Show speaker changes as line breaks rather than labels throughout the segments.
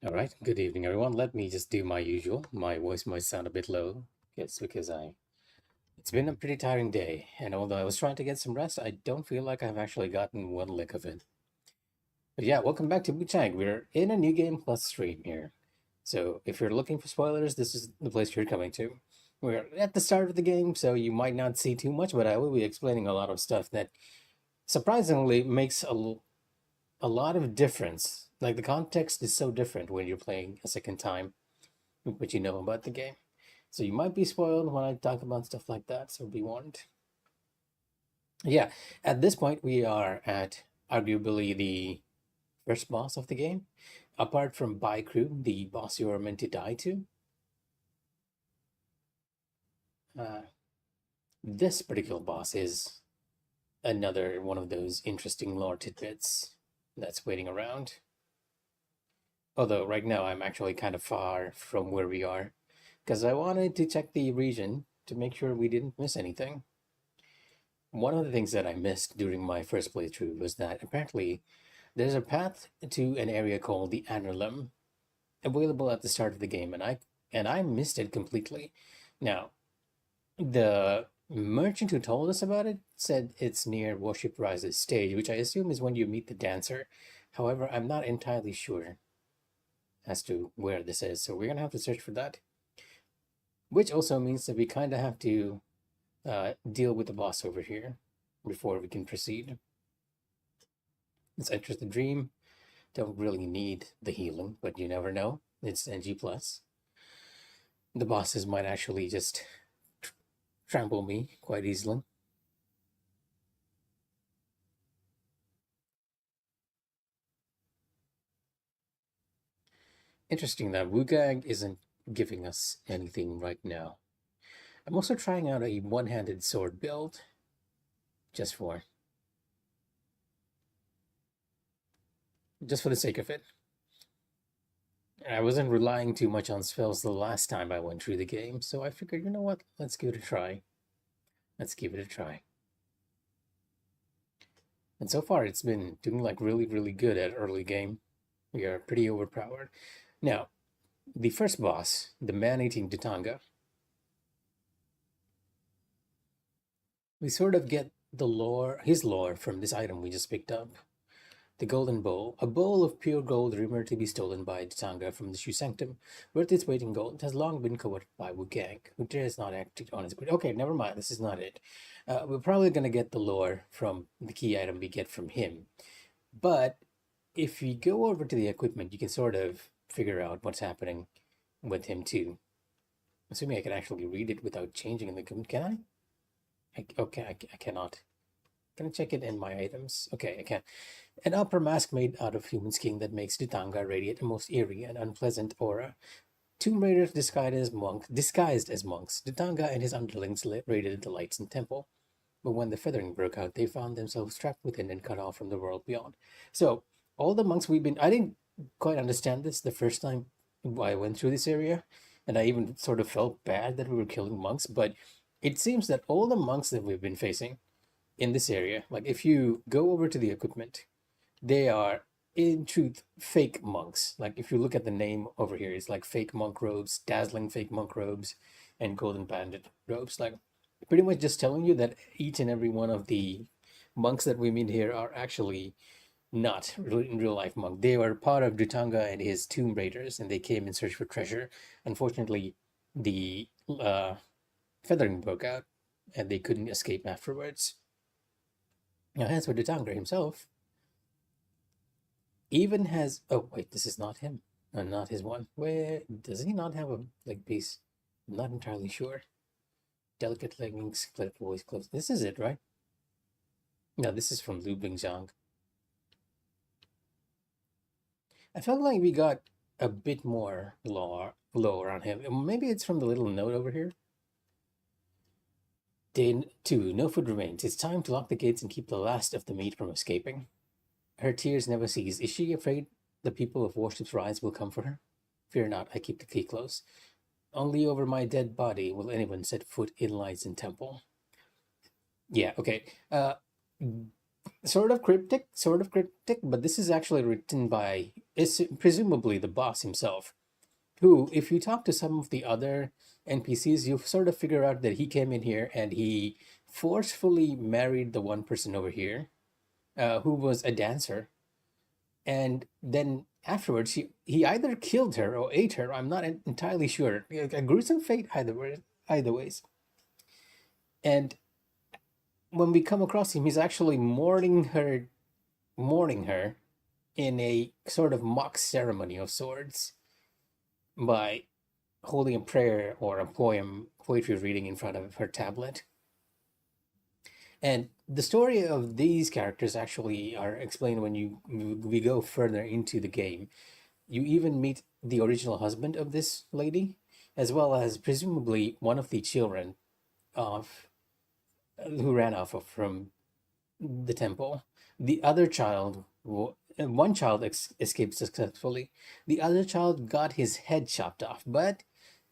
All right, good evening, everyone. Let me just do my usual. My voice might sound a bit low. It's because it's been a pretty tiring day, and although I was trying to get some rest, I don't feel like I've actually gotten one lick of it. But yeah, welcome back to Wuchang. We're in a new game plus stream here. So if you're looking for spoilers, this is the place you're coming to. We're at the start of the game, so you might not see too much, but I will be explaining a lot of stuff that surprisingly makes a lot of difference. Like the context is so different when you're playing a second time what you know about the game. So you might be spoiled when I talk about stuff like that, so be warned. Yeah, at this point, we are at arguably the first boss of the game. Apart from Bai Crew, the boss you are meant to die to, uh, this particular boss is another one of those interesting lore tidbits that's waiting around. Although right now I'm actually kind of far from where we are, because I wanted to check the region to make sure we didn't miss anything. One of the things that I missed during my first playthrough was that apparently there's a path to an area called the Annulum available at the start of the game, and I missed it completely. Now, the merchant who told us about it said it's near Worship Rise's stage, which I assume is when you meet the dancer. However, I'm not entirely sure as to where this is, so we're gonna have to search for that. Which also means that we kind of have to deal with the boss over here before we can proceed. Let's enter the dream. Don't really need the healing, but you never know. It's NG+. The bosses might actually just trample me quite easily. Interesting that Wuchang isn't giving us anything right now. I'm also trying out a one-handed sword build, just for the sake of it. I wasn't relying too much on spells the last time I went through the game, so I figured, you know what, let's give it a try. Let's give it a try. And so far, it's been doing like really, really good at early game. We are pretty overpowered. Now, the first boss, the man-eating Ditanga, we sort of get his lore from this item we just picked up. The Golden Bowl, a bowl of pure gold rumored to be stolen by Ditanga from the Shu Sanctum, worth its weight in gold, has long been coveted by Wuchang, who dares not act on its greed. Okay, never mind, this is not it. We're probably going to get the lore from the key item we get from him. But if we go over to the equipment, you can sort of figure out what's happening with him too. Assuming I can actually read it without changing in the equipment. Can I? Okay, I cannot. Can I check it in my items? Okay, I can. An upper mask made out of human skin that makes Ditanga radiate a most eerie and unpleasant aura. Tomb Raiders disguised as monks, Ditanga and his underlings raided the lights in temple. But when the feathering broke out, they found themselves trapped within and cut off from the world beyond. So all the monks I didn't quite understand this the first time I went through this area, and I even sort of felt bad that we were killing monks, but it seems that all the monks that we've been facing in this area, like if you go over to the equipment, they are in truth fake monks. Like if you look at the name over here, it's like fake monk robes, dazzling fake monk robes, and golden bandit robes. Like pretty much just telling you that each and every one of the monks that we meet here are actually not in real life monk. They were part of Dutanga and his tomb raiders, and they came in search for treasure. Unfortunately, the feathering broke out, and they couldn't escape afterwards. Now, as for Dutanga himself, even has oh wait, this is not him, not his one. Where does he not have a like piece? I'm not entirely sure. Delicate leggings, clip voice clothes. This is it, right? No, this is from Lu Bingjiang. I felt like we got a bit more lore on him. Maybe it's from the little note over here. Day 2, no food remains. It's time to lock the gates and keep the last of the meat from escaping. Her tears never cease. Is she afraid the people of Worship's Rise will come for her? Fear not, I keep the key close. Only over my dead body will anyone set foot in Lights and Temple. Yeah, okay. Sort of cryptic, but this is actually written by is presumably the boss himself, who, if you talk to some of the other NPCs, you sort of figure out that he came in here and he forcefully married the one person over here, who was a dancer. And then afterwards, he either killed her or ate her. I'm not entirely sure. A gruesome fate, either ways. And when we come across him, he's actually mourning her in a sort of mock ceremony of sorts by holding a prayer or a poetry reading in front of her tablet. And the story of these characters actually are explained when we go further into the game. You even meet the original husband of this lady, as well as presumably one of the children of who ran off from the temple. The other child, one child escaped successfully. The other child got his head chopped off, but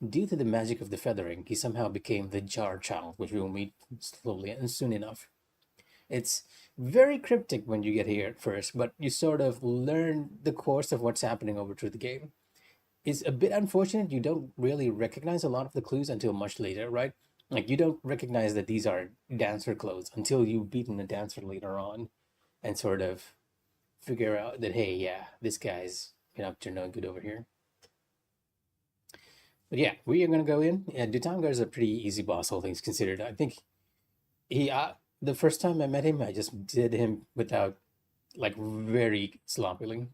due to the magic of the feathering, he somehow became the jar child, which we will meet slowly and soon enough. It's very cryptic when you get here at first, but you sort of learn the course of what's happening over through the game. It's a bit unfortunate you don't really recognize a lot of the clues until much later, right? Like you don't recognize that these are dancer clothes until you've beaten a dancer later on and sort of figure out that, hey, yeah, this guy's been up to no good over here. But yeah, we are gonna go in. Yeah, Dutanga is a pretty easy boss, all things considered. I think he the first time I met him, I just did him without like very sloppily.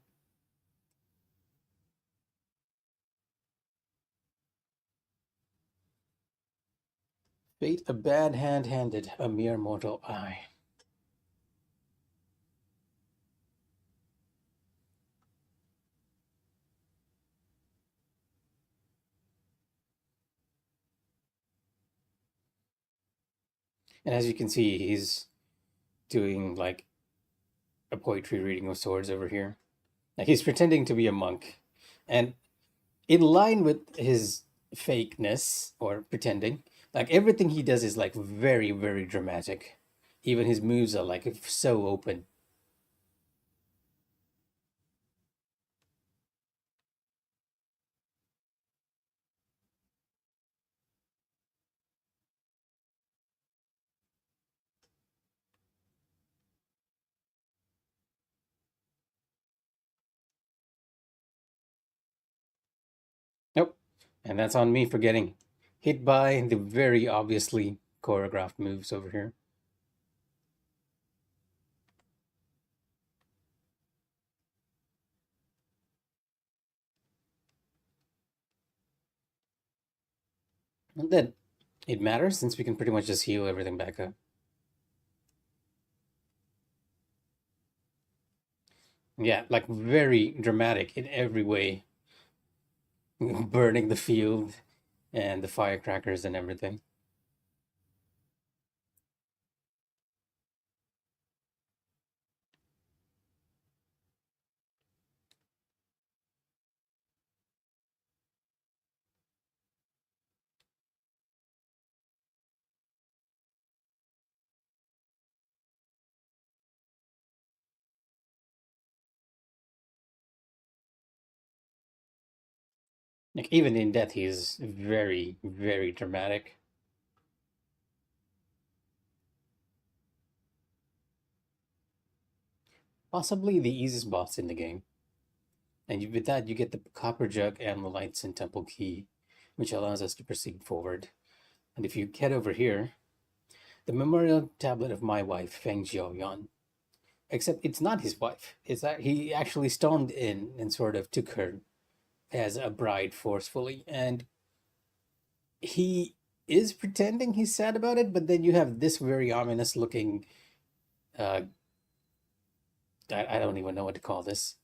Fate a bad hand handed, a mere mortal eye. And as you can see, he's doing like a poetry reading of swords over here. Like he's pretending to be a monk. And in line with his fakeness or pretending, like everything he does is like very, very dramatic. Even his moves are like so open. Nope. And that's on me for getting hit by the very obviously choreographed moves over here. And then it matters since we can pretty much just heal everything back up. Yeah, like very dramatic in every way. Burning the field and the firecrackers and everything. Like even in death, he's very, very dramatic. Possibly the easiest boss in the game. And with that, you get the copper jug and the lights and temple key, which allows us to proceed forward. And if you head over here, the memorial tablet of my wife, Feng Jiaoyan. Except it's not his wife. It's that he actually stormed in and sort of took her as a bride forcefully. And he is pretending he's sad about it, but then you have this very ominous looking, uh, I don't even know what to call this,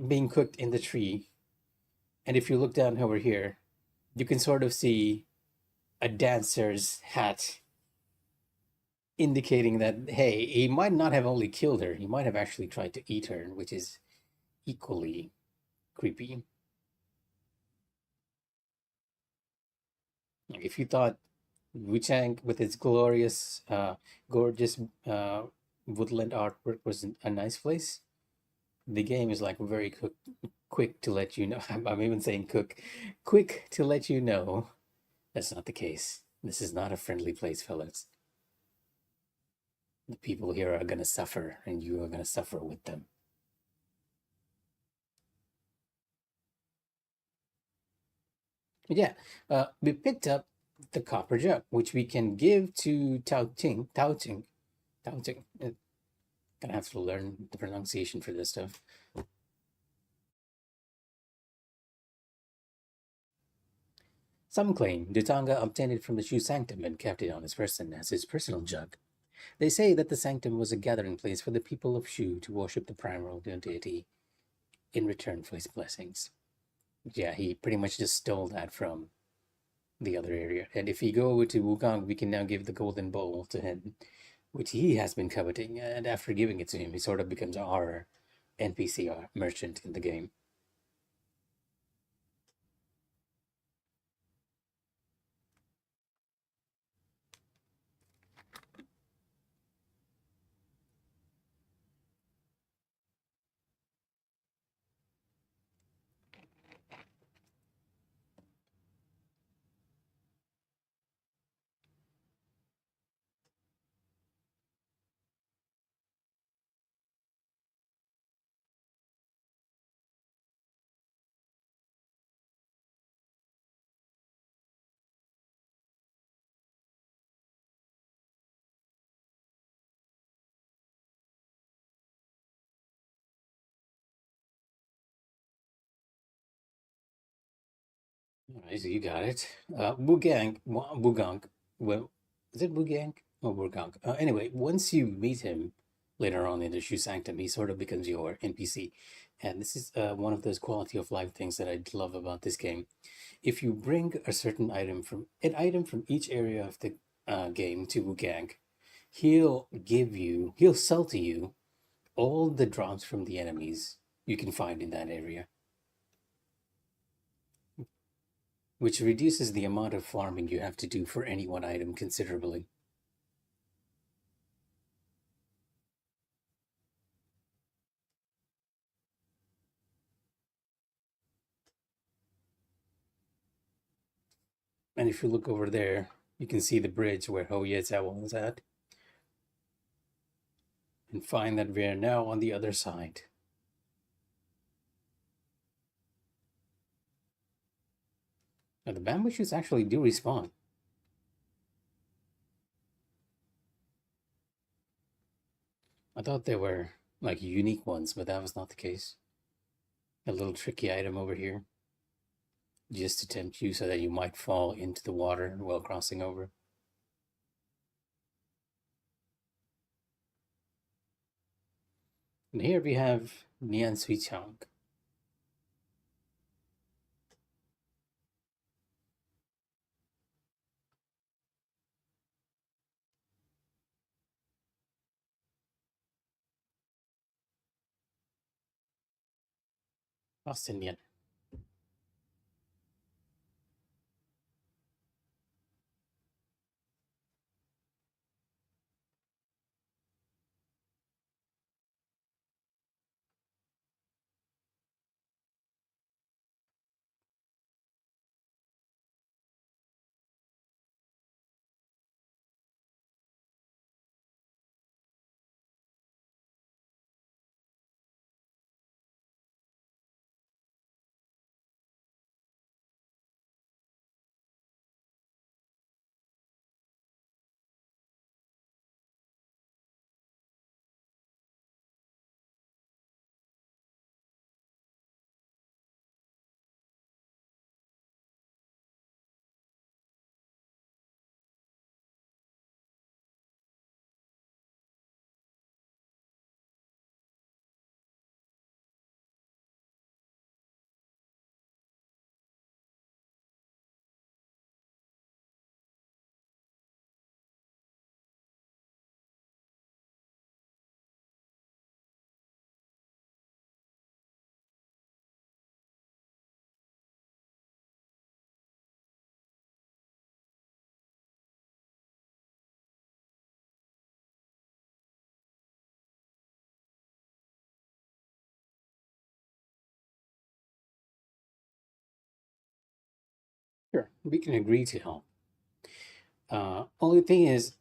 being cooked in the tree. And if you look down over here, you can sort of see a dancer's hat indicating that, hey, he might not have only killed her, he might have actually tried to eat her, which is equally creepy. If you thought Wuchang, with its gorgeous woodland artwork, was a nice place, The game is like very quick to let you know. I'm even saying quick to let you know that's not the case. This is not a friendly place, fellas. The people here are gonna suffer, and you are gonna suffer with them. But yeah, we picked up the copper jug, which we can give to Tao Ting. Gonna have to learn the pronunciation for this stuff. Some claim Dutanga obtained it from the Shu Sanctum and kept it on his person as his personal jug. They say that the sanctum was a gathering place for the people of Shu to worship the primordial deity in return for his blessings. Yeah, he pretty much just stole that from the other area. And if we go over to Wuchang, we can now give the golden bowl to him, which he has been coveting. And after giving it to him, he sort of becomes our NPC, our merchant in the game. All right, so you got it. Wugang. Well, is it Wugang? Oh, Wugang. Anyway, once you meet him later on in the Shu Sanctum, he sort of becomes your NPC. And this is one of those quality of life things that I love about this game. If you bring a certain item from each area of the game to Wugang, he'll sell to you all the drops from the enemies you can find in that area, which reduces the amount of farming you have to do for any one item considerably. And if you look over there, you can see the bridge where Ho Yezawa was at, and find that we are now on the other side. Now, the bamboo shoots actually do respawn. I thought they were like unique ones, but that was not the case. A little tricky item over here, just to tempt you so that you might fall into the water while crossing over. And here we have Nian Sui Chang. Austin Nian. Sure, we can agree to help. Only thing is,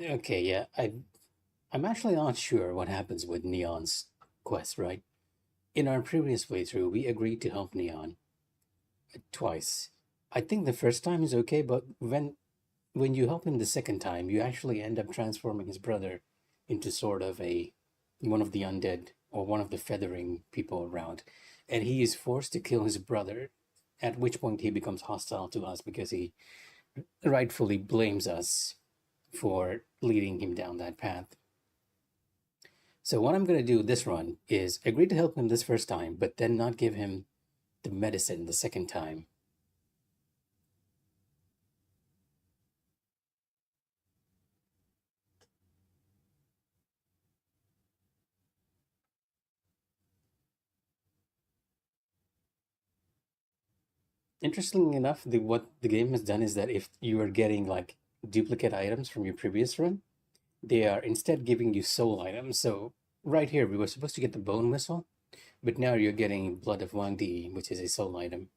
okay, yeah, I'm actually not sure what happens with Neon's quest, right? In our previous playthrough, we agreed to help Neon twice. I think the first time is okay, but when you help him the second time, you actually end up transforming his brother into sort of a one of the undead or one of the feathering people around, and he is forced to kill his brother. At which point he becomes hostile to us because he rightfully blames us for leading him down that path. So what I'm going to do this run is agree to help him this first time, but then not give him the medicine the second time. Interestingly enough, what the game has done is that if you are getting like duplicate items from your previous run, they are instead giving you soul items. So right here, we were supposed to get the bone whistle, but now you're getting blood of Wang Di, which is a soul item.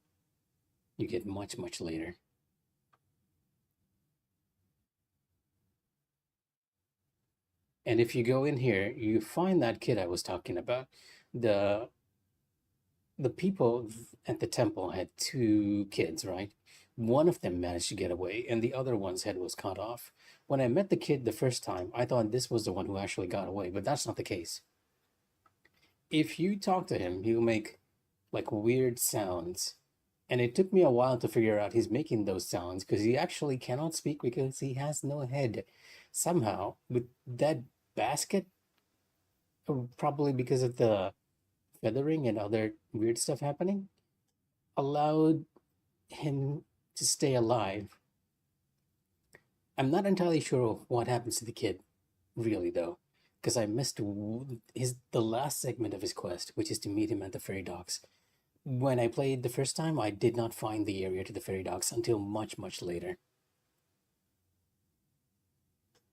You get much, much later. And if you go in here, you find that kid I was talking about. The the people at the temple had two kids, right? One of them managed to get away, and the other one's head was cut off. When I met the kid the first time, I thought this was the one who actually got away, but that's not the case. If you talk to him, he'll make like weird sounds. And it took me a while to figure out he's making those sounds because he actually cannot speak because he has no head. Somehow, with that basket, probably because of the feathering and other weird stuff happening, allowed him to stay alive. I'm not entirely sure what happens to the kid, really though, because I missed his the last segment of his quest, which is to meet him at the ferry docks. When I played the first time, I did not find the area to the ferry docks until much, much later.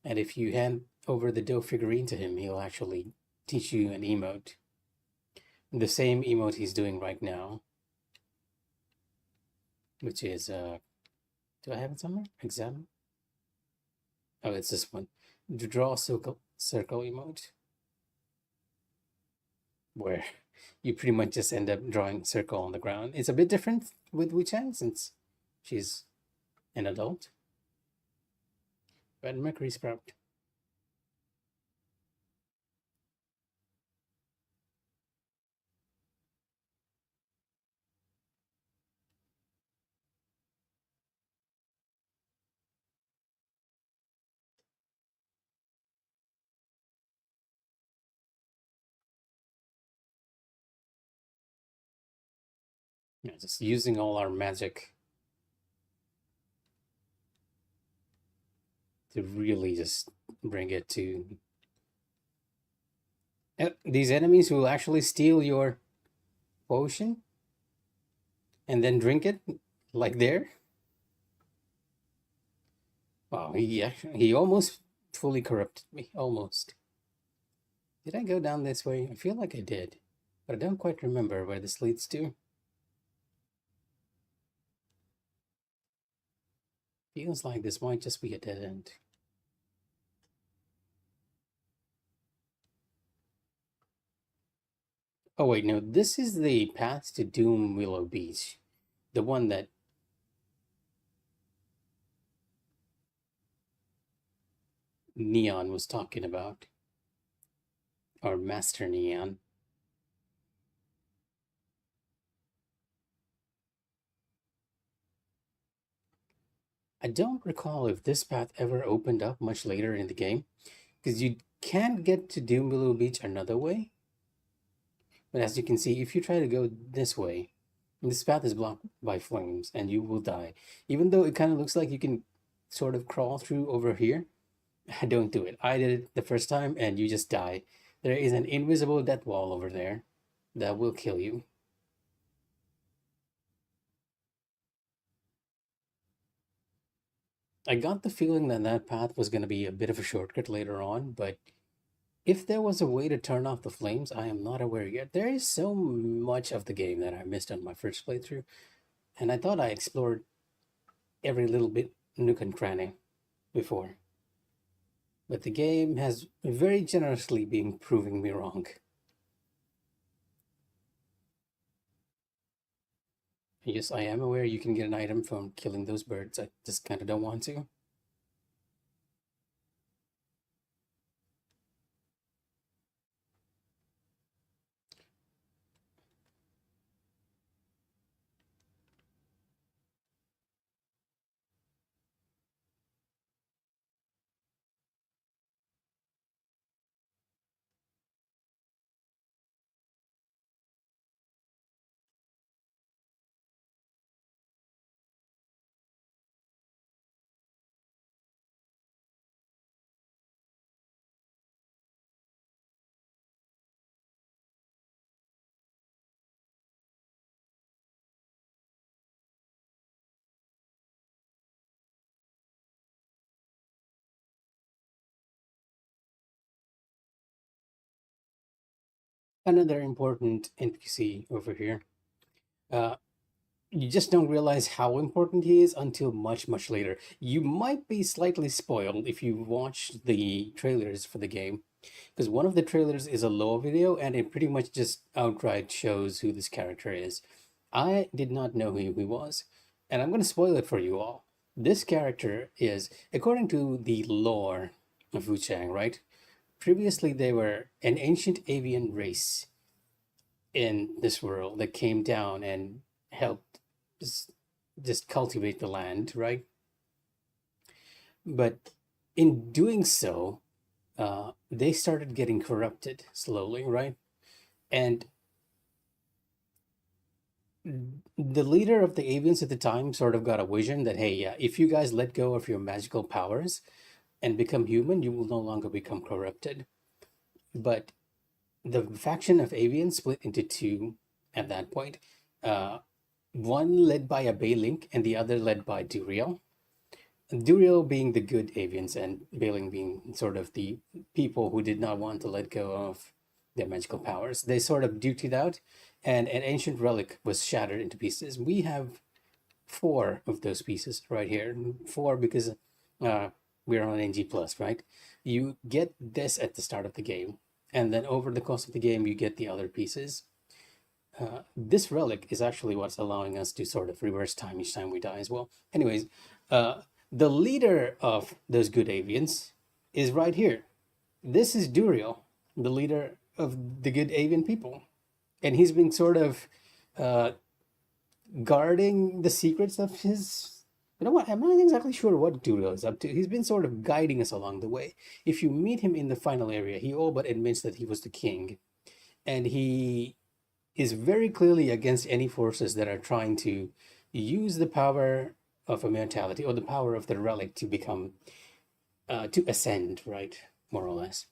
And if you hand over the dough figurine to him, he'll actually teach you an emote. The same emote he's doing right now, which is do I have it somewhere? Examine. Oh, it's this one. To draw a circle emote, where you pretty much just end up drawing a circle on the ground. It's a bit different with Wuchang since she's an adult. But Mercury Sprout. Yeah, just using all our magic to really just bring it to these enemies who will actually steal your potion and then drink it like there. Wow, he almost fully corrupted me. Almost. Did I go down this way? I feel like I did, but I don't quite remember where this leads to. Feels like this might just be a dead end. Oh wait, no, this is the path to Doom Willow Beach. The one that Neon was talking about. Or Master Neon. I don't recall if this path ever opened up much later in the game, because you can't get to Doom Willow Beach another way. But as you can see, if you try to go this way, this path is blocked by flames and you will die. Even though it kind of looks like you can sort of crawl through over here, don't do it. I did it the first time and you just die. There is an invisible death wall over there that will kill you. I got the feeling that that path was going to be a bit of a shortcut later on, but if there was a way to turn off the flames, I am not aware yet. There is so much of the game that I missed on my first playthrough, and I thought I explored every little bit nook and cranny before. But the game has very generously been proving me wrong. Yes, I am aware you can get an item from killing those birds. I just kind of don't want to. Another important NPC over here. Uh, you just don't realize how important he is until much, much later. You might be slightly spoiled if you watch the trailers for the game, because one of the trailers is a low video and it pretty much just outright shows who this character is. I did not know who he was, and I'm going to spoil it for you all. This character is, according to the lore of Wuchang, right? Previously, they were an ancient avian race in this world that came down and helped just, just cultivate the land, right? But in doing so, they started getting corrupted slowly, right? And the leader of the avians at the time sort of got a vision that, hey, yeah, if you guys let go of your magical powers and become human, you will no longer become corrupted. But the faction of avians split into two at that point. Uh, One led by a Baelink and the other led by Duriel. Duriel being the good avians and Baelink being sort of the people who did not want to let go of their magical powers. They sort of duked it out, and an ancient relic was shattered into pieces. We have four of those pieces right here. Four because uh, we're on NG Plus, right? You get this at the start of the game, and then over the course of the game, you get the other pieces. This relic is actually what's allowing us to sort of reverse time each time we die as well. Anyways, uh, the leader of those good avians is right here. This is Duriel, the leader of the good avian people. And he's been sort of uh, guarding the secrets of his. You know what? I'm not exactly sure what Duriel is up to. He's been sort of guiding us along the way. If you meet him in the final area, he all but admits that he was the king. And he is very clearly against any forces that are trying to use the power of immortality or the power of the relic to become to ascend, right? More or less.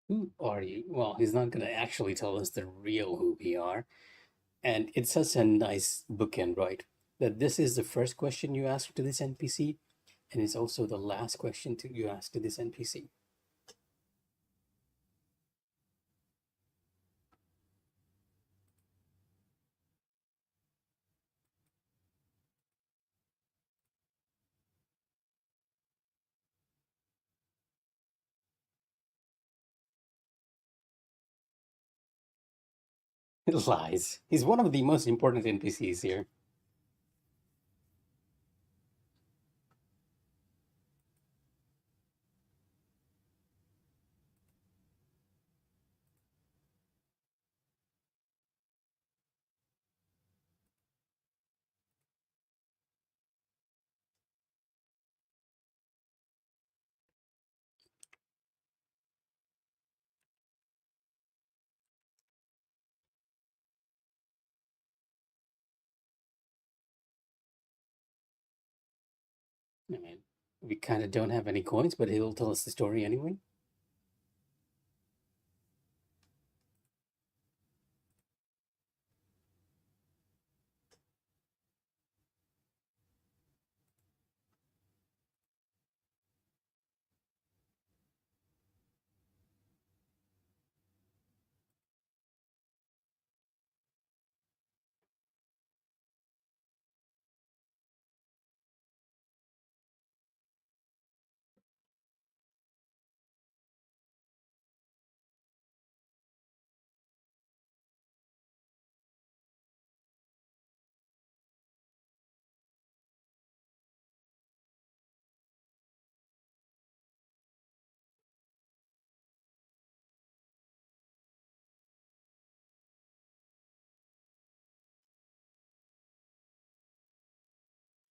Who are you? Well, he's not going to actually tell us the real who we are. And it's such a nice bookend, right? That this is the first question you ask to this NPC, and it's also the last question you ask to this NPC. Lies. He's one of the most important NPCs here. I mean, We kind of don't have any coins, but he'll tell us the story anyway.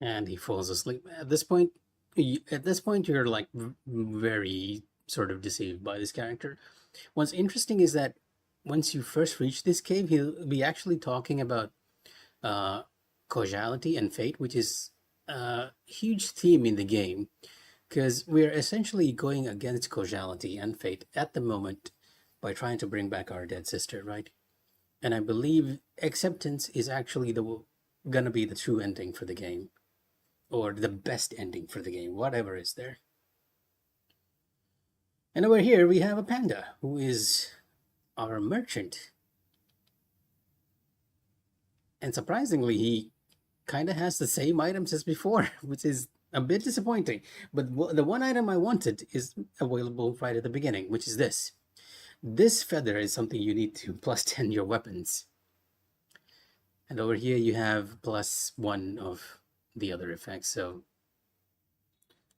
And he falls asleep. At this point, you're like very sort of deceived by this character. What's interesting is that once you first reach this cave, he'll be actually talking about uh, causality and fate, which is a huge theme in the game because we're essentially going against causality and fate at the moment by trying to bring back our dead sister, right? And I believe acceptance is actually the gonna be the true ending for the game, or the best ending for the game, whatever is there. And over here we have a panda who is our merchant, and surprisingly, he kind of has the same items as before, which is a bit disappointing. But the one item I wanted is available right at the beginning, which is this. This feather is something you need to plus 10 your weapons. And over here you have plus 1 of the other effects, so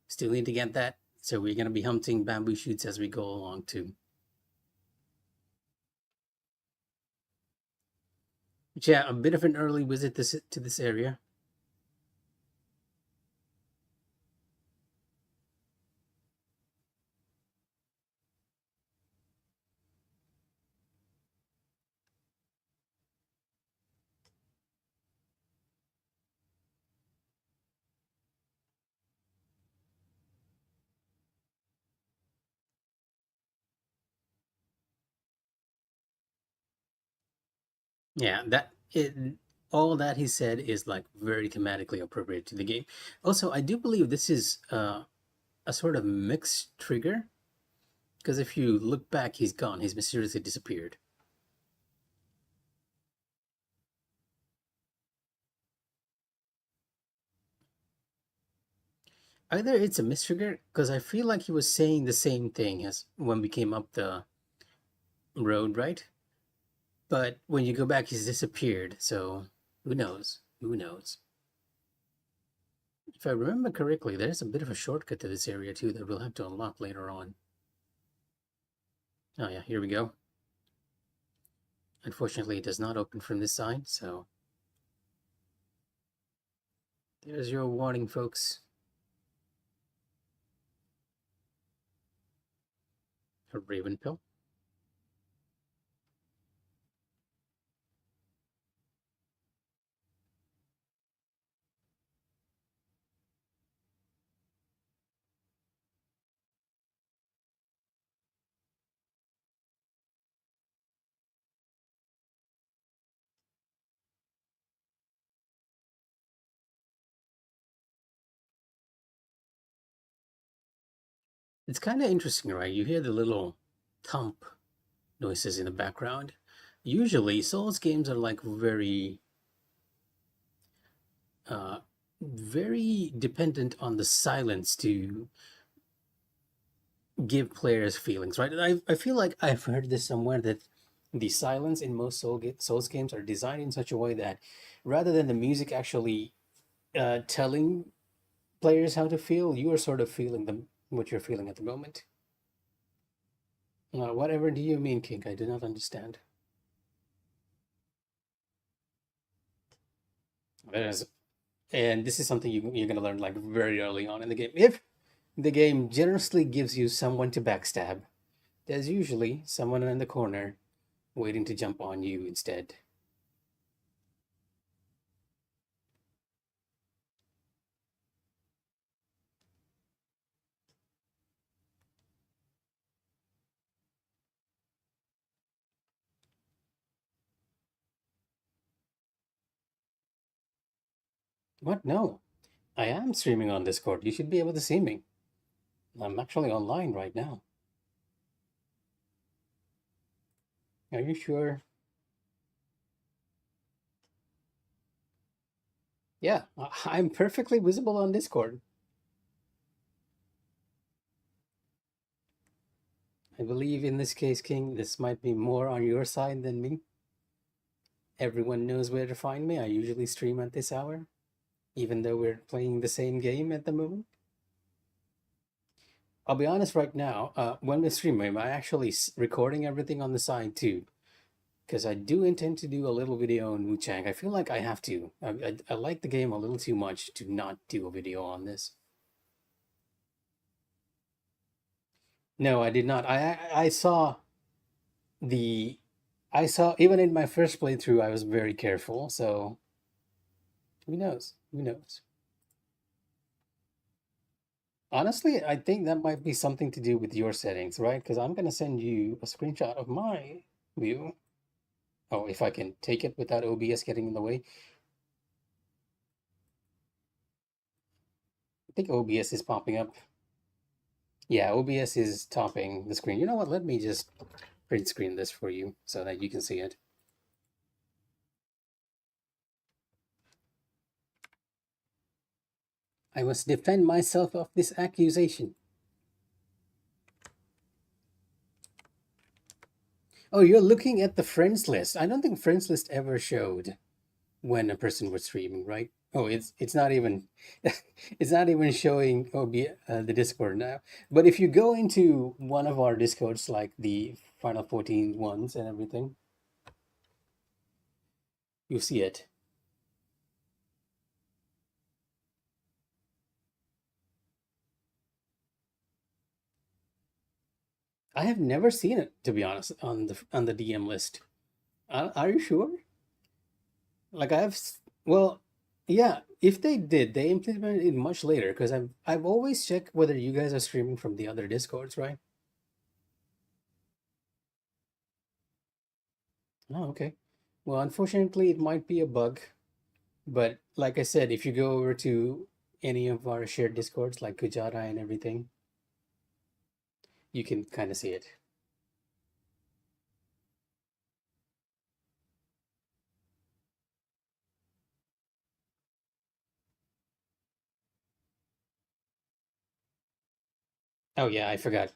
still need to get that. So we're going to be hunting bamboo shoots as we go along too. But yeah, a bit of an early visit to this area. Yeah, all that he said is like very thematically appropriate to the game. Also, I do believe this is a sort of mixed trigger because if you look back, he's gone. He's mysteriously disappeared. Either it's a mistrigger because I feel like he was saying the same thing as when we came up the road, right? But when you go back, he's disappeared. So who knows? Who knows? If I remember correctly, there's a bit of a shortcut to this area too that we'll have to unlock later on. Oh yeah, here we go. Unfortunately, it does not open from this side, so there's your warning, folks. A raven pill. It's kind of interesting, right? You hear the little thump noises in the background. Usually, Souls games are like uh, very dependent on the silence to give players feelings, right? I feel like I've heard this somewhere that the silence in most Souls games are designed in such a way that rather than the music actually telling players how to feel, you are sort of feeling them what you're feeling at the moment. Whatever do you mean, King? I do not understand. There's, and this is something you're going to learn like very early on in the game. If the game generously gives you someone to backstab, there's usually someone in the corner waiting to jump on you instead. What? No. I am streaming on Discord. You should be able to see me. I'm actually online right now. Are you sure? Yeah, I'm perfectly visible on Discord. I believe in this case, King, this might be more on your side than me. Everyone knows where to find me. I usually stream at this hour, even though we're playing the same game at the moment. I'll be honest right now, when we stream, I'm actually recording everything on the side too, because I do intend to do a little video on Wuchang. I feel like I have to. I like the game a little too much to not do a video on this. No, I did not. I saw the I saw even in my first playthrough I was very careful, so who knows? Who knows? Honestly, I think that might be something to do with your settings, right? Because I'm gonna send you a screenshot of my view. Oh, if I can take it without OBS getting in the way. I think OBS is popping up. Yeah, OBS is topping the screen. You know what? Let me just print screen this for you so that you can see it. I must defend myself of this accusation. Oh, you're looking at the friends list. I don't think friends list ever showed when a person was streaming, right? Oh, it's not even it's not even showing the Discord now. But if you go into one of our Discords, like the Final 14 ones and everything, you see it. I have never seen it, to be honest, on the DM list. Are you sure? Like well, yeah. If they did, they implemented it much later because I've always checked whether you guys are streaming from the other Discords, right? Oh, okay. Well, unfortunately, it might be a bug, but like I said, if you go over to any of our shared Discords, like Kujara and everything, you can kind of see it. Oh yeah, I forgot.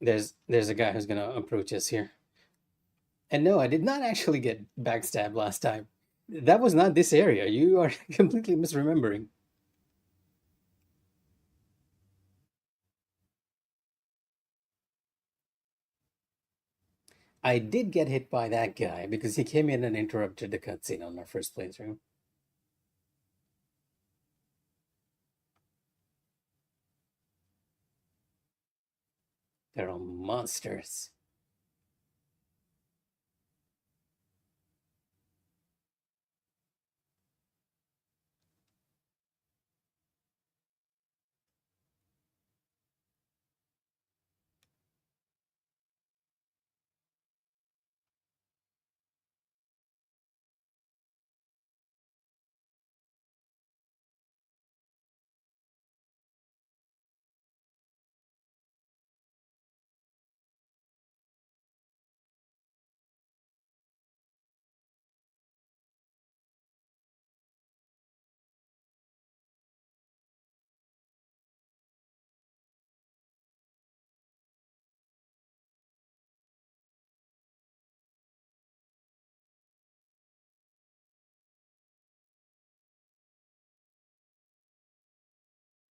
There's a guy who's gonna approach us here. And no, I did not actually get backstabbed last time. That was not this area. You are completely misremembering. I did get hit by that guy because he came in and interrupted the cutscene on my first playthrough. They're all monsters.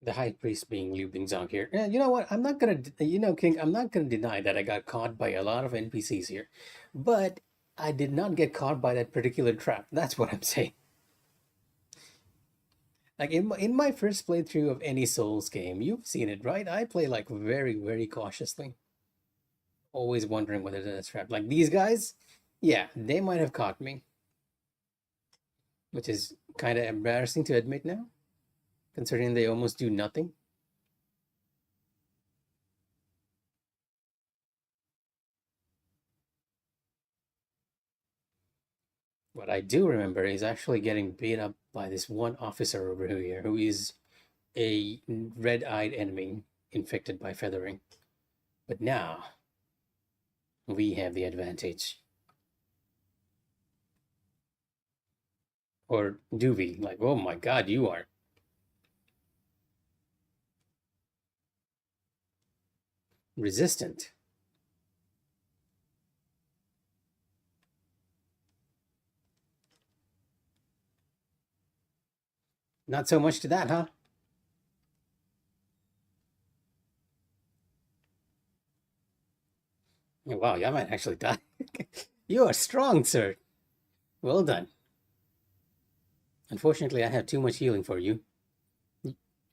The high priest being Liu Bingzong here. Yeah, you know what? I'm not gonna, King. I'm not gonna deny that I got caught by a lot of NPCs here, but I did not get caught by that particular trap. That's what I'm saying. Like in my first playthrough of any Souls game, you've seen it, right? I play like very, very cautiously, always wondering whether there's a trap. Like these guys, yeah, they might have caught me, which is kind of embarrassing to admit now, considering they almost do nothing. What I do remember is actually getting beat up by this one officer over here who is a red-eyed enemy infected by feathering. But now we have the advantage. Or do we? Like, oh my god, you are resistant. Not so much to that, huh? Oh, wow, I might actually die. You are strong, sir. Well done. Unfortunately, I have too much healing for you.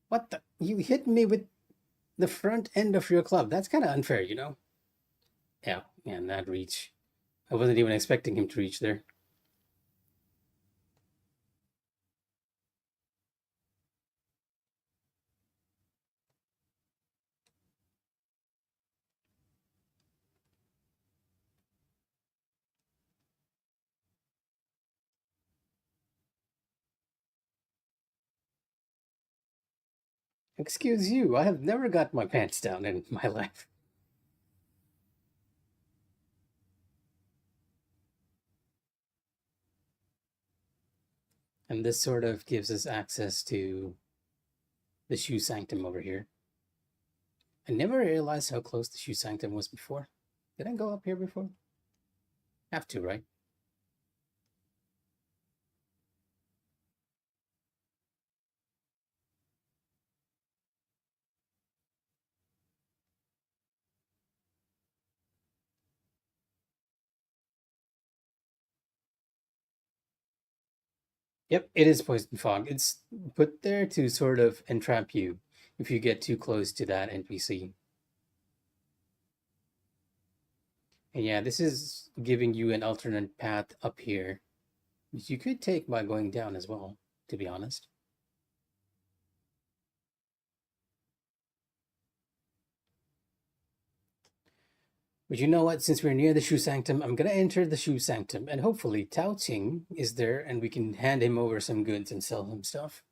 What the? You hit me with the front end of your club. That's kind of unfair, you know? Yeah, and that reach. I wasn't even expecting him to reach there. Excuse you, I have never got my pants down in my life. And this sort of gives us access to the shoe sanctum over here. I never realized how close the shoe sanctum was before. Did I go up here before? Have to, right? Yep, it is poison fog. It's put there to sort of entrap you if you get too close to that NPC. And yeah, this is giving you an alternate path up here, which you could take by going down as well, to be honest. But you know what? Since we're near the shoe sanctum, I'm gonna enter the shoe sanctum, and hopefully Tao Ting is there, and we can hand him over some goods and sell him stuff.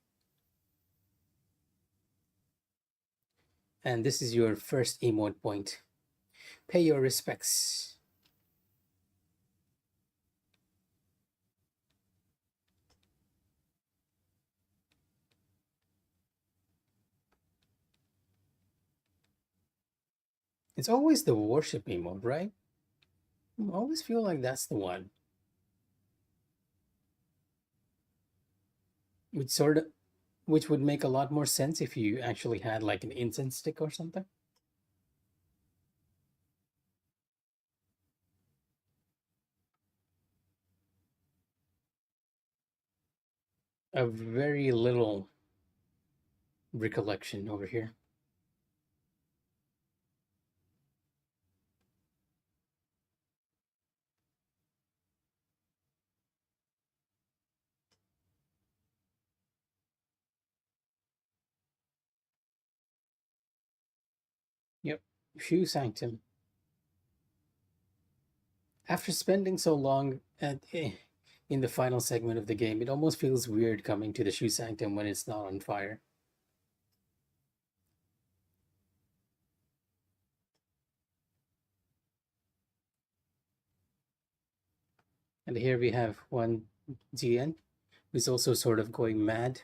And this is your first emote point. Pay your respects. It's always the worship emote, right? I always feel like that's the one. Which sort of, which would make a lot more sense if you actually had like an incense stick or something. A very little recollection over here. Yep, shoe sanctum. After spending so long in the final segment of the game, it almost feels weird coming to the shoe sanctum when it's not on fire. And here we have one GN who's also sort of going mad.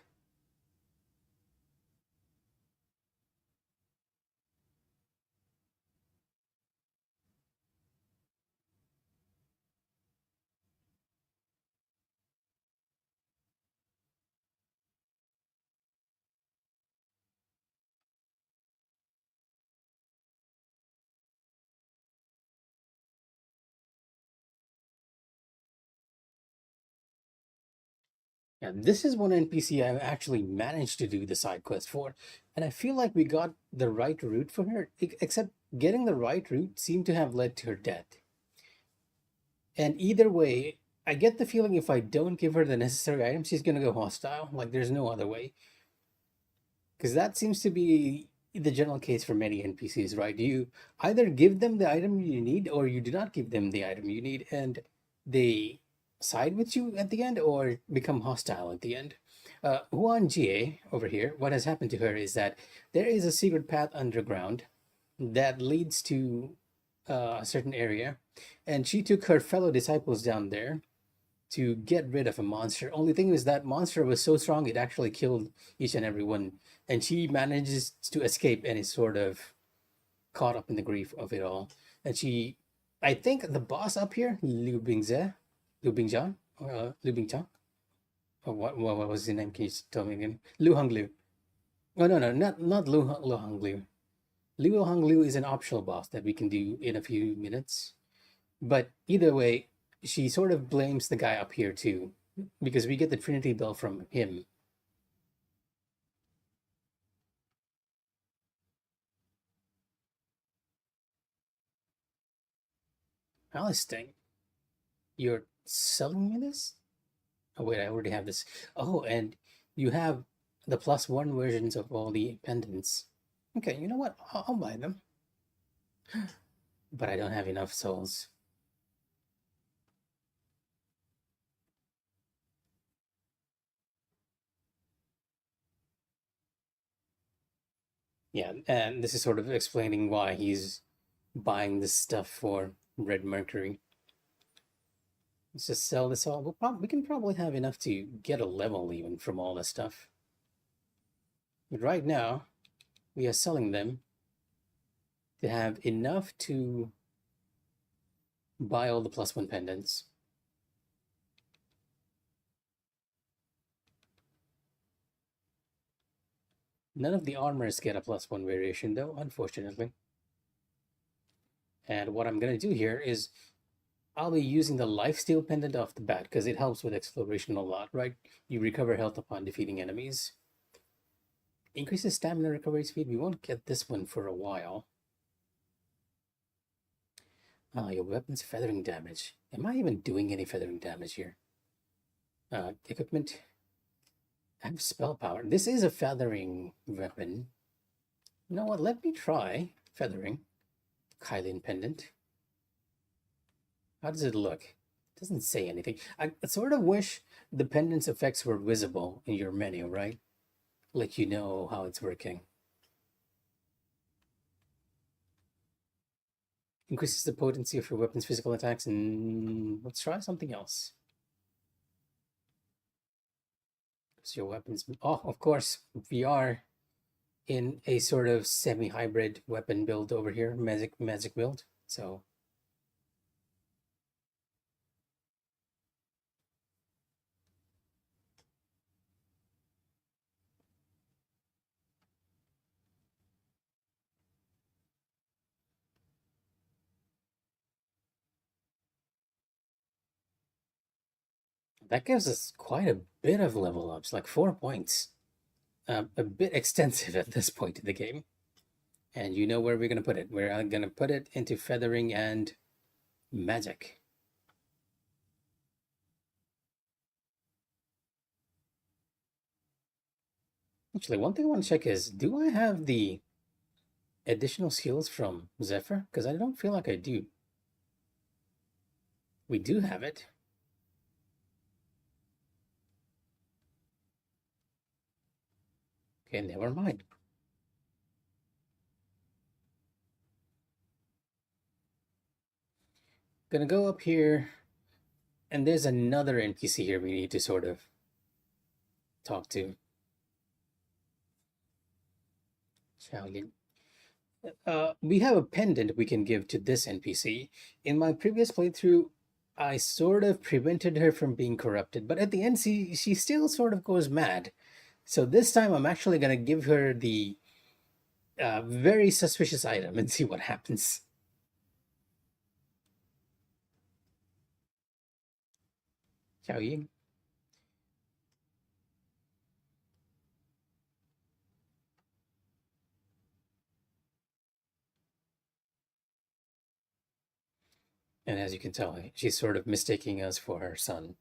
Yeah, this is one NPC I actually managed to do the side quest for, and I feel like we got the right route for her, except getting the right route seemed to have led to her death. And either way, I get the feeling if I don't give her the necessary items, she's gonna go hostile. Like there's no other way. Because that seems to be the general case for many NPCs, right? You either give them the item you need or you do not give them the item you need, and they side with you at the end or become hostile at the end. Huan Jie over here, what has happened to her is that there is a secret path underground that leads to a certain area, and she took her fellow disciples down there to get rid of a monster. Only thing is that monster was so strong it actually killed each and every one, and she manages to escape and is sort of caught up in the grief of it all. And she, I think the boss up here, Liu Bingze, Liu Bingjian, Liu Bingchang, or what was his name? Can you tell me again? Lu Hong Liu. Oh no, not Lu Hong Liu. Liu Hong Liu is an optional boss that we can do in a few minutes. But either way, she sort of blames the guy up here too, because we get the Trinity Bell from him. Alistair, you're selling me this? Oh wait, I already have this. Oh, and you have the +1 versions of all the pendants. Okay, you know what? I'll buy them. But I don't have enough souls. Yeah, and this is sort of explaining why he's buying this stuff for Red Mercury. Let's just sell this all. We can probably have enough to get a level even from all this stuff. But right now, we are selling them to have enough to buy all the +1 pendants. None of the armors get a +1 variation though, unfortunately. And what I'm going to do here is I'll be using the lifesteal pendant off the bat because it helps with exploration a lot, right? You recover health upon defeating enemies. Increases stamina recovery speed. We won't get this one for a while. Your weapon's feathering damage. Am I even doing any feathering damage here? Equipment. I have spell power. This is a feathering weapon. You know what? Let me try feathering. Kylian pendant. How does it look? It doesn't say anything. I sort of wish the pendant's effects were visible in your menu, right? Let you know how it's working. Increases the potency of your weapon's physical attacks, and let's try something else. So your weapons. Oh, of course, we are in a sort of semi-hybrid weapon build over here, magic build. So that gives us quite a bit of level ups, like 4 points. A bit extensive at this point in the game. And you know where we're going to put it. We're going to put it into feathering and magic. Actually, one thing I want to check is, do I have the additional skills from Zephyr? Because I don't feel like I do. We do have it. Okay, never mind. Gonna go up here, and there's another NPC here we need to sort of talk to. Xiaolin. We have a pendant we can give to this NPC. In my previous playthrough, I sort of prevented her from being corrupted, but at the end, she still sort of goes mad. So this time, I'm actually going to give her the very suspicious item and see what happens. Xiao Ying. And as you can tell, she's sort of mistaking us for her son.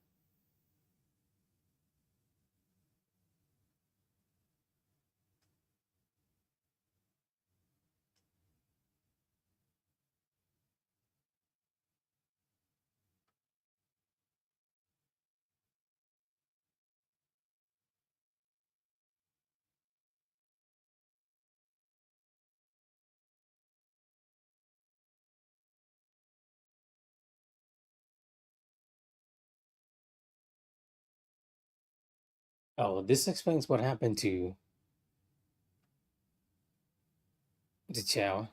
Oh, this explains what happened to Chow.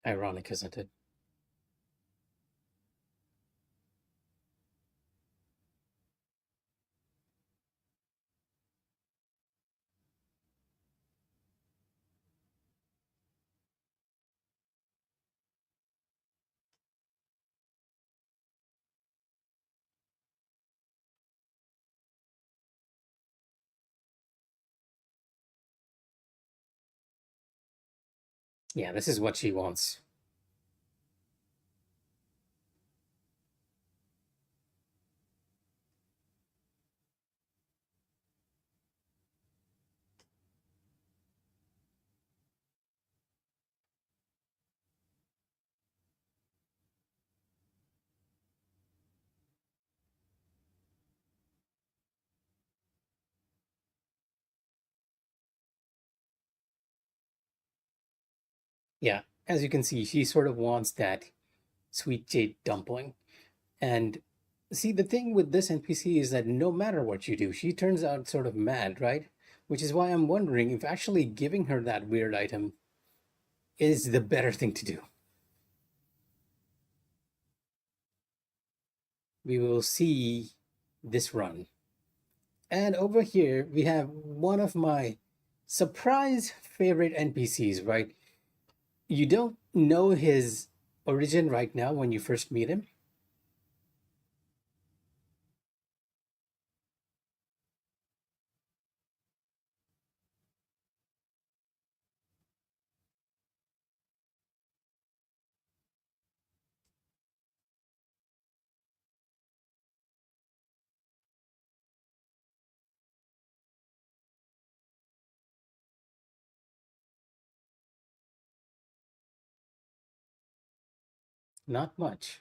Ironic, isn't it? Yeah, this is what she wants. Yeah, as you can see, she sort of wants that sweet jade dumpling. And see, the thing with this NPC is that no matter what you do, she turns out sort of mad, right? Which is why I'm wondering if actually giving her that weird item is the better thing to do. We will see this run. And over here, we have one of my surprise favorite NPCs, right? You don't know his origin right now when you first meet him. Not much.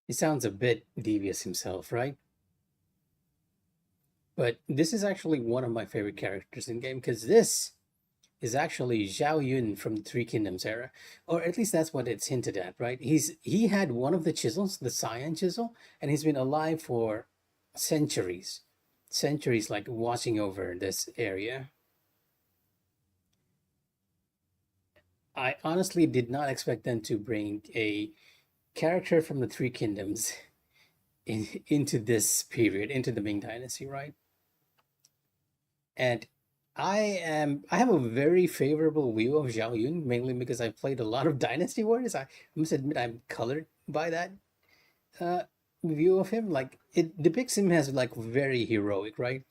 He sounds a bit devious himself, right? But this is actually one of my favorite characters in game because this is actually Zhao Yun from the Three Kingdoms era, or at least that's what it's hinted at, right? He had one of the chisels, the cyan chisel, and he's been alive for centuries, centuries, like watching over this area. I honestly did not expect them to bring a character from the Three Kingdoms into this period, into the Ming Dynasty, right? And I have a very favorable view of Zhao Yun, mainly because I've played a lot of Dynasty Warriors. I must admit I'm colored by that uh, view of him. Like it depicts him as like very heroic, right?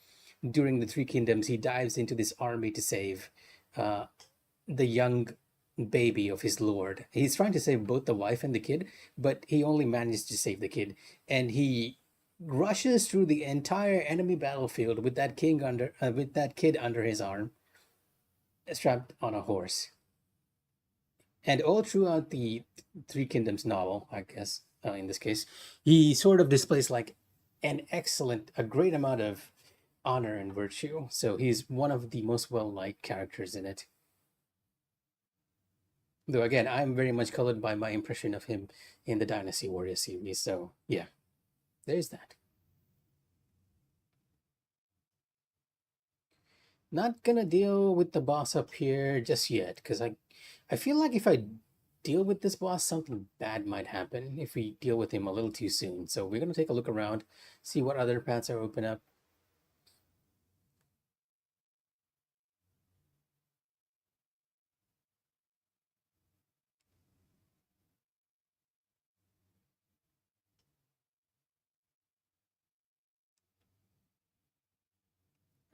During the Three Kingdoms, he dives into this army to save uh, the young baby of his lord. He's trying to save both the wife and the kid, but he only manages to save the kid, and he rushes through the entire enemy battlefield with with that kid under his arm, strapped on a horse. And all throughout the Three Kingdoms novel, I guess, in this case, he sort of displays like a great amount of honor and virtue. So he's one of the most well liked characters in it. Though again, I'm very much colored by my impression of him in the Dynasty Warriors series. So yeah, there's that. Not gonna deal with the boss up here just yet, because I feel like if I deal with this boss, something bad might happen if we deal with him a little too soon. So we're going to take a look around, see what other paths are open up.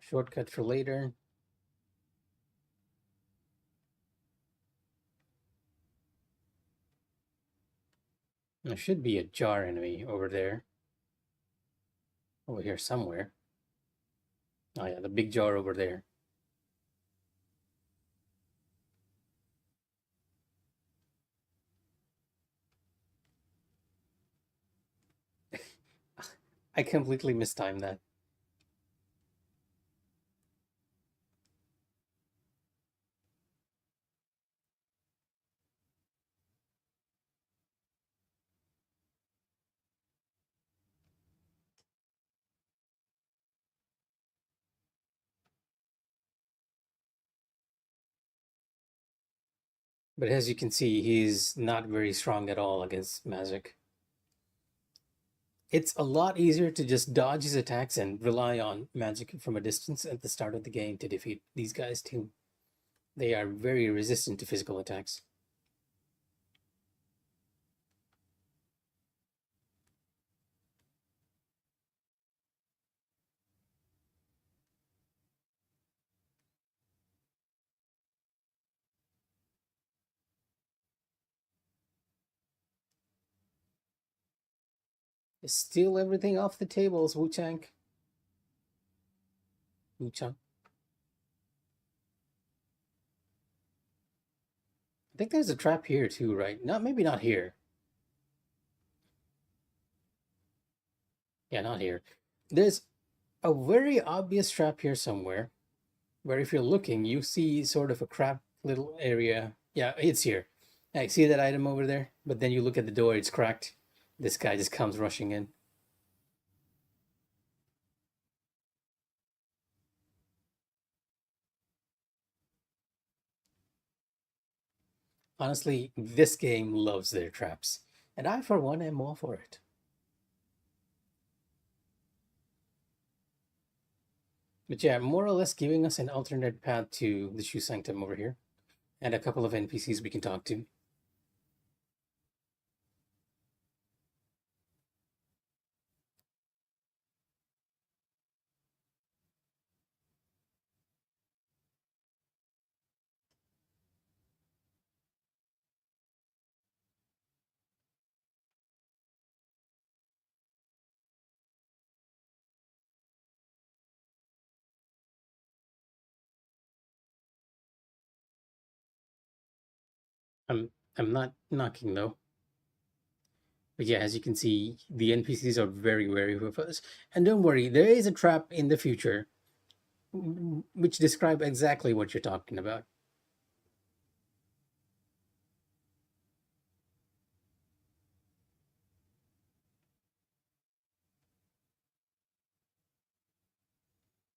Shortcut for later. There should be a jar enemy over there. Over here somewhere. Oh yeah, the big jar over there. I completely mistimed that. But as you can see, he's not very strong at all against magic. It's a lot easier to just dodge his attacks and rely on magic from a distance at the start of the game to defeat these guys too. They are very resistant to physical attacks. Steal everything off the tables, Wuchang. Wuchang. I think there's a trap here too, right? Not maybe not here. Yeah, not here. There's a very obvious trap here somewhere, where if you're looking, you see sort of a crap little area. Yeah, it's here. I see that item over there, but then you look at the door, it's cracked. This guy just comes rushing in. Honestly, this game loves their traps, and I, for one, am all for it. But yeah, more or less giving us an alternate path to the Shoe Sanctum over here, and a couple of NPCs we can talk to. I'm I'm not knocking though. But yeah, as you can see, the NPCs are very wary of us. And don't worry, there is a trap in the future which describe exactly what you're talking about.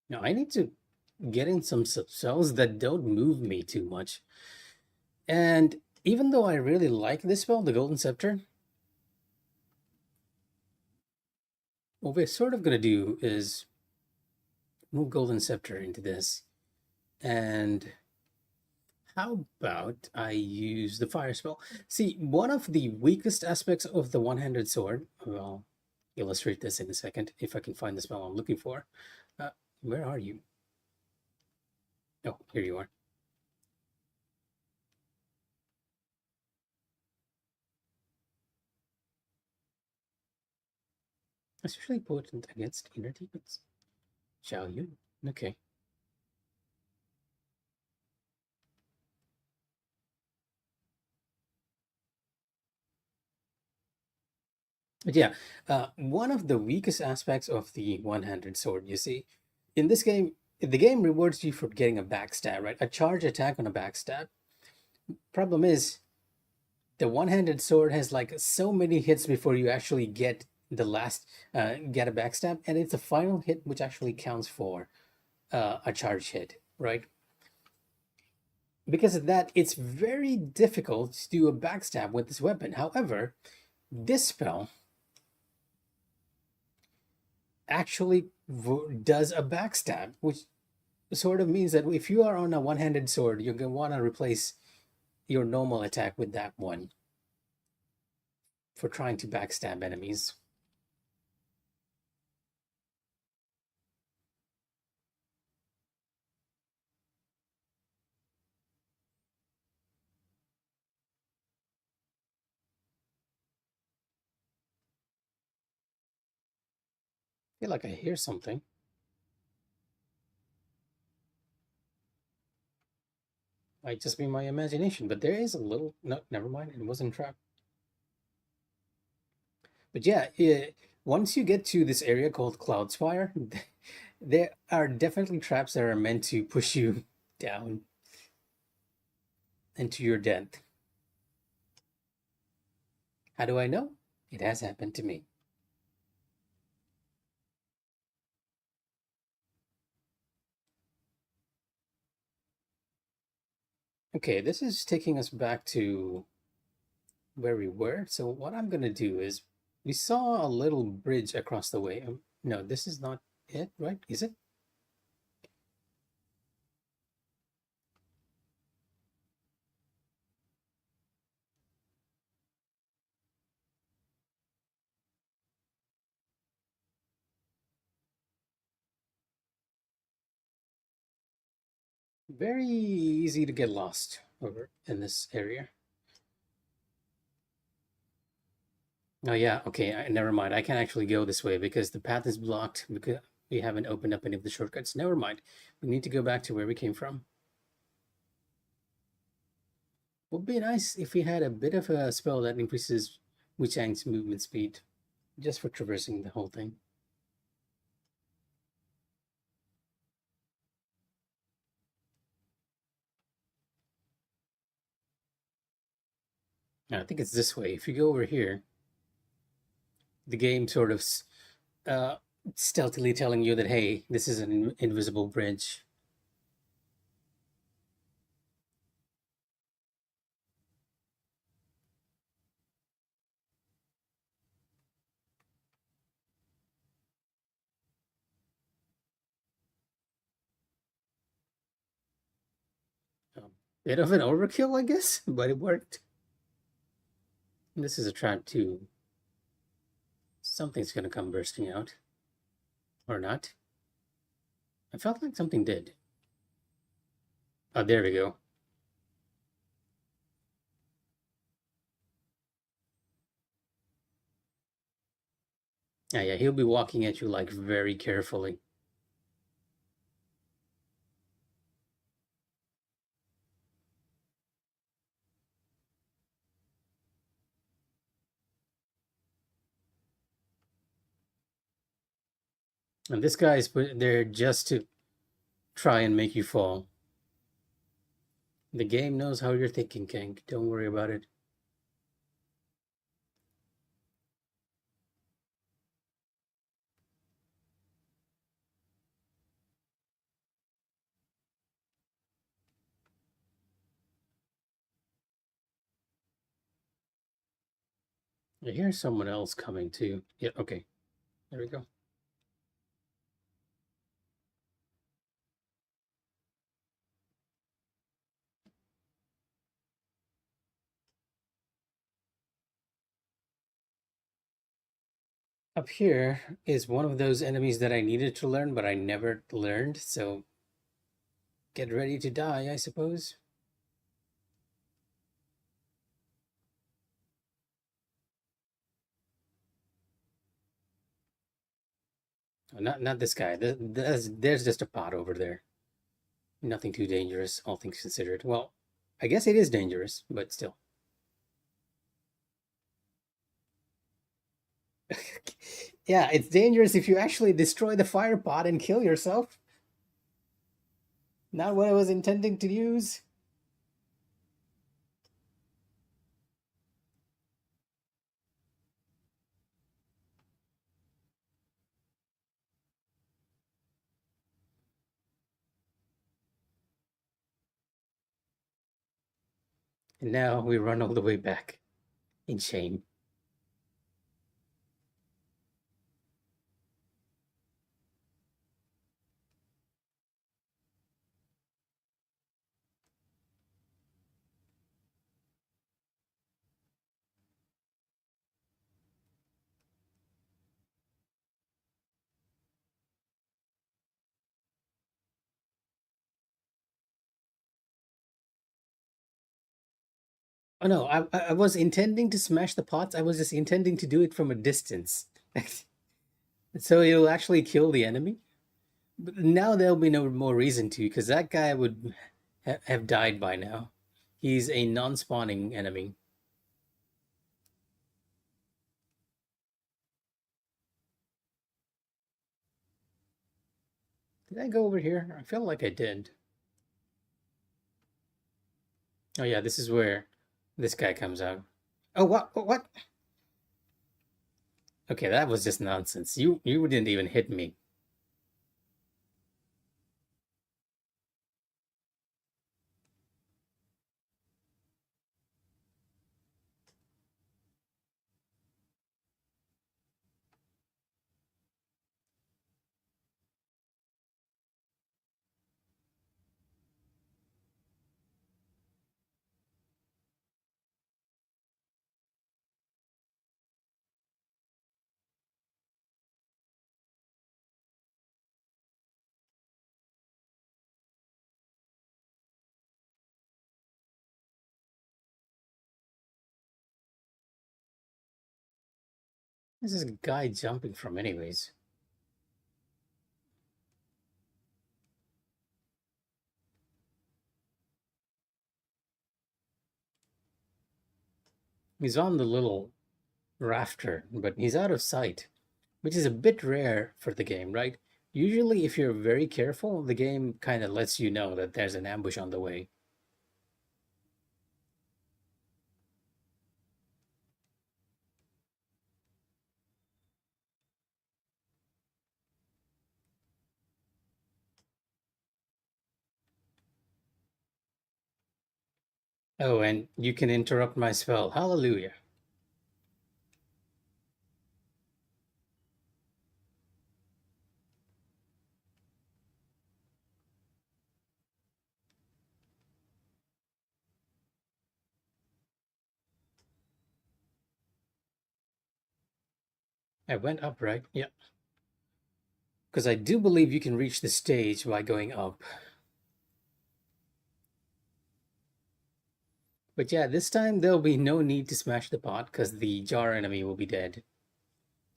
Now I need to get in some spells that don't move me too much. And even though I really like this spell, the Golden Scepter, what we're sort of going to do is move Golden Scepter into this. And how about I use the fire spell? See, one of the weakest aspects of the one-handed sword, well, illustrate this in a second if I can find the spell I'm looking for. Where are you? Oh, here you are. Especially potent against inner demons. Shall you? Okay. But yeah, one of the weakest aspects of the one-handed sword, you see, in this game, the game rewards you for getting a backstab, right? A charge attack on a backstab. Problem is, the one-handed sword has like so many hits before you actually get the last get a backstab, and it's a final hit which actually counts for a charge hit, right? Because of that, it's very difficult to do a backstab with this weapon. However, this spell actually does a backstab, which sort of means that if you are on a one-handed sword, you're going to want to replace your normal attack with that one for trying to backstab enemies. I feel like I hear something. Might just be my imagination, but there is a little. No, never mind. It wasn't trapped. But yeah, once you get to this area called Cloudspire, there are definitely traps that are meant to push you down into your death. How do I know? It has happened to me. Okay, this is taking us back to where we were. So what I'm gonna do is, we saw a little bridge across the way. No, this is not it, right? Is it? Very easy to get lost over in this area. Oh yeah, okay, never mind. I can't actually go this way because the path is blocked because we haven't opened up any of the shortcuts. Never mind. We need to go back to where we came from. Would be nice if we had a bit of a spell that increases Wuchang's movement speed just for traversing the whole thing. I think it's this way. If you go over here, the game sort of uh, stealthily telling you that, hey, this is an invisible bridge. Um, Bit of an overkill, I guess, but it worked. This is a trap too. Something's gonna come bursting out. Or not. I felt like something did. Oh, there we go. Yeah, yeah, he'll be walking at you like very carefully. And this guy's put there just to try and make you fall. The game knows how you're thinking, King. Don't worry about it. I hear someone else coming too. Yeah, okay. There we go. Up here is one of those enemies that I needed to learn, but I never learned, so get ready to die, I suppose. Oh, not this guy. There's just a pot over there. Nothing too dangerous, all things considered. Well, I guess it is dangerous, but still. Yeah, it's dangerous if you actually destroy the fire pot and kill yourself. Not what I was intending to use. And now we run all the way back in shame. Oh no, I was intending to smash the pots. I was just intending to do it from a distance. So it'll actually kill the enemy. But now there'll be no more reason to, because that guy would have died by now. He's a non-spawning enemy. Did I go over here? I feel like I did. Oh yeah, this is where this guy comes out. Oh what? What? Okay, that was just nonsense. You didn't even hit me. This is a guy jumping from anyways. He's on the little rafter, but he's out of sight, which is a bit rare for the game, right? Usually, if you're very careful, the game kind of lets you know that there's an ambush on the way. Oh, and you can interrupt my spell. Hallelujah. I went up, right? Yeah. Because I do believe you can reach the stage by going up. But yeah, this time there'll be no need to smash the pot because the jar enemy will be dead.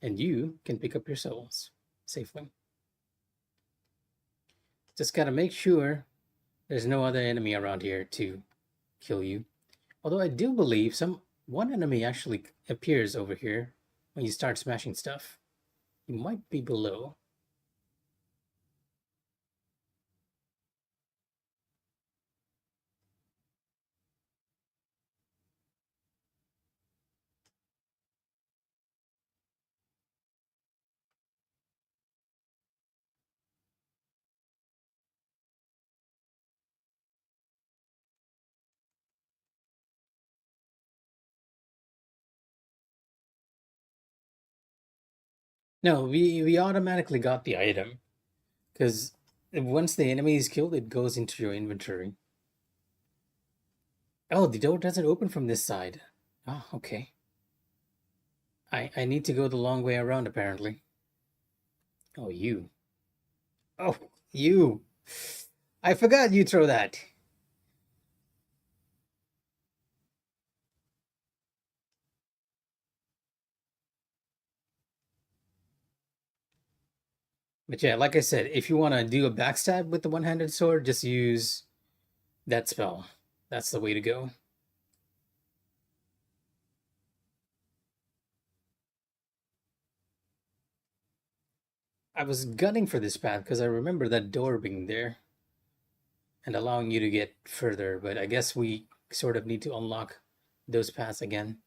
And you can pick up your souls safely. Just gotta make sure there's no other enemy around here to kill you. Although I do believe one enemy actually appears over here when you start smashing stuff. He might be below. No, we automatically got the item because once the enemy is killed, it goes into your inventory. Oh, the door doesn't open from this side. Oh, okay. I need to go the long way around apparently. Oh, you. Oh, you. I forgot you throw that. But yeah, like I said, if you want to do a backstab with the one-handed sword, just use that spell. That's the way to go. I was gunning for this path because I remember that door being there and allowing you to get further, but I guess we sort of need to unlock those paths again.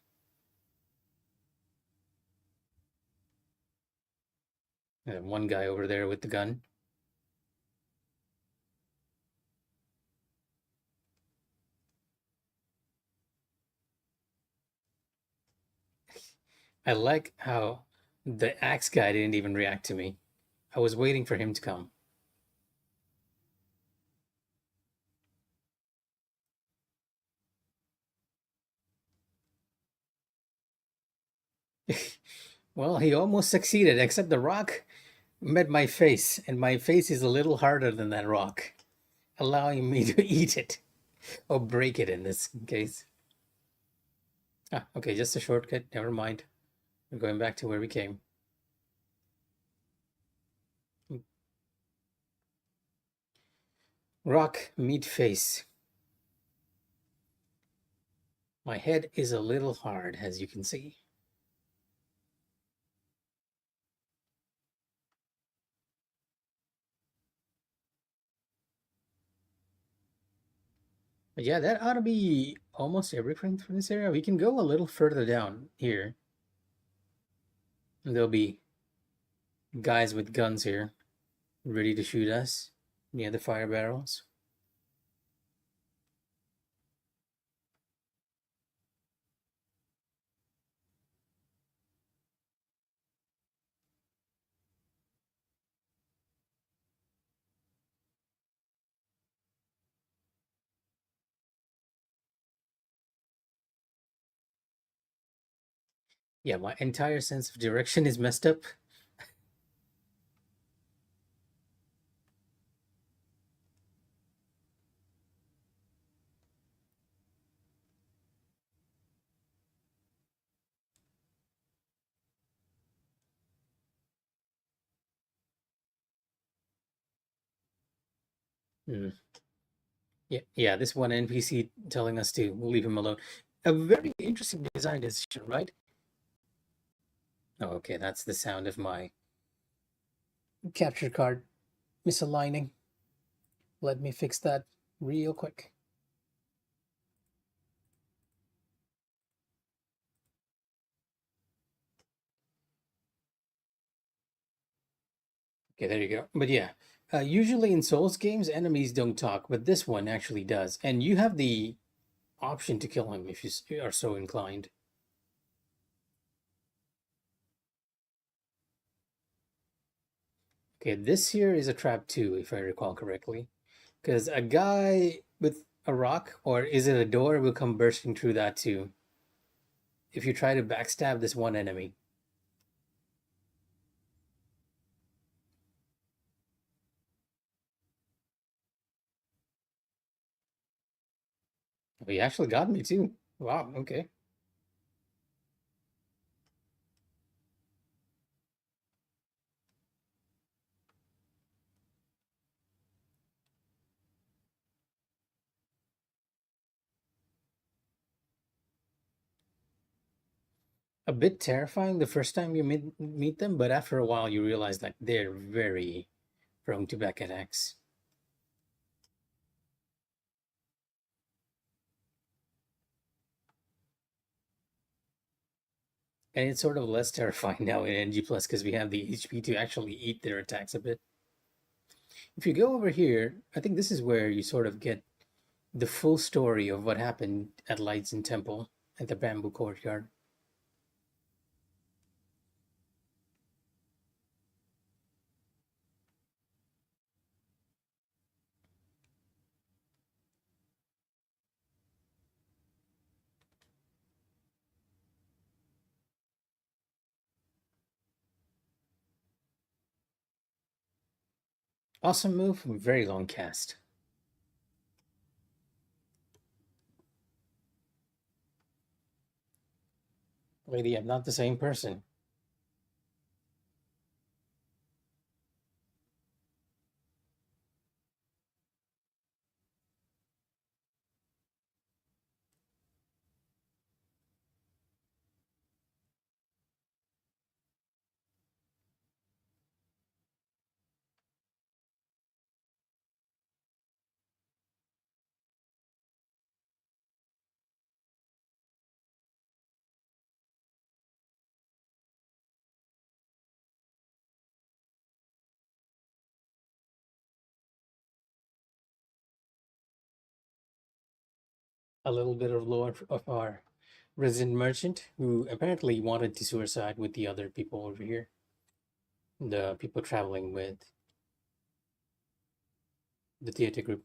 One guy over there with the gun. I like how the axe guy didn't even react to me. I was waiting for him to come. Well, he almost succeeded, except the rock met my face, and my face is a little harder than that rock, allowing me to eat it or break it in this case. Ah, okay, just a shortcut. Never mind. We're going back to where we came. Rock, meat, face. My head is a little hard, as you can see. But yeah, that ought to be almost everything from this area. We can go a little further down here. And there'll be guys with guns here, ready to shoot us near the fire barrels. Yeah, my entire sense of direction is messed up. Mm. Yeah, this one NPC telling us to leave him alone. A very interesting design decision, right? Oh, okay, that's the sound of my capture card misaligning. Let me fix that real quick. Okay, there you go. But yeah, usually in Souls games, enemies don't talk, but this one actually does. And you have the option to kill him if you are so inclined. Okay, this here is a trap too, if I recall correctly. Because a guy with a rock, or is it a door, will come bursting through that too. If you try to backstab this one enemy. Oh, he actually got me too. Wow, okay. A bit terrifying the first time you meet them, but after a while you realize that they're very prone to back attacks. And it's sort of less terrifying now in NG Plus because we have the HP to actually eat their attacks a bit. If you go over here, I think this is where you sort of get the full story of what happened at Lights and Temple at the Bamboo Courtyard. Awesome move, very long cast. Lady, I'm not the same person. A little bit of lore of our resident merchant who apparently wanted to suicide with the other people over here, the people traveling with the theater group.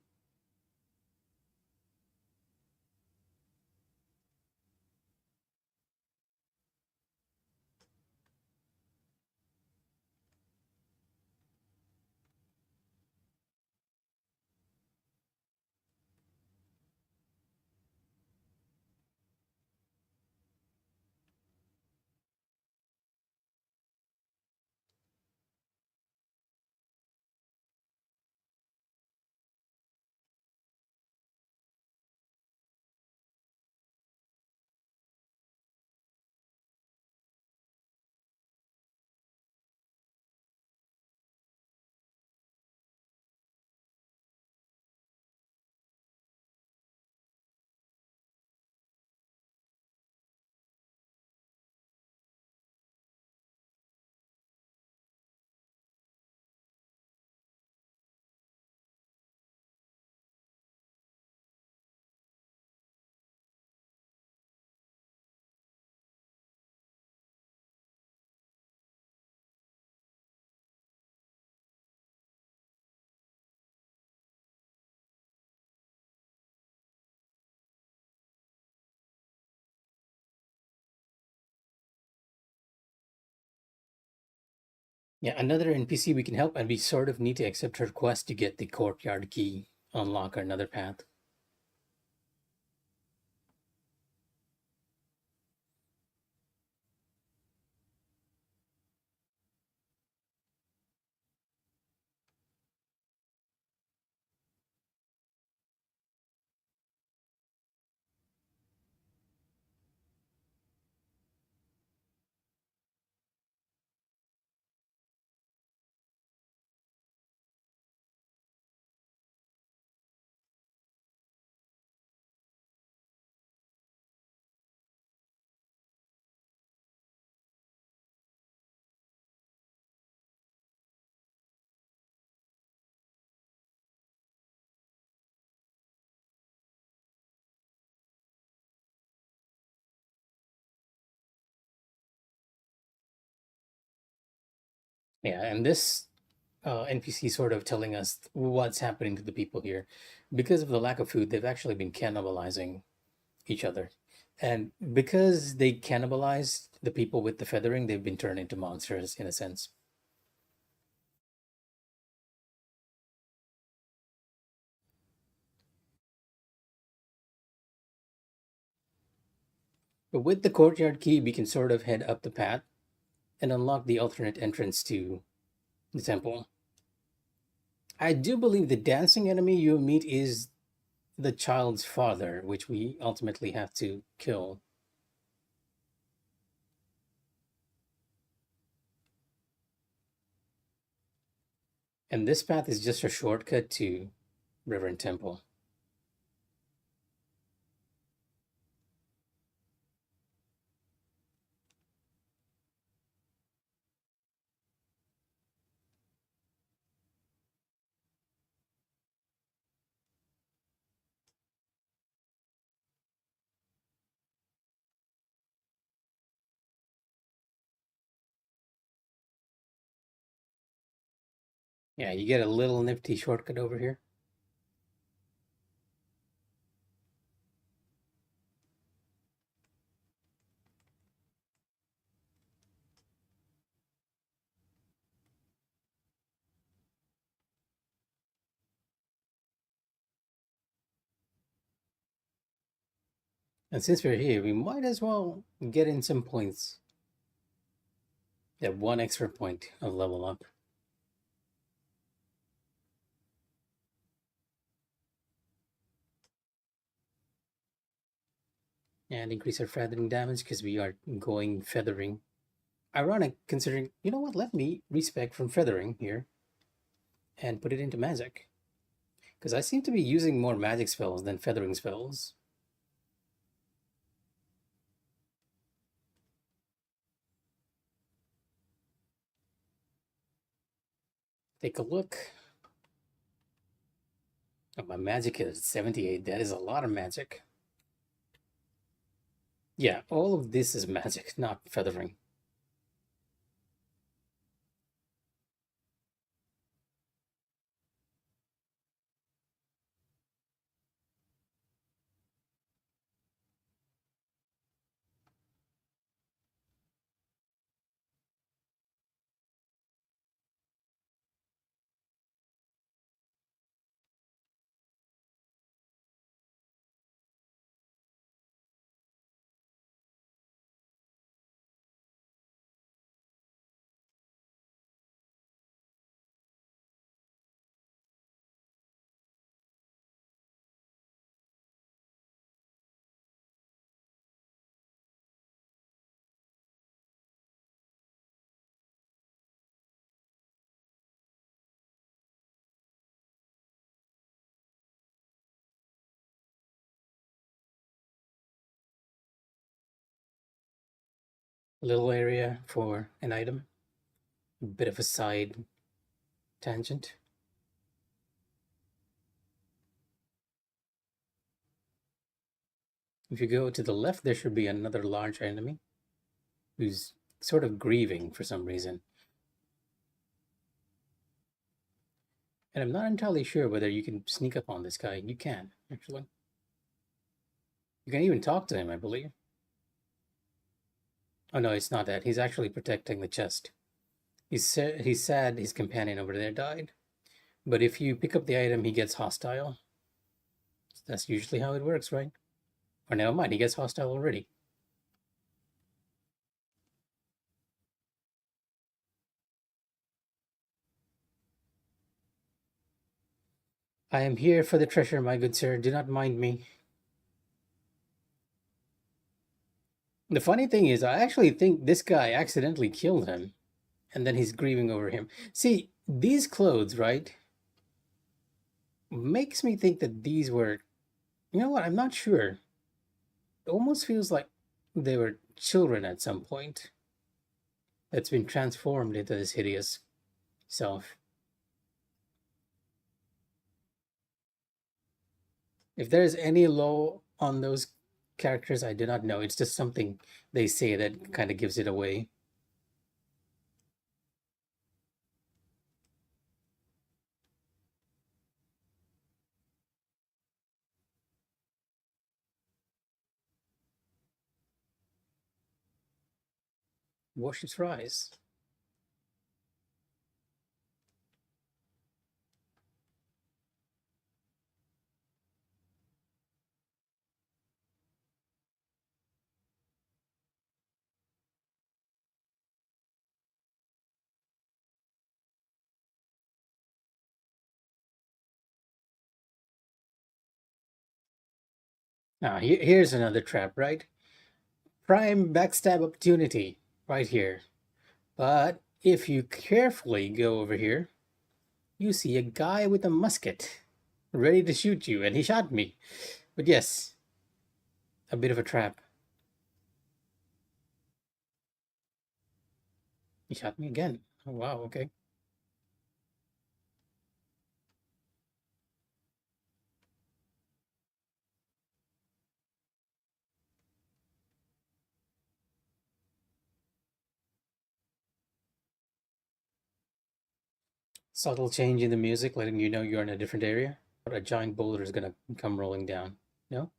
Yeah, another NPC we can help, and we sort of need to accept her quest to get the courtyard key, unlock another path. Yeah, and this NPC sort of telling us what's happening to the people here. Because of the lack of food, they've actually been cannibalizing each other. And because they cannibalized the people with the feathering, they've been turned into monsters in a sense. But with the courtyard key, we can sort of head up the path and unlock the alternate entrance to the temple. I do believe the dancing enemy you meet is the child's father, which we ultimately have to kill. And this path is just a shortcut to Reverend Temple. Yeah, you get a little nifty shortcut over here. And since we're here, we might as well get in some points. That one extra point of level up. And increase our feathering damage because we are going feathering. Ironic considering, you know what, let me respec from feathering here and put it into magic. Because I seem to be using more magic spells than feathering spells. Take a look. Oh, my magic is 78. That is a lot of magic. Yeah, all of this is magic, not feathering. A little area for an item, a bit of a side tangent. If you go to the left, there should be another large enemy who's sort of grieving for some reason. And I'm not entirely sure whether you can sneak up on this guy. You can, actually. You can even talk to him, I believe. Oh no, it's not that. He's actually protecting the chest. He's sad his companion over there died. But if you pick up the item, he gets hostile. That's usually how it works, right? Or never mind, he gets hostile already. I am here for the treasure, my good sir. Do not mind me. The funny thing is, I actually think this guy accidentally killed him, and then he's grieving over him. See, these clothes, right, makes me think that these were. You know what? I'm not sure. It almost feels like they were children at some point that's been transformed into this hideous self. If there's any law on those characters, I do not know. It's just something they say that kind of gives it away. Warships rise. Now, here's another trap, right? Prime backstab opportunity right here. But if you carefully go over here, you see a guy with a musket ready to shoot you, and he shot me. But yes, a bit of a trap. He shot me again. Oh, wow, okay. Subtle change in the music, letting you know you're in a different area. But a giant boulder is gonna come rolling down. No?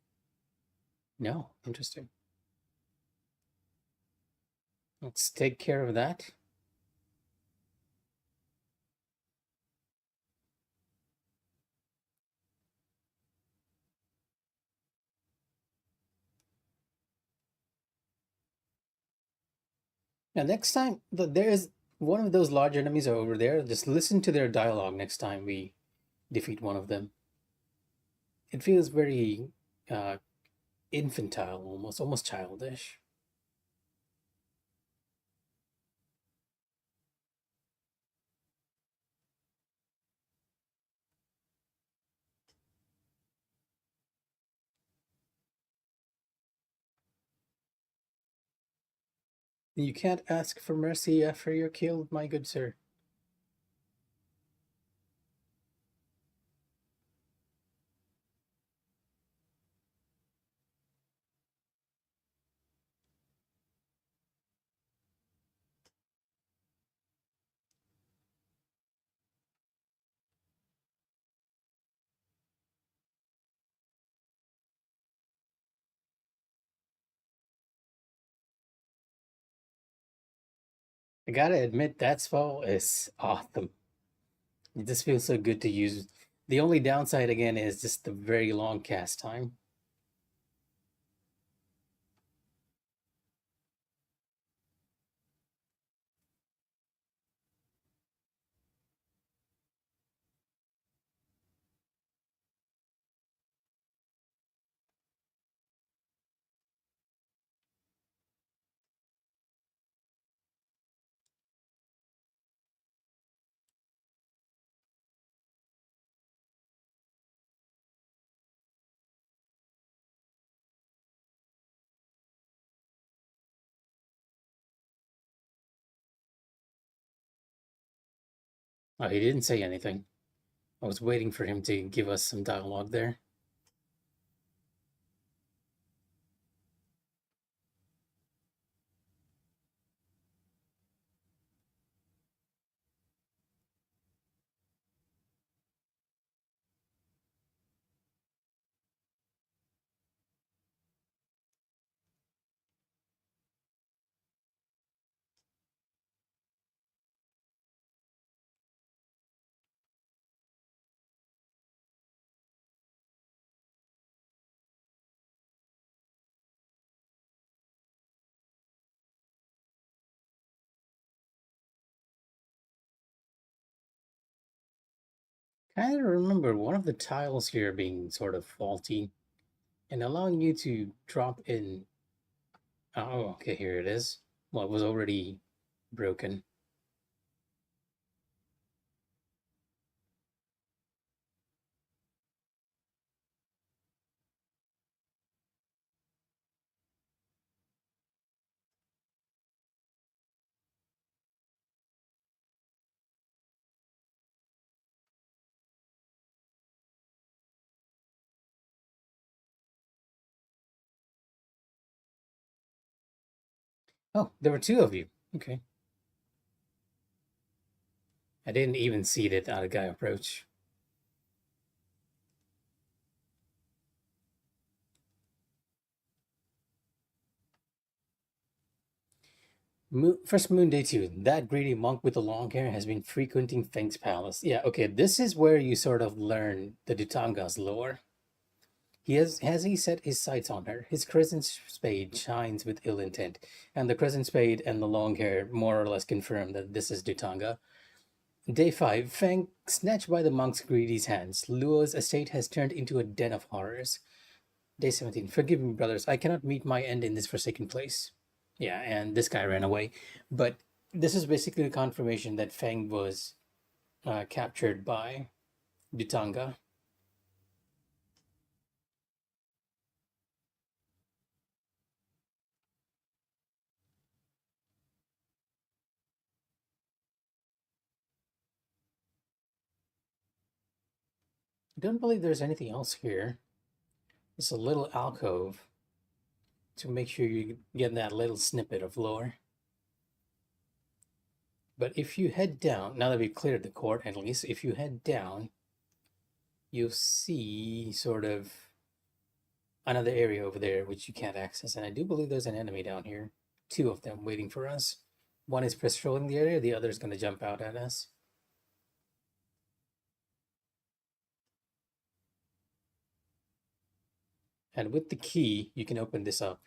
No. Interesting. Let's take care of that. Now, next time that there's one of those large enemies over there, just listen to their dialogue next time we defeat one of them. It feels very uh, infantile, almost childish. You can't ask for mercy after you're killed, my good sir. I gotta admit, that spell is awesome. It just feels so good to use. The only downside again is just the very long cast time. Oh, he didn't say anything. I was waiting for him to give us some dialogue there. Kind of remember one of the tiles here being sort of faulty and allowing you to drop in. Oh, okay, here it is. Well, it was already broken. Oh, there were two of you. Okay. I didn't even see that other guy approach. First Moon Day 2. That greedy monk with the long hair has been frequenting Feng's palace. Yeah, okay, this is where you sort of learn the Dutanga's lore. Has he set his sights on her? His crescent spade shines with ill intent, and the crescent spade and the long hair more or less confirm that this is Dutanga. Day 5. Feng, snatched by the monk's greedy hands, Luo's estate has turned into a den of horrors. Day 17. Forgive me, brothers, I cannot meet my end in this forsaken place. Yeah, and this guy ran away. But this is basically a confirmation that Feng was captured by Dutanga. I don't believe there's anything else here. It's a little alcove to make sure you get that little snippet of lore. But if you head down, now that we've cleared the court, at least, if you head down, you'll see sort of another area over there which you can't access. And I do believe there's an enemy down here. Two of them waiting for us. One is patrolling the area, the other is going to jump out at us. And with the key, you can open this up.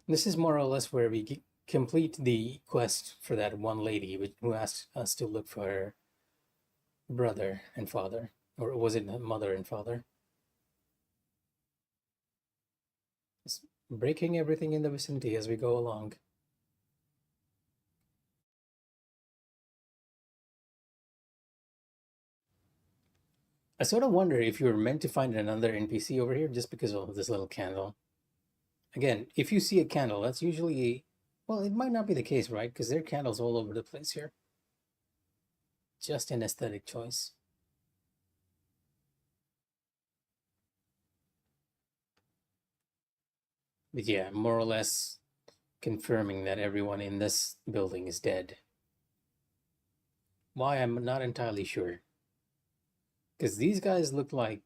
This is more or less where we complete the quest for that one lady who asked us to look for her brother and father. Or was it mother and father? Just breaking everything in the vicinity as we go along. I sort of wonder if you're meant to find another NPC over here just because of this little candle. Again, if you see a candle, that's usually, well, it might not be the case, right? Because there are candles all over the place here. Just an aesthetic choice. But yeah, more or less confirming that everyone in this building is dead. Why, I'm not entirely sure. Because these guys look like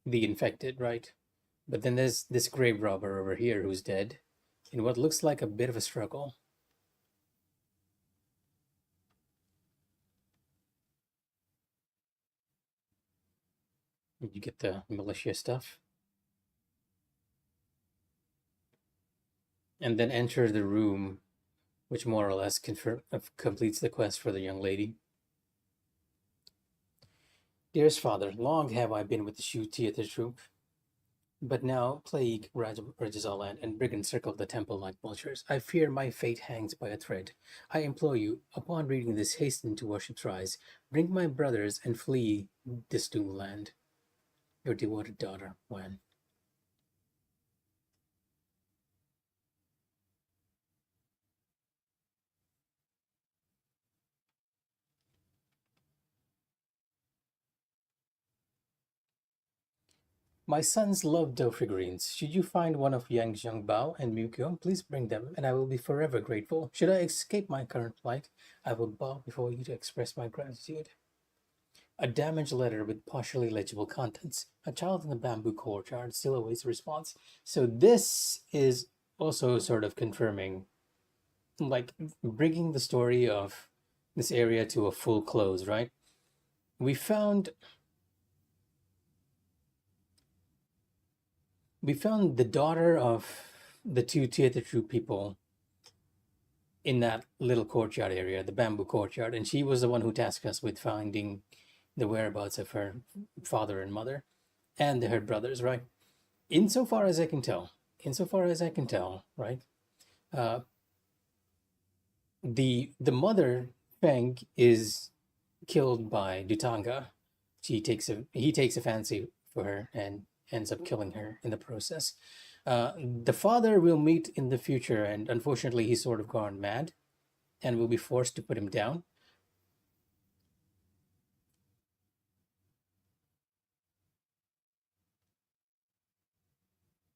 the infected, right? But then there's this grave robber over here who's dead. in what looks like a bit of a struggle. You get the militia stuff, and then enter the room, which more or less completes the quest for the young lady. Dearest father, long have I been with the Shu theater troupe, but now plague rages our land, and brigands circle the temple like vultures. I fear my fate hangs by a thread. I implore you, upon reading this, hasten to worship's rise. Bring my brothers and flee this doomed land. Your devoted daughter, Wan. My sons love dough figurines. Should you find one of Yang Zhengbao and Mikh'a, please bring them, and I will be forever grateful. Should I escape my current plight, I will bow before you to express my gratitude. A damaged letter with partially legible contents. A child in the bamboo courtyard still awaits a response. So this is also sort of confirming, like bringing the story of this area to a full close, right? We found we found the daughter of the two theater troupe people in that little courtyard area, the bamboo courtyard, and she was the one who tasked us with finding the whereabouts of her father and mother and her brothers, right? Insofar as I can tell, insofar as I can tell, right? Uh, the mother Feng is killed by Dutanga. He takes a fancy for her and ends up killing her in the process. The father will meet in the future, and unfortunately, he's sort of gone mad, and will be forced to put him down.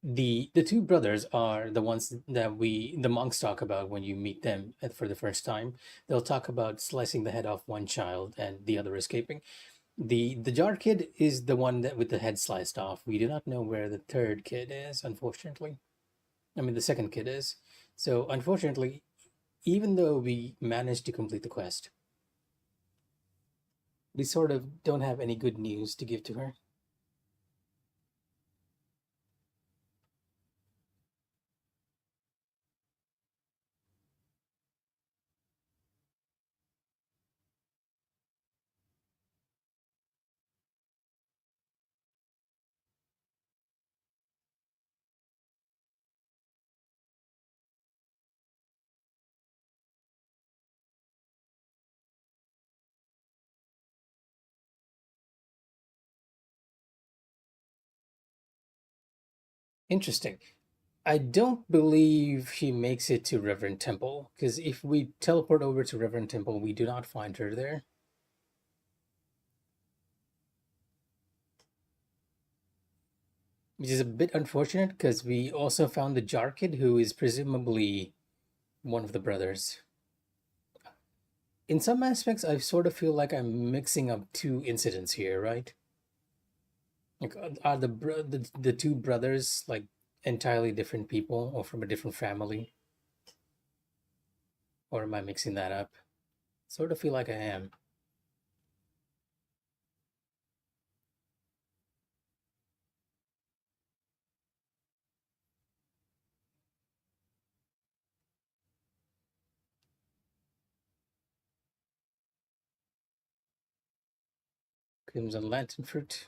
The two brothers are the ones that the monks talk about when you meet them for the first time. They'll talk about slicing the head off one child and the other escaping. The jar kid is the one that with the head sliced off. We do not know where the third kid is, unfortunately. I mean, the second kid is. So unfortunately, even though we managed to complete the quest, we sort of don't have any good news to give to her. Interesting. I don't believe she makes it to Reverend Temple, because if we teleport over to Reverend Temple, we do not find her there, which is a bit unfortunate because we also found the Jar Kid, who is presumably one of the brothers. In some aspects, I sort of feel like I'm mixing up two incidents here, right? Like, are the two brothers like entirely different people or from a different family, or am I mixing that up? Sort of feel like I am. Crimson Lantern Fruit.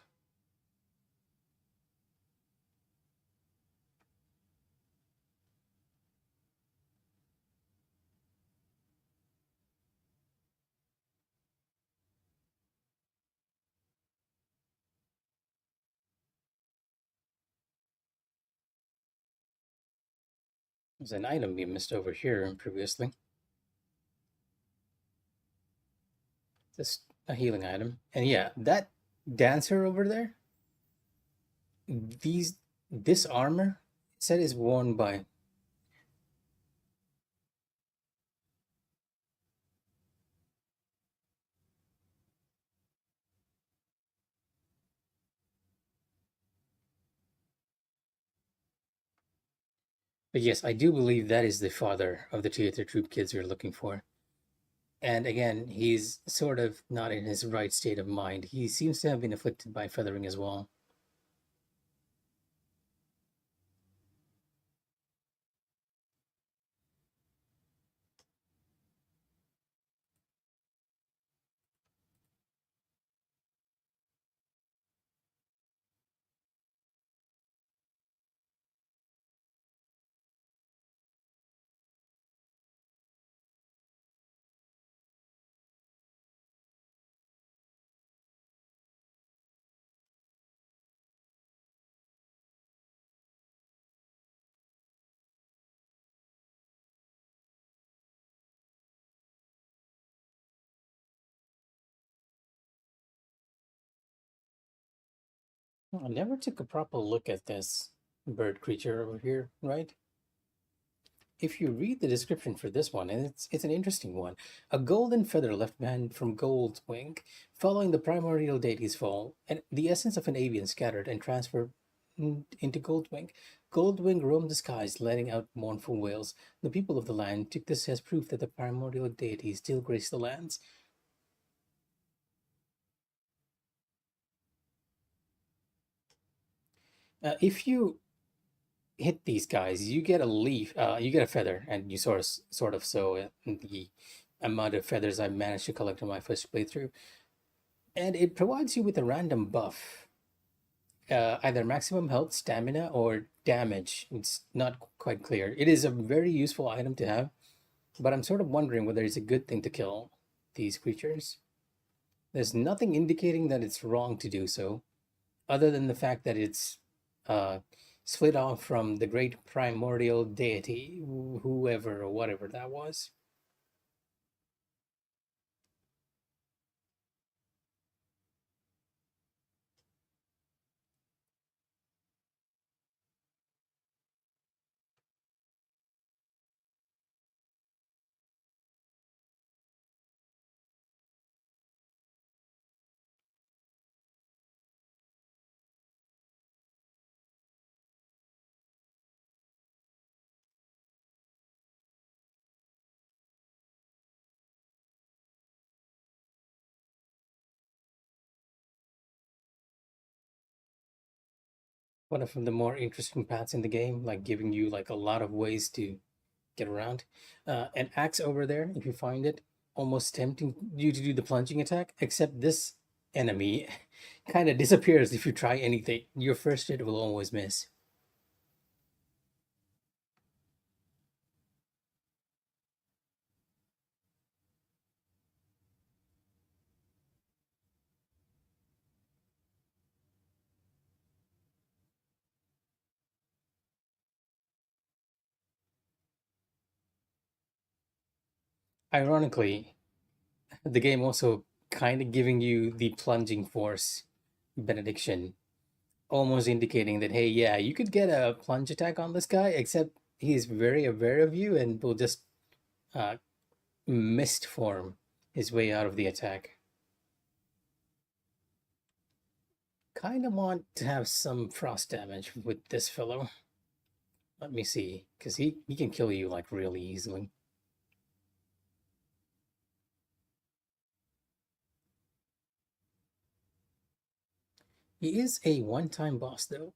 There's an item we missed over here previously. Just a healing item. And yeah, that dancer over there, these this armor set is worn by. But yes, I do believe that is the father of the theater troupe kids you're looking for. And again, he's sort of not in his right state of mind. He seems to have been afflicted by feathering as well. I never took a proper look at this bird creature over here, right? If you read the description for this one, and it's an interesting one, a golden feather left behind from Goldwing, following the primordial deity's fall, and the essence of an avian scattered and transferred into Goldwing. Goldwing roamed the skies, letting out mournful wails. The people of the land took this as proof that the primordial deity still graced the lands. If you hit these guys, you get a leaf, you get a feather, and you sort of so the amount of feathers I managed to collect on my first playthrough, and it provides you with a random buff, either maximum health, stamina, or damage. It's not quite clear. It is a very useful item to have, but I'm sort of wondering whether it's a good thing to kill these creatures. There's nothing indicating that it's wrong to do so, other than the fact that it's uh, split off from the great primordial deity, whoever or whatever that was. One of the more interesting paths in the game, like giving you like a lot of ways to get around. An axe over there, if you find it, almost tempting you to do the plunging attack, except this enemy kind of disappears if you try anything. Your first hit will always miss. Ironically, the game also kind of giving you the plunging force benediction, almost indicating that, hey, yeah, you could get a plunge attack on this guy, except he's very aware of you and will just uh, mist form his way out of the attack. Kind of want to have some frost damage with this fellow. Let me see, because he can kill you like really easily. He is a one-time boss though.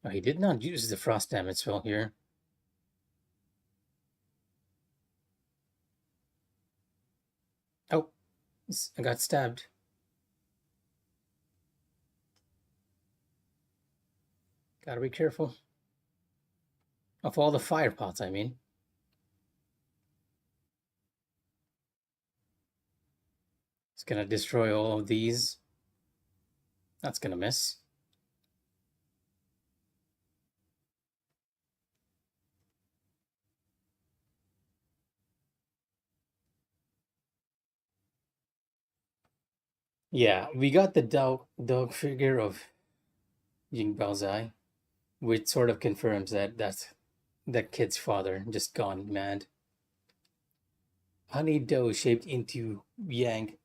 Oh, he did not use the frost damage spell here. Oh, I got stabbed. Gotta be careful. Of all the fire pots, I mean. It's gonna destroy all of these. That's gonna miss. Yeah, we got the dog figure of Jing Baozai. which sort of confirms that that kid's father just gone mad. Honey dough shaped into Yang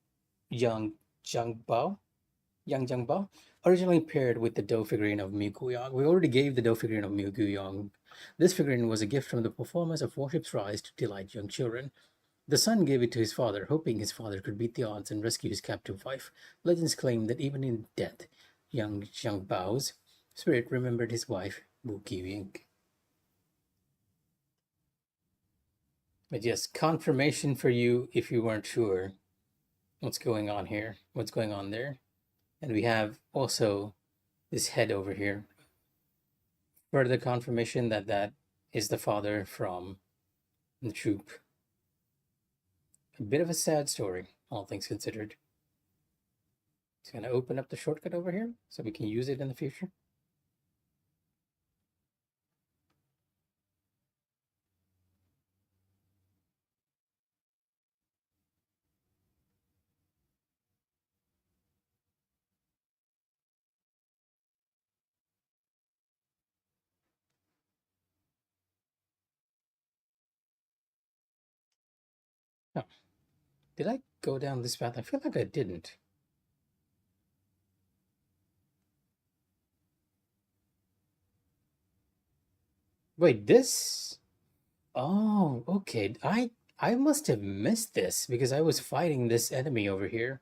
Jiangbao, Yang Jiangbao, originally paired with the dough figurine of Mikh'a. We already gave the dough figurine of Mikh'a. This figurine was a gift from the performance of worship's rise to delight young children. The son gave it to his father, hoping his father could beat the odds and rescue his captive wife. Legends claim that even in death, young Jiangbao's spirit remembered his wife, Wu Qiying. But yes, confirmation for you if you weren't sure what's going on here, what's going on there. And we have also this head over here. Further confirmation that that is the father from the troop. A bit of a sad story, all things considered. It's going to open up the shortcut over here so we can use it in the future. Oh, did I go down this path? I feel like I didn't. Wait, this? Oh, okay. I must have missed this because I was fighting this enemy over here.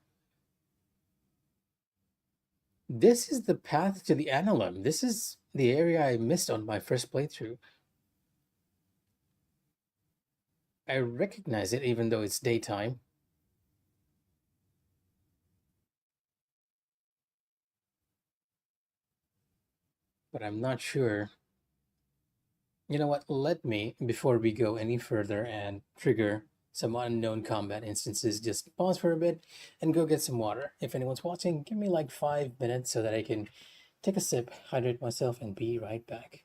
This is the path to the Annulum. This is the area I missed on my first playthrough. I recognize it even though it's daytime. But I'm not sure. You know what? Let me, before we go any further and trigger some unknown combat instances, just pause for a bit and go get some water. If anyone's watching, give me like 5 minutes so that I can take a sip, hydrate myself, and be right back.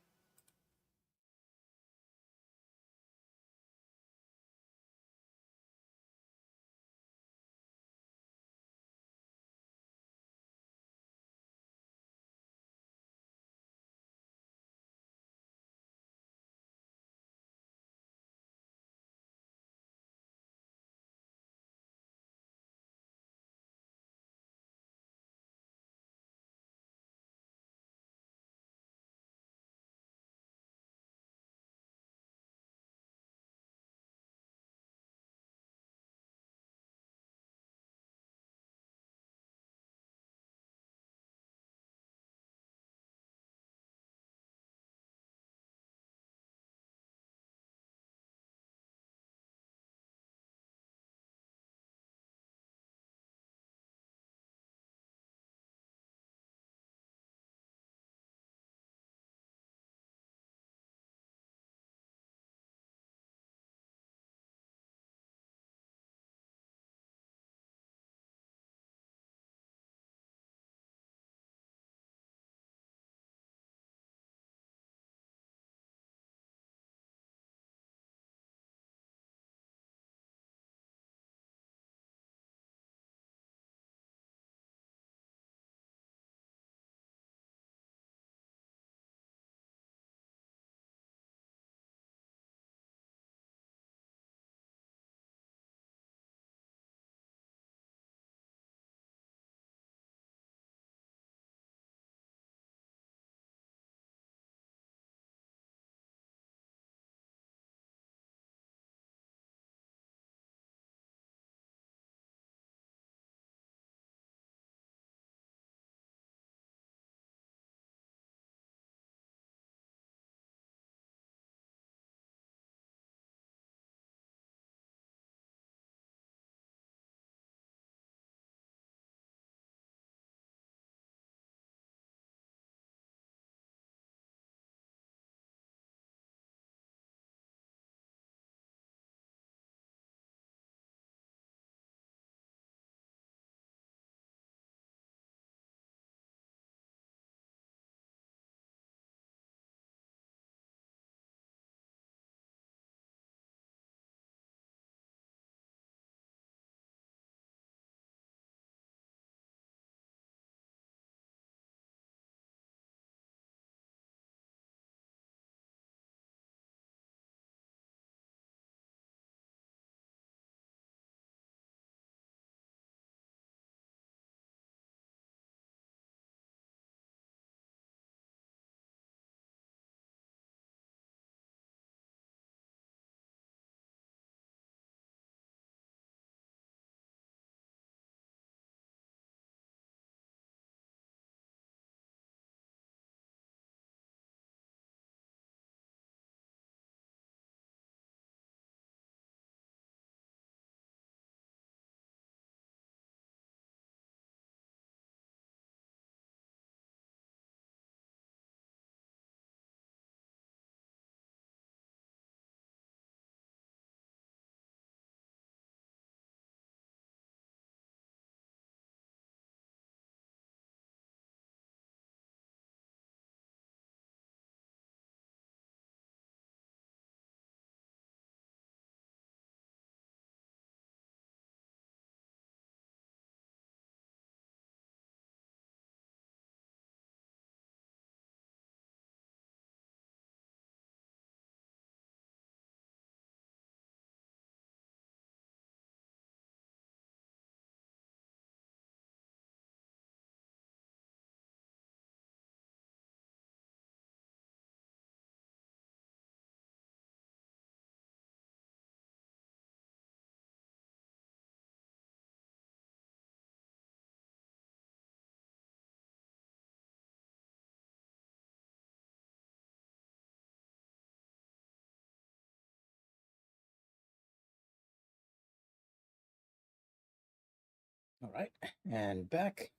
All right, and back.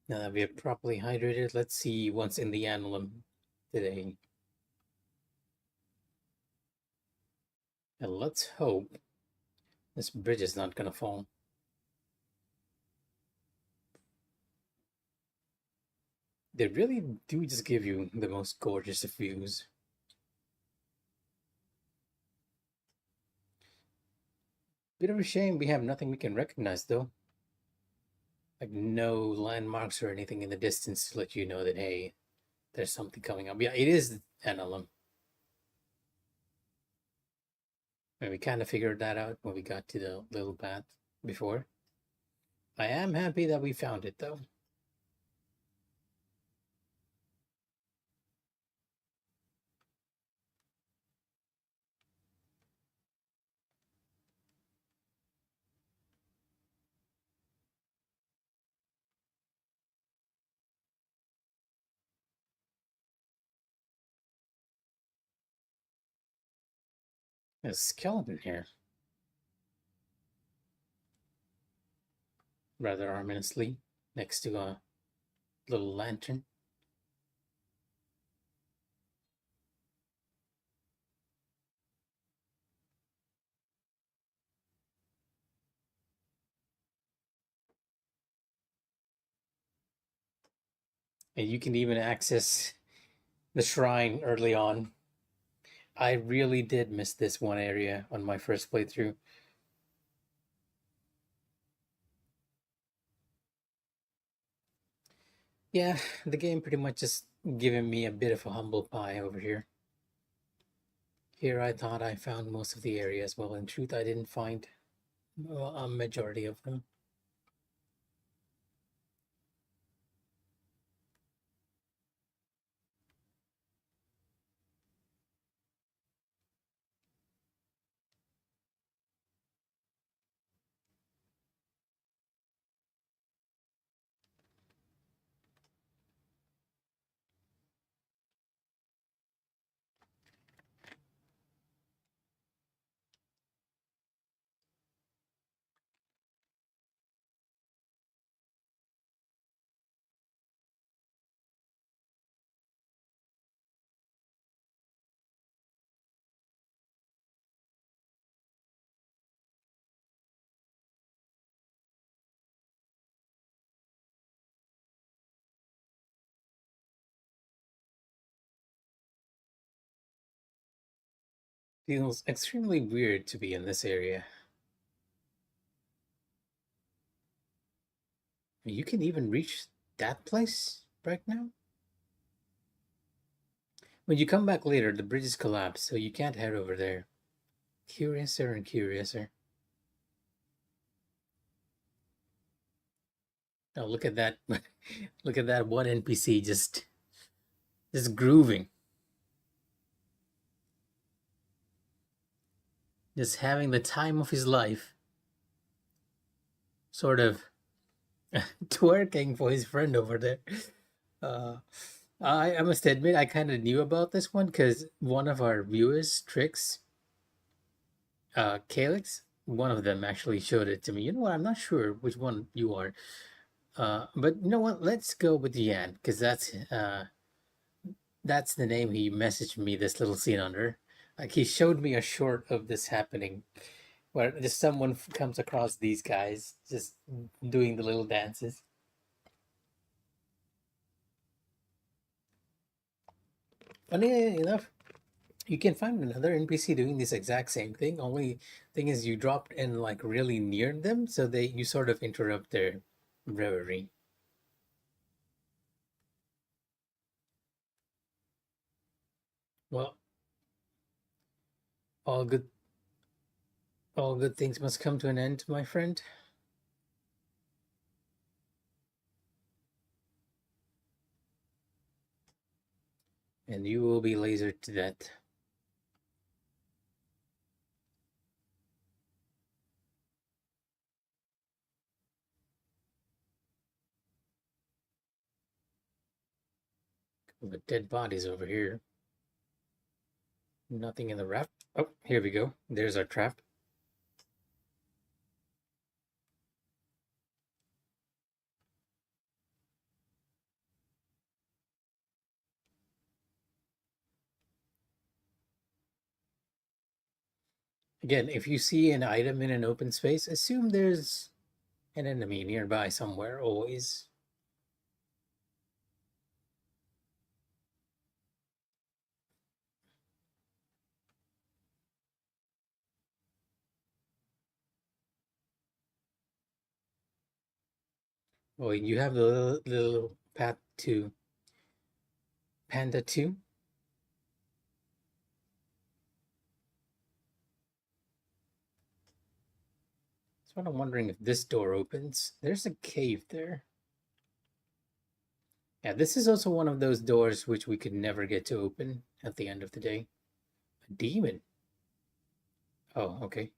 Now that we are properly hydrated, let's see what's in the annulum today. And let's hope this bridge is not gonna fall. They really do just give you the most gorgeous of views. Bit of a shame we have nothing we can recognize though. Like no landmarks or anything in the distance to let you know that, hey, there's something coming up. Yeah, it is NLM. And we kind of figured that out when we got to the little path before. I am happy that we found it though. There's a skeleton here. Rather ominously, next to a little lantern. And you can even access the shrine early on. I really did miss this one area on my first playthrough. Yeah, the game pretty much just giving me a bit of a humble pie over here. Here I thought I found most of the areas. Well, in truth, I didn't find a majority of them. Feels extremely weird to be in this area. You can even reach that place right now? When you come back later, the bridge is collapsed, so you can't head over there. Curiouser and curiouser. Oh, look at that. Look at that one NPC just grooving. Just having the time of his life. Sort of twerking for his friend over there. Uh, I must admit, I kind of knew about this one because one of our viewers, Trix, Calyx, one of them actually showed it to me. You know what? I'm not sure which one you are. But you know what? Let's go with Yan because that's the name he messaged me this little scene under. Like he showed me a short of this happening, where just someone comes across these guys just doing the little dances. Funny enough, you can find another NPC doing this exact same thing. Only thing is, you dropped in like really near them, so you sort of interrupt their reverie. Well, all good all good things must come to an end, my friend. And you will be lasered to death. With dead bodies over here. Nothing in the raft. Oh, here we go. There's our trap. Again, if you see an item in an open space, assume there's an enemy nearby somewhere, always. Oh, you have the little path to Panda 2. That's what I'm wondering if this door opens. There's a cave there. Yeah, this is also one of those doors which we could never get to open at the end of the day. A demon. Oh, okay.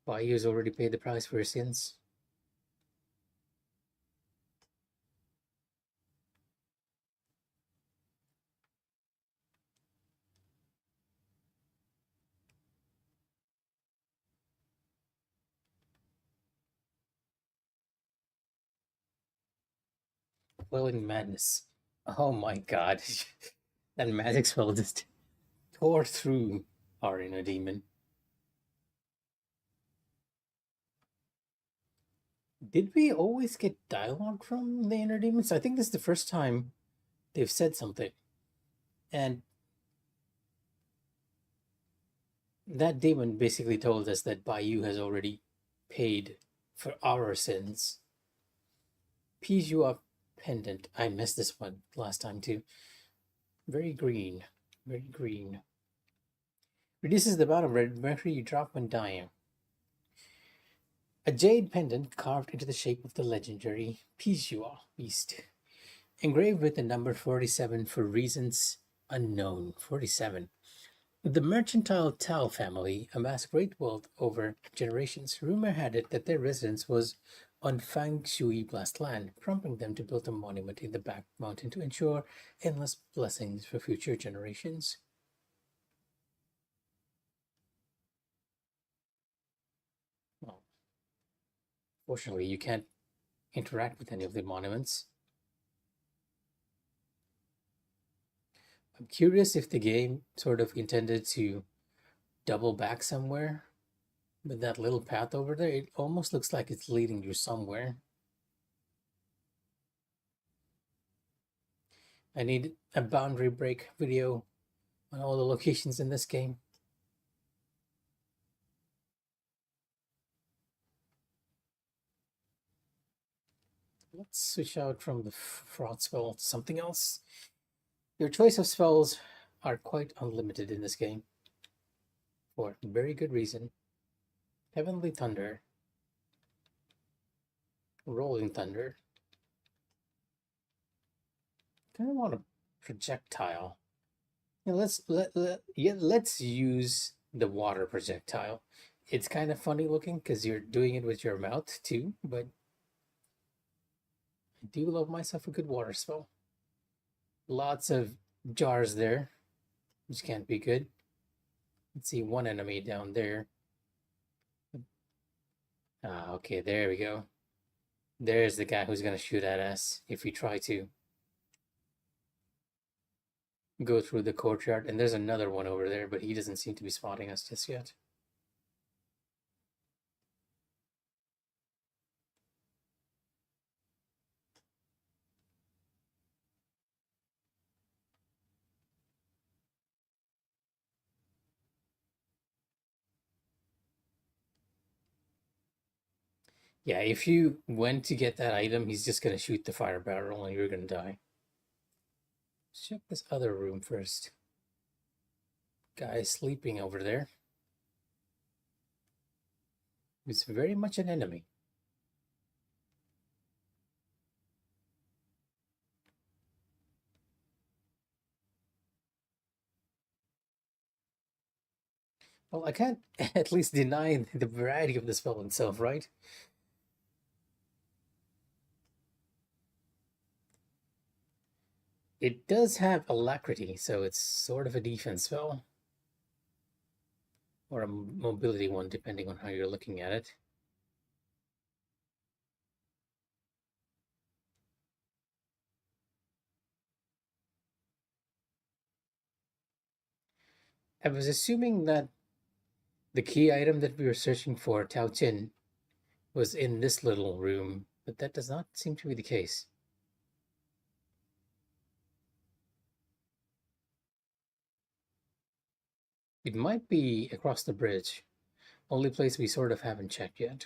Bayou's already paid the price for his sins. Flowing madness. Oh my god. That magic spell just tore through our inner demon. Did we always get dialogue from the inner demons? I think this is the first time they've said something. And that demon basically told us that Bayou has already paid for our sins. Pijua pendant. I missed this one last time too. Very green. Very green. Reduces the amount of red mercury you drop when dying. A jade pendant carved into the shape of the legendary Pijua beast. Engraved with the number 47 for reasons unknown. 47. The mercantile Tao family amassed great wealth over generations. Rumor had it that their residence was on Fang Shui blessed land, prompting them to build a monument in the back mountain to ensure endless blessings for future generations. Well, fortunately, you can't interact with any of the monuments. I'm curious if the game sort of intended to double back somewhere. But that little path over there, it almost looks like it's leading you somewhere. I need a boundary break video on all the locations in this game. Let's switch out from the fraud spell to something else. Your choice of spells are quite unlimited in this game. For very good reason. Heavenly Thunder. Rolling Thunder. Kind of want a projectile. Yeah, let's use the water projectile. It's kind of funny looking because you're doing it with your mouth too, but I do love myself a good water spell. Lots of jars there, which can't be good. Let's see one enemy down there. Ah, okay, there we go. There's the guy who's gonna shoot at us if we try to go through the courtyard. And there's another one over there, but he doesn't seem to be spotting us just yet. Yeah, if you went to get that item, he's just gonna shoot the fire barrel and you're gonna die. Let's check this other room first. Guy sleeping over there. He's very much an enemy. Well, I can't at least deny the variety of the spell itself, right? It does have alacrity, so it's sort of a defense spell. Or a mobility one, depending on how you're looking at it. I was assuming that the key item that we were searching for, Tao Chin, was in this little room, but that does not seem to be the case. It might be across the bridge, only place we sort of haven't checked yet.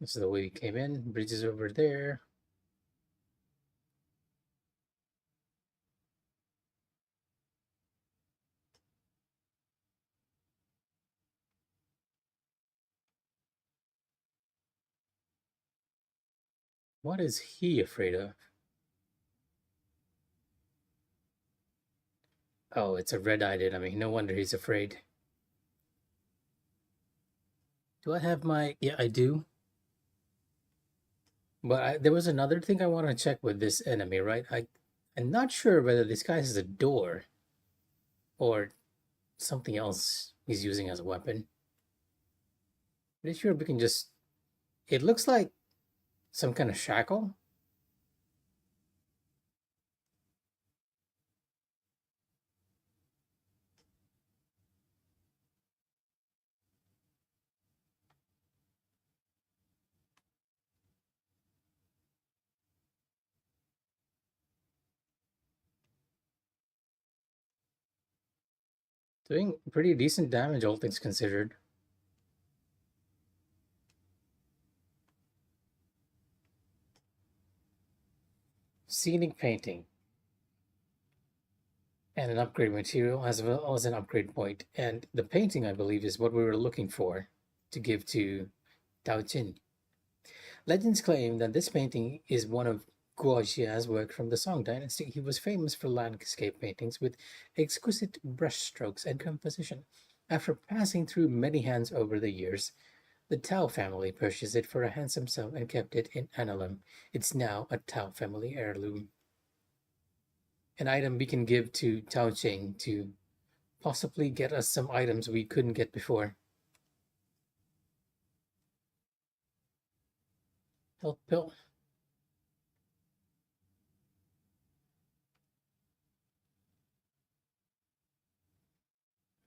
This is the way we came in. Bridge is over there. What is he afraid of? Oh, it's a red-eyed enemy. No wonder he's afraid. Do I have my... Yeah, I do. But there was another thing I want to check with this enemy, right? I'm not sure whether this guy has a door or something else he's using as a weapon. Pretty sure we can just... It looks like some kind of shackle. Doing pretty decent damage, all things considered. Scenic painting. And an upgrade material as well as an upgrade point. And the painting, I believe, is what we were looking for to give to Tao Jin. Legends claim that this painting is one of Guo Xia's work from the Song Dynasty. He was famous for landscape paintings with exquisite brushstrokes and composition. After passing through many hands over the years, the Tao family purchased it for a handsome sum and kept it in Annalum. It's now a Tao family heirloom. An item we can give to Tao Ching to possibly get us some items we couldn't get before. Health pill.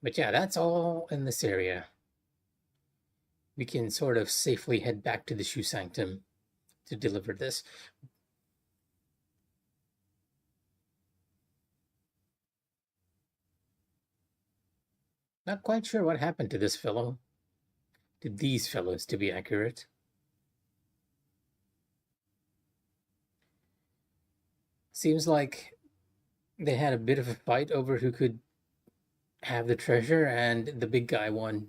But yeah, that's all in this area. We can sort of safely head back to the Shu Sanctum to deliver this. Not quite sure what happened to this fellow. To these fellows, to be accurate. Seems like they had a bit of a fight over who could have the treasure, and the big guy won.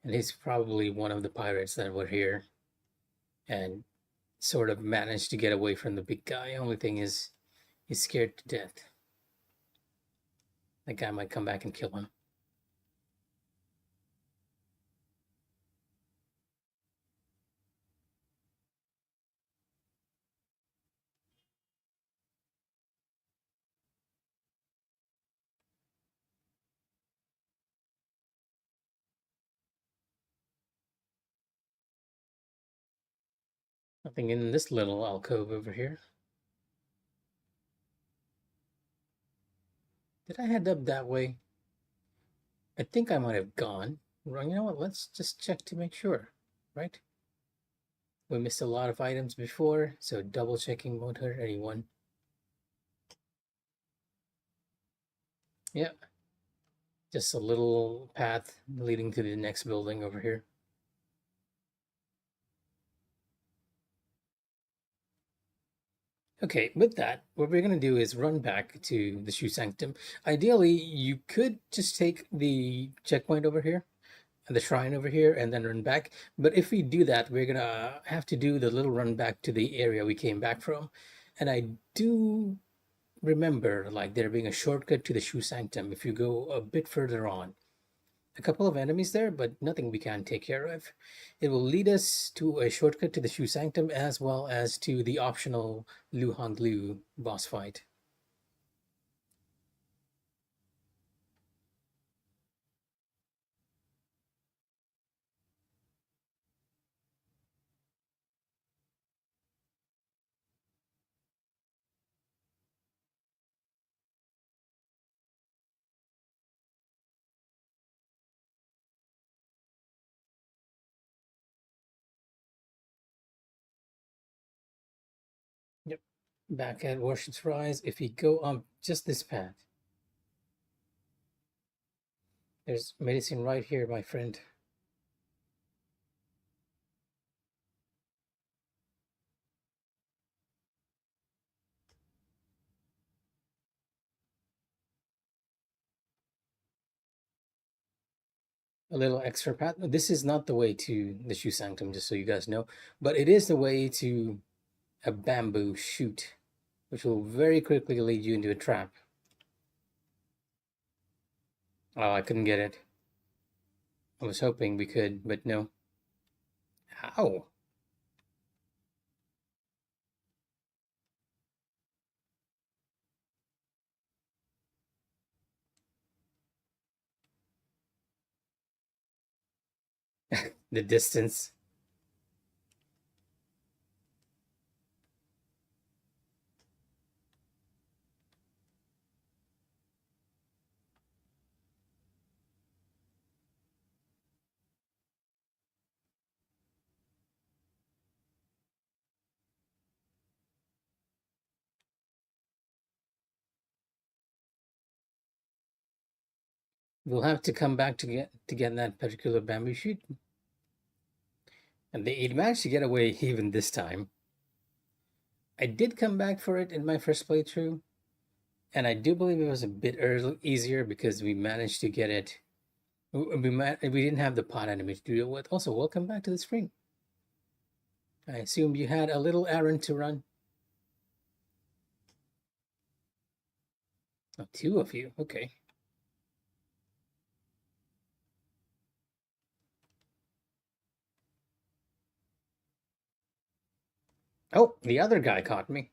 And he's probably one of the pirates that were here and sort of managed to get away from the big guy. Only thing is, he's scared to death. That guy might come back and kill him. Nothing in this little alcove over here. Did I head up that way? I think I might have gone. Wrong. You know what? Let's just check to make sure, right? We missed a lot of items before, so double checking won't hurt anyone. Yeah. Just a little path leading to the next building over here. Okay, with that, what we're going to do is run back to the Shu Sanctum. Ideally, you could just take the checkpoint over here, and the shrine over here, and then run back. But if we do that, we're going to have to do the little run back to the area we came back from. And I do remember like there being a shortcut to the Shu Sanctum if you go a bit further on. A couple of enemies there, but nothing we can take care of. It will lead us to a shortcut to the Shu Sanctum as well as to the optional Lu Honglu boss fight. Yep. Back at Worship's Rise, if you go up just this path, there's medicine right here, my friend. A little extra path. This is not the way to the Shu Sanctum, just so you guys know, but it is the way to a bamboo shoot, which will very quickly lead you into a trap. Oh, I couldn't get it. I was hoping we could, but no. How? The distance. We'll have to come back to get that particular bamboo shoot. And they managed to get away even this time. I did come back for it in my first playthrough, and I do believe it was a bit easier because we managed to get it. We didn't have the pot enemy to deal with. Also, welcome back to the screen. I assume you had a little errand to run. Oh, two of you. Okay. Oh, the other guy caught me.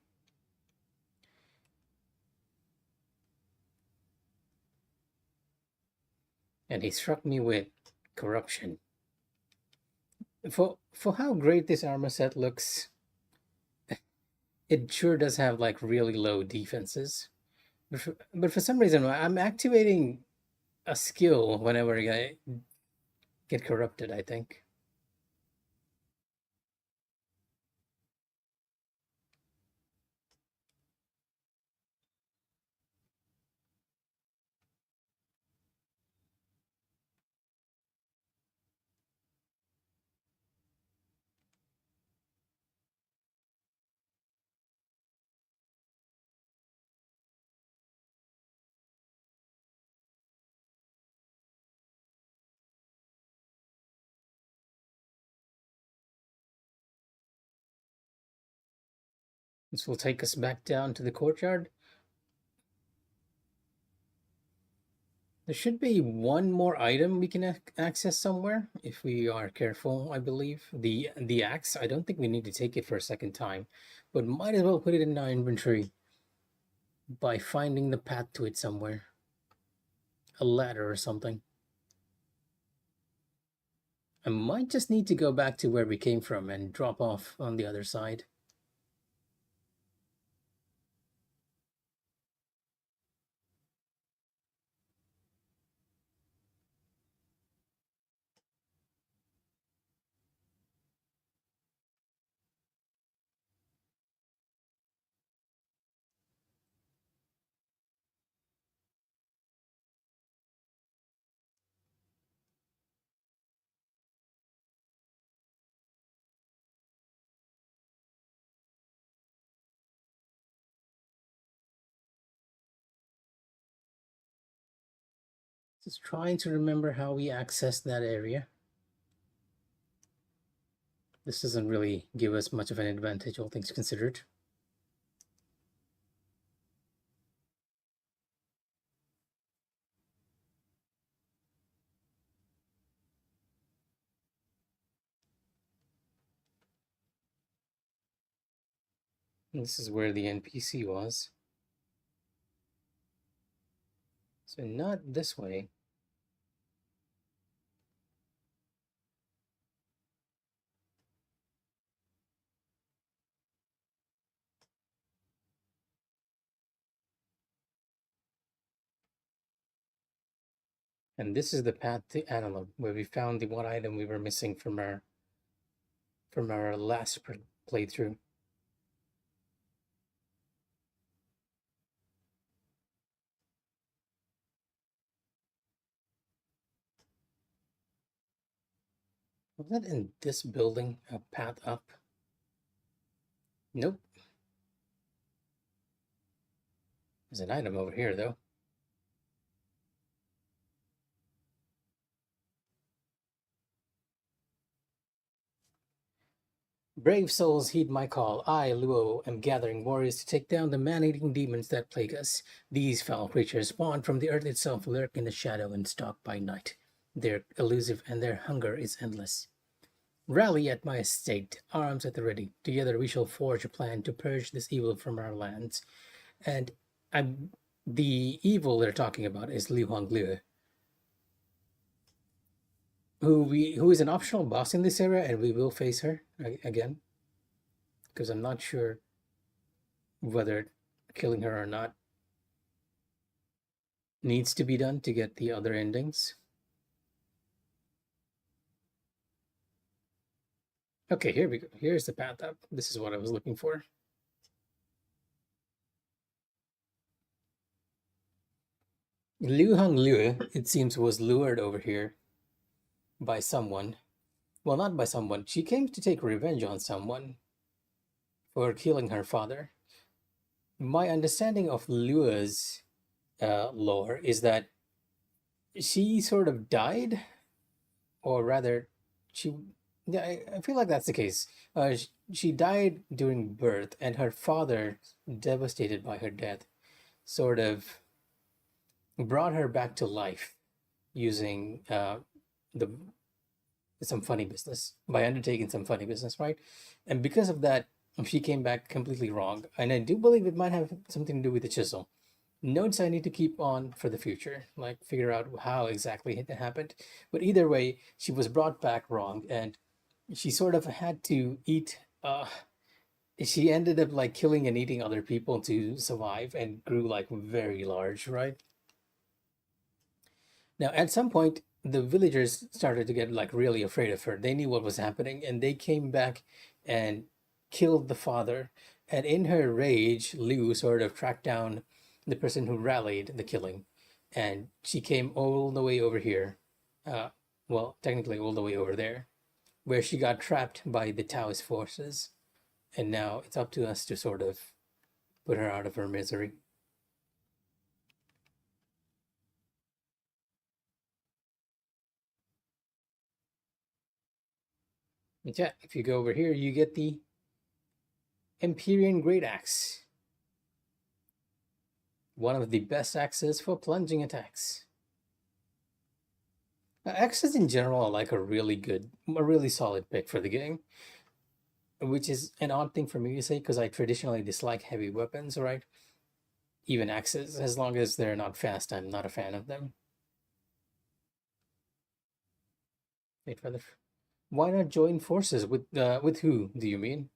And he struck me with corruption. For how great this armor set looks, it sure does have like really low defenses. But for some reason, I'm activating a skill whenever I get corrupted, I think. This will take us back down to the courtyard. There should be one more item we can access somewhere if we are careful, I believe. The axe, I don't think we need to take it for a second time, but might as well put it in our inventory by finding the path to it somewhere. A ladder or something. I might just need to go back to where we came from and drop off on the other side. Just trying to remember how we accessed that area. This doesn't really give us much of an advantage, all things considered. This is where the NPC was. So not this way. And this is the path to Analog, where we found the one item we were missing from our last playthrough. Was that in this building? A path up? Nope. There's an item over here, though. Brave souls, heed my call. I, Luo, am gathering warriors to take down the man-eating demons that plague us. These foul creatures, spawned from the earth itself, lurk in the shadow and stalk by night. They're elusive and their hunger is endless. Rally at my estate, arms at the ready. Together we shall forge a plan to purge this evil from our lands. And the evil they're talking about is Wuchang, who is an optional boss in this area, and we will face her again, because I'm not sure whether killing her or not needs to be done to get the other endings. Okay, here we go. Here's the path up. This is what I was looking for. Wuchang, it seems, was lured over here by someone. Well, not by someone. She came to take revenge on someone for killing her father. My understanding of Lua's lore is that she sort of died, or rather, she. Yeah, I feel like that's the case. She died during birth, and her father, devastated by her death, sort of brought her back to life using the some funny business, by undertaking some funny business, right? And because of that, she came back completely wrong. And I do believe it might have something to do with the chisel. Notes I need to keep on for the future, like figure out how exactly it happened. But either way, she was brought back wrong, and she sort of had to eat. She ended up like killing and eating other people to survive, and grew like very large, right? Now, at some point, the villagers started to get like really afraid of her. They knew what was happening, and they came back and killed the father. And in her rage, Liu sort of tracked down the person who rallied the killing, and she came all the way over here. Uh, well, technically, all the way over there, where she got trapped by the Taoist forces. And now it's up to us to sort of put her out of her misery. But yeah, if you go over here, you get the Empyrean Great Axe. One of the best axes for plunging attacks. Axes in general are like a really solid pick for the game, which is an odd thing for me to say because I traditionally dislike heavy weapons, right? Even axes, as long as they're not fast, I'm not a fan of them. Wait for the. Why not join forces with who? Do you mean?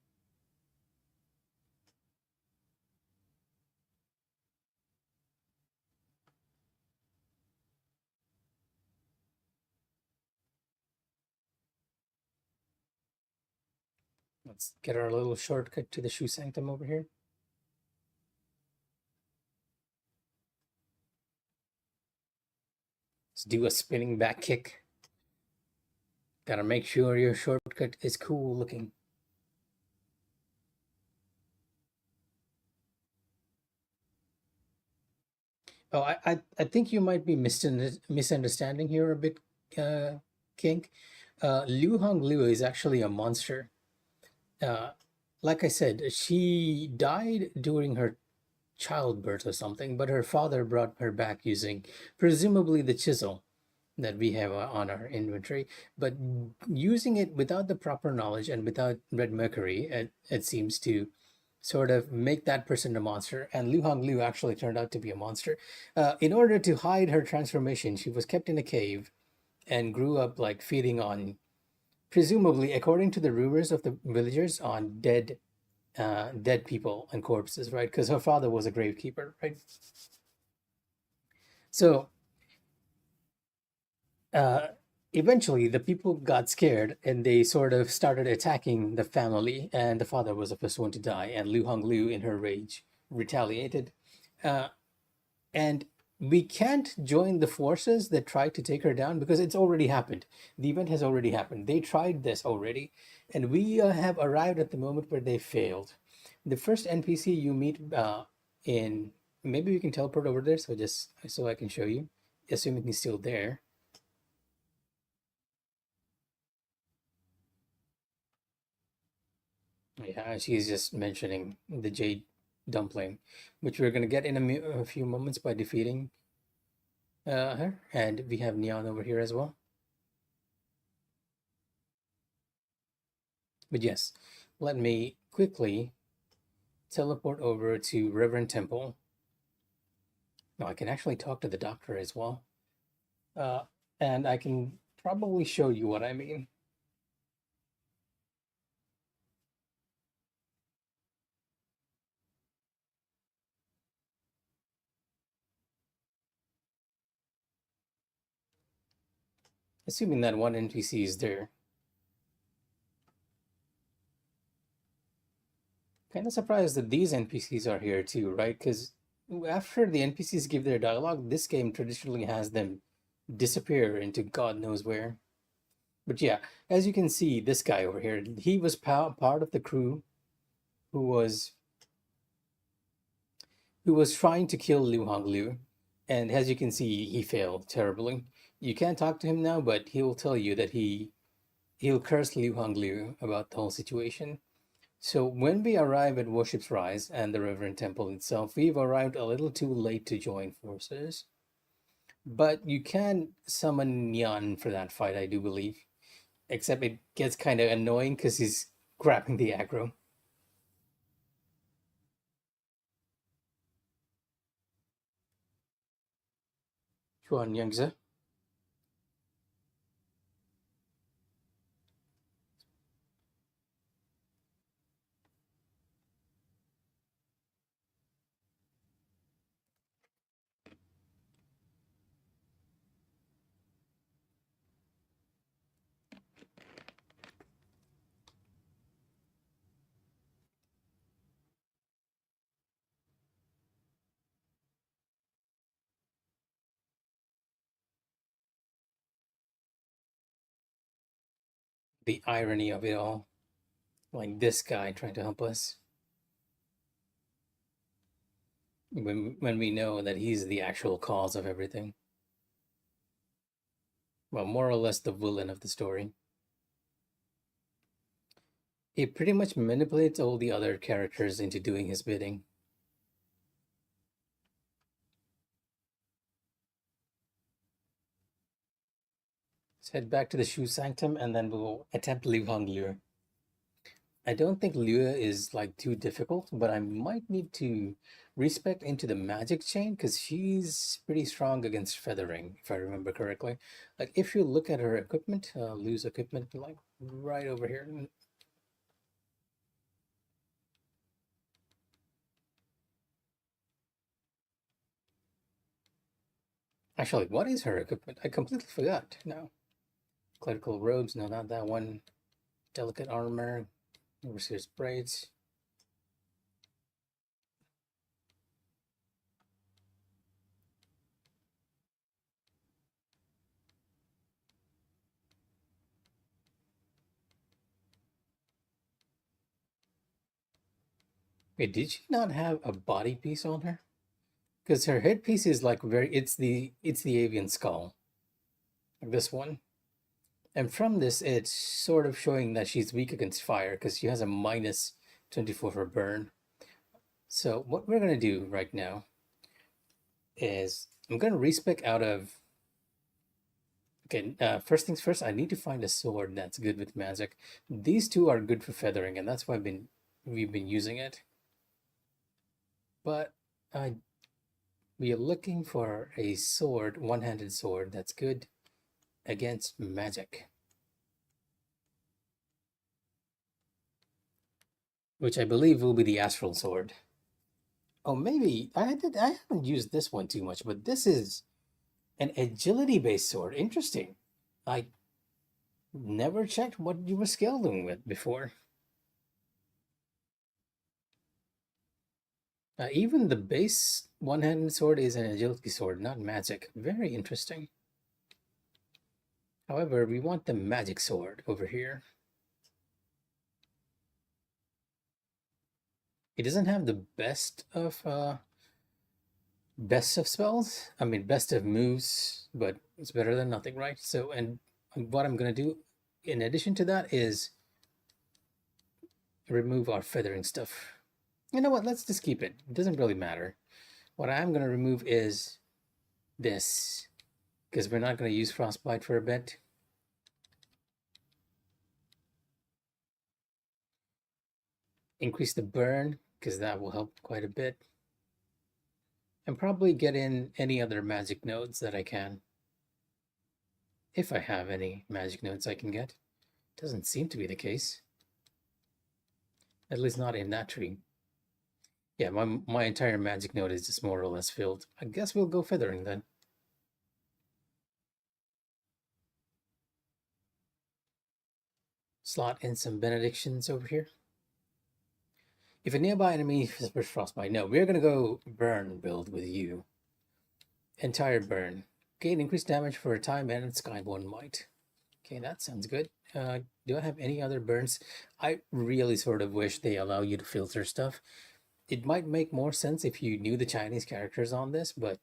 Let's get our little shortcut to the Shoe Sanctum over here. Let's do a spinning back kick. Gotta make sure your shortcut is cool looking. Oh, I think you might be misunderstanding here a bit, King. Liu is actually a monster. Uh, like I said, she died during her childbirth or something, but her father brought her back using presumably the chisel that we have on our inventory, but using it without the proper knowledge and without red mercury, it seems to sort of make that person a monster. And Lu Honglu actually turned out to be a monster. In order to hide her transformation, she was kept in a cave and grew up like feeding on, presumably, according to the rumors of the villagers, on dead people and corpses, right? Because her father was a gravekeeper, right? So uh, eventually the people got scared and they sort of started attacking the family, and the father was the first one to die, and Lu Honglu in her rage retaliated. uh, and we can't join the forces that tried to take her down because it's already happened. The event has already happened. They tried this already, and we have arrived at the moment where they failed. The first NPC you meet in, maybe we can teleport over there, so just so I can show you, assuming he's still there. Yeah, she's just mentioning the Jade Dumpling, which we're gonna get in a few moments by defeating her. And we have Neon over here as well. But yes, let me quickly teleport over to Reverend Temple. Now I can actually talk to the doctor as well. Uh, and I can probably show you what I mean. Assuming that one NPC is there. Kind of surprised that these NPCs are here too, right? Because after the NPCs give their dialogue, this game traditionally has them disappear into God knows where. But yeah, as you can see, this guy over here, he was part of the crew who was trying to kill Liu Honglu, and as you can see, he failed terribly. You can't talk to him now, but he will tell you that he'll curse Liu Honglu about the whole situation. So when we arrive at Worship's Rise and the Reverend Temple itself, we've arrived a little too late to join forces. But you can summon Yan for that fight, I do believe. Except it gets kind of annoying because he's grabbing the aggro. Chuan Yangzi. The irony of it all. Like this guy trying to help us when we know that he's the actual cause of everything. Well, more or less the villain of the story. He pretty much manipulates all the other characters into doing his bidding. Let's head back to the Shu Sanctum and then we'll attempt Liu Honglu. I don't think Liu is like too difficult, but I might need to respec into the magic chain because she's pretty strong against feathering, if I remember correctly. Like if you look at her equipment, Liu's equipment, like right over here. Actually, what is her equipment? I completely forgot now. Clerical robes, no, not that one. Delicate armor, overseer's braids. Wait, did she not have a body piece on her? Because her headpiece is like very, it's the avian skull, like this one. And from this, it's sort of showing that she's weak against fire because she has a minus 24 for burn. So what we're gonna do right now is I'm gonna respec out of. Okay, first things first, I need to find a sword that's good with magic. These two are good for feathering, and that's why we've been using it. But I we are looking for a sword, one-handed sword that's good against magic, which I believe will be the astral sword. Oh, maybe I haven't used this one too much, but this is an agility-based sword. Interesting. I never checked what you were skilled with before. Even the base one-handed sword is an agility sword, not magic. Very interesting. However, we want the magic sword over here. It doesn't have the best of spells. I mean, best of moves, but it's better than nothing, right? So, and what I'm gonna do in addition to that is remove our feathering stuff. You know what? Let's just keep it. It doesn't really matter. What I'm gonna remove is this, because we're not gonna use frostbite for a bit. Increase the burn, because that will help quite a bit. And probably get in any other magic nodes that I can. If I have any magic nodes I can get. Doesn't seem to be the case. At least not in that tree. Yeah, my entire magic node is just more or less filled. I guess we'll go feathering then. Slot in some benedictions over here. If a nearby enemy suffers frostbite, no, we're gonna go burn build with you. Entire burn. Gain increased damage for a time and Skyborn Might. Okay, that sounds good. Do I have any other burns? I really sort of wish they allow you to filter stuff. It might make more sense if you knew the Chinese characters on this, but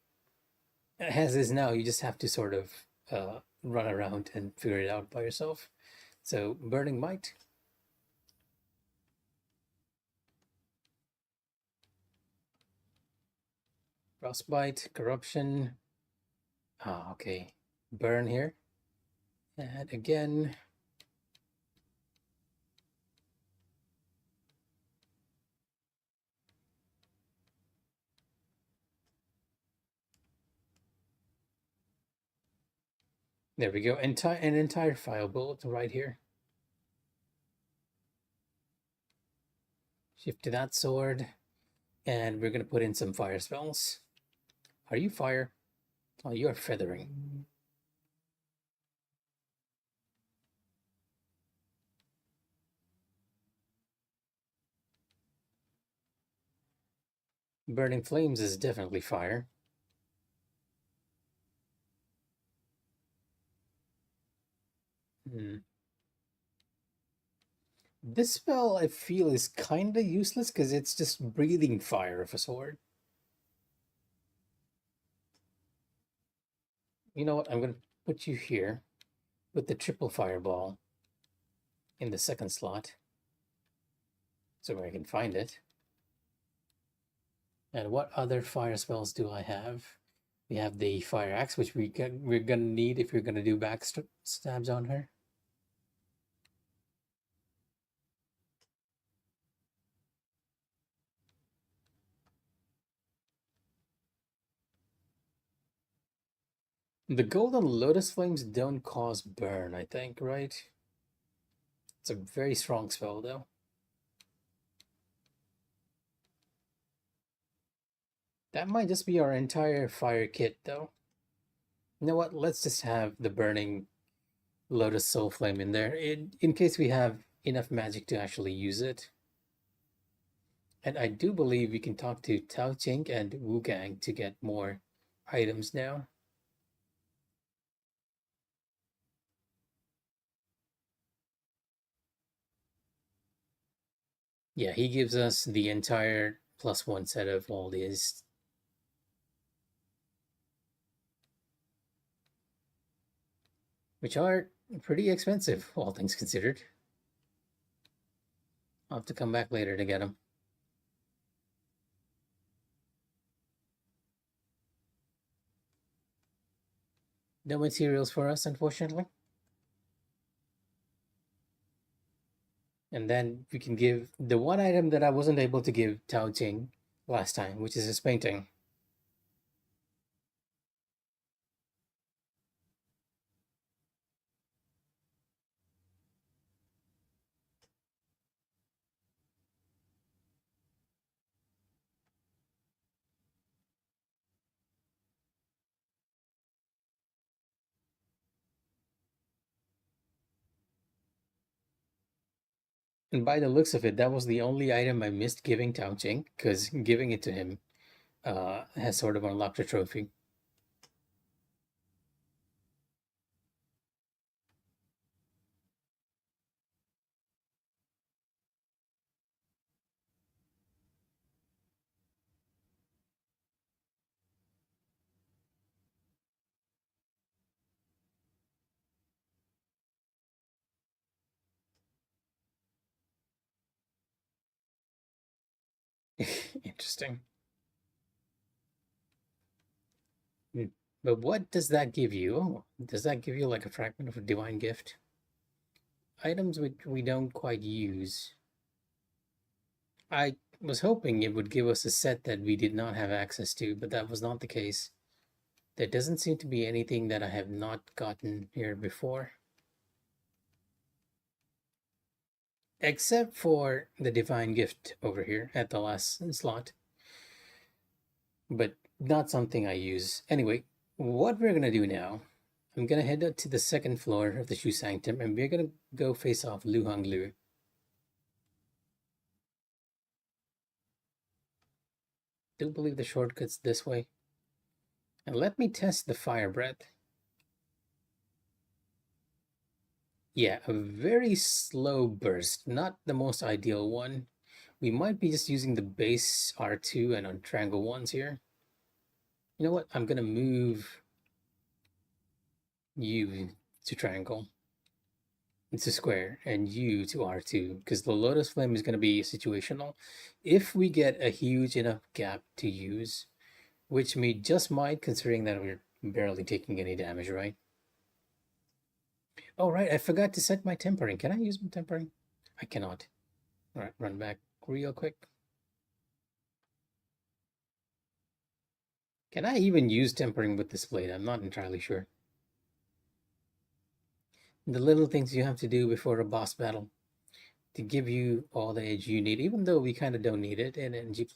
as is now, you just have to sort of run around and figure it out by yourself. So, Burning Might. Frostbite, Corruption. Ah, okay. Burn here. And again. There we go. An entire file bullet right here. Shift to that sword. And we're going to put in some fire spells. Are you fire? Oh, you're feathering. Burning Flames is definitely fire. This spell I feel is kinda useless because it's just breathing fire of a sword. You know what? I'm gonna put you here with the triple fireball in the second slot. So where I can find it. And what other fire spells do I have? We have the fire axe, which we're gonna need if you're gonna do backstabs on her. The golden lotus flames don't cause burn, I think, right? It's a very strong spell, though. That might just be our entire fire kit, though. You know what? Let's just have the burning Lotus Soul Flame in there in case we have enough magic to actually use it. And I do believe we can talk to Tao Ching and Wuchang to get more items now. Yeah, he gives us the entire +1 set of all these. Which are pretty expensive, all things considered. I'll have to come back later to get them. No materials for us, unfortunately. And then we can give the one item that I wasn't able to give Tao Ching last time, which is his painting. And by the looks of it, that was the only item I missed giving Tao Ching, because giving it to him has sort of unlocked a trophy. Interesting. Hmm. But what does that give you? Oh, does that give you like a fragment of a divine gift? Items which we don't quite use. I was hoping it would give us a set that we did not have access to, but that was not the case. There doesn't seem to be anything that I have not gotten here before, except for the divine gift over here at the last slot, but not something I use. Anyway, what we're gonna do now, I'm gonna head up to the second floor of the Shu Sanctum and we're gonna go face off Lu Hang Lu. Do believe the shortcut's this way. And let me test the fire breath. Yeah, a very slow burst, not the most ideal one. We might be just using the base R2 and on triangle ones here. You know what? I'm gonna move you to triangle. It's a square, and you to R2, because the Lotus Flame is gonna be situational. If we get a huge enough gap to use, which we just might, considering that we're barely taking any damage, right? Oh, right, I forgot to set my tempering. Can I use my tempering? I cannot. All right, run back real quick. Can I even use tempering with this blade? I'm not entirely sure. The little things you have to do before a boss battle to give you all the edge you need, even though we kind of don't need it in NG+.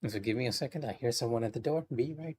So give me a second. I hear someone at the door. Be right.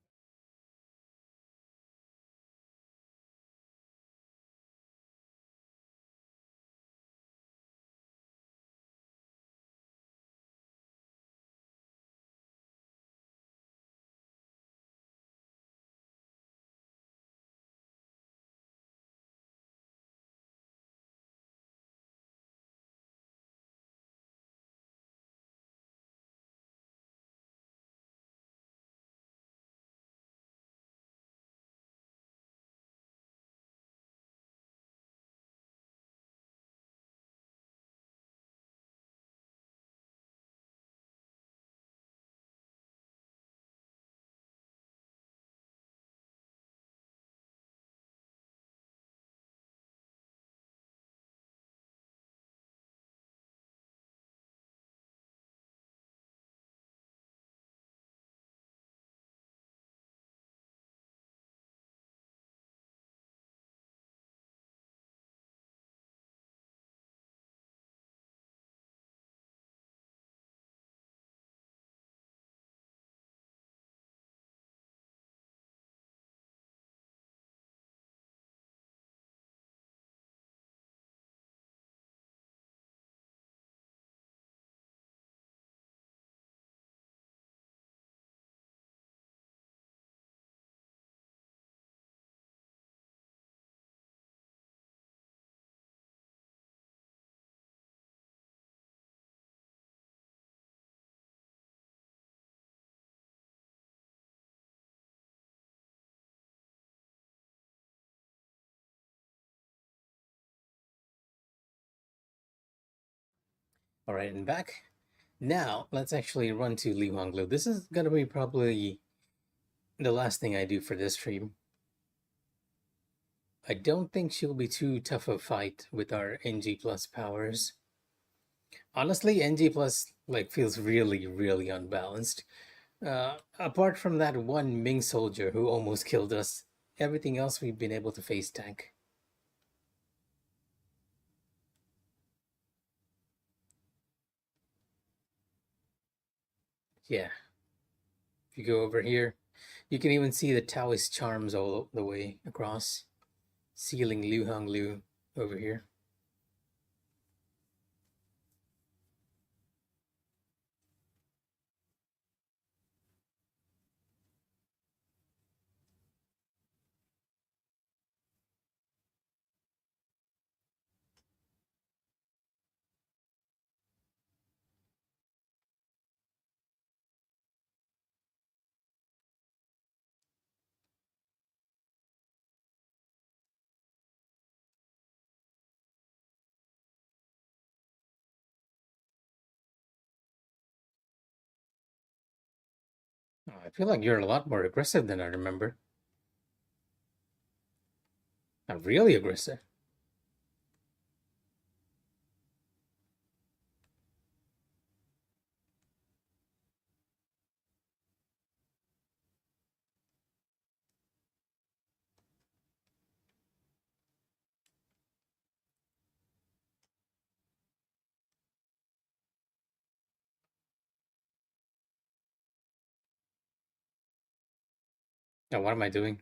All right, and back. Now, let's actually run to Li Huanglu. This is going to be probably the last thing I do for this stream. I don't think she'll be too tough a fight with our NG plus powers. Honestly, NG plus like feels really, really unbalanced. Apart from that one Ming soldier who almost killed us, everything else we've been able to face tank. Yeah, if you go over here, you can even see the Taoist charms all the way across, sealing Liu Hong Liu over here. Oh, I feel like you're a lot more aggressive than I remember. Not really aggressive. Now, what am I doing?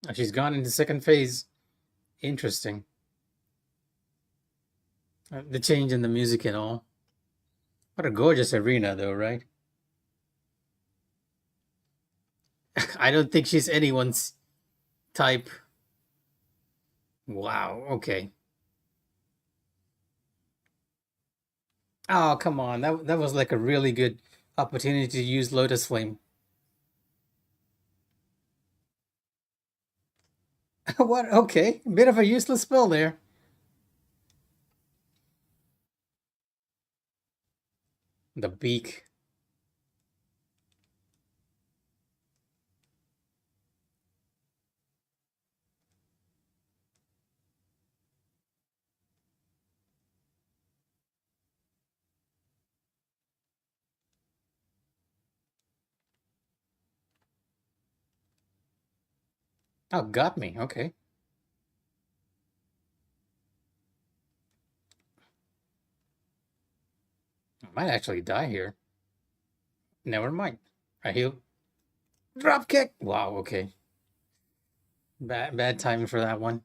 Oh, she's gone into second phase. Interesting. The change in the music and all. What a gorgeous arena, though, right? I don't think she's anyone's type. Wow, okay. Oh, come on. That was like a really good opportunity to use Lotus Flame. What? Okay. A bit of a useless spell there. The beak. Oh, got me. Okay. I might actually die here. Never mind. I heal. Drop kick. Wow, okay. Bad timing for that one.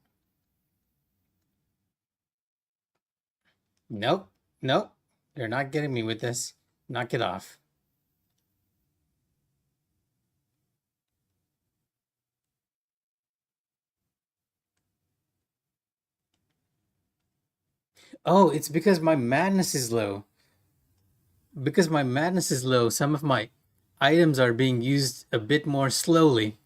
Nope. Nope. You're not getting me with this. Knock it off. Oh, it's because my madness is low. Because my madness is low, some of my items are being used a bit more slowly.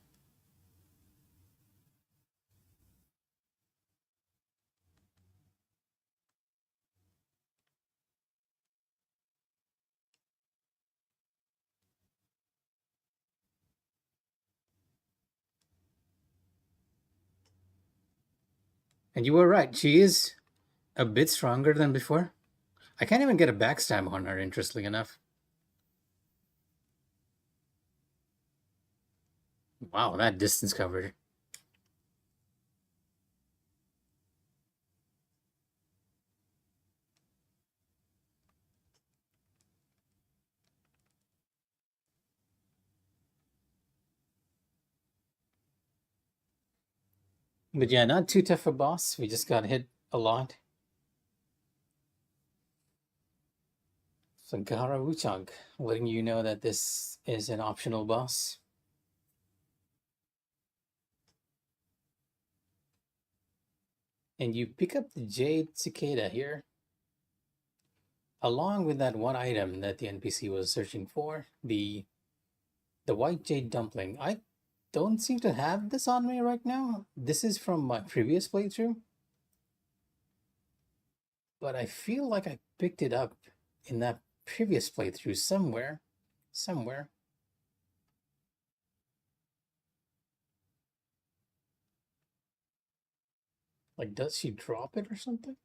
And you were right. She is a bit stronger than before. I can't even get a backstab on her, interestingly enough. Wow, that distance covered. But yeah, not too tough a boss. We just got hit a lot. Sagara Wuchang, letting you know that this is an optional boss. And you pick up the Jade Cicada here. along with that one item that the NPC was searching for, the white jade dumpling. I don't seem to have this on me right now. This is from my previous playthrough, but I feel like I picked it up in that previous playthrough somewhere. Somewhere. Like, does she drop it or something?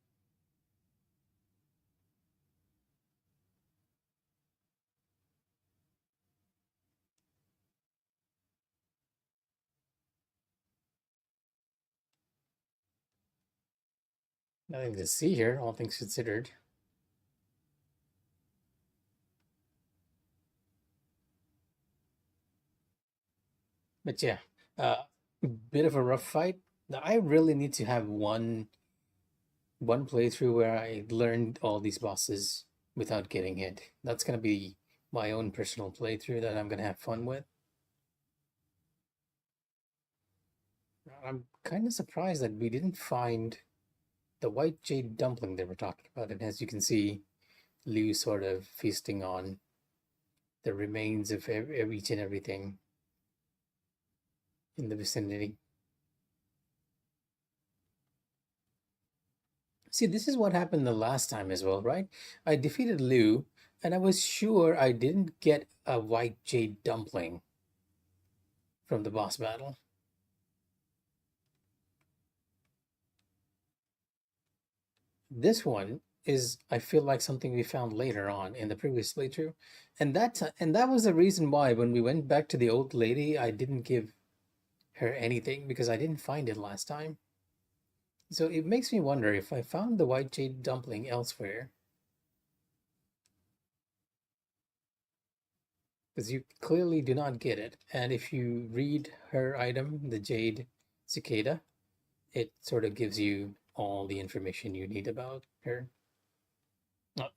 Nothing to see here, all things considered. But yeah, uh, bit of a rough fight. Now, I really need to have one playthrough where I learned all these bosses without getting hit. That's gonna be my own personal playthrough that I'm gonna have fun with. I'm kind of surprised that we didn't find the white jade dumpling they were talking about. And as you can see, Liu sort of feasting on the remains of each and everything in the vicinity. See, this is what happened the last time as well, right? I defeated Liu, and I was sure I didn't get a white jade dumpling from the boss battle. This one is, I feel like, something we found later on in the previous playthrough, and that was the reason why when we went back to the old lady, I didn't give her anything because I didn't find it last time. So it makes me wonder if I found the white jade dumpling elsewhere, because you clearly do not get it. And if you read her item, the jade cicada, it sort of gives you all the information you need about her.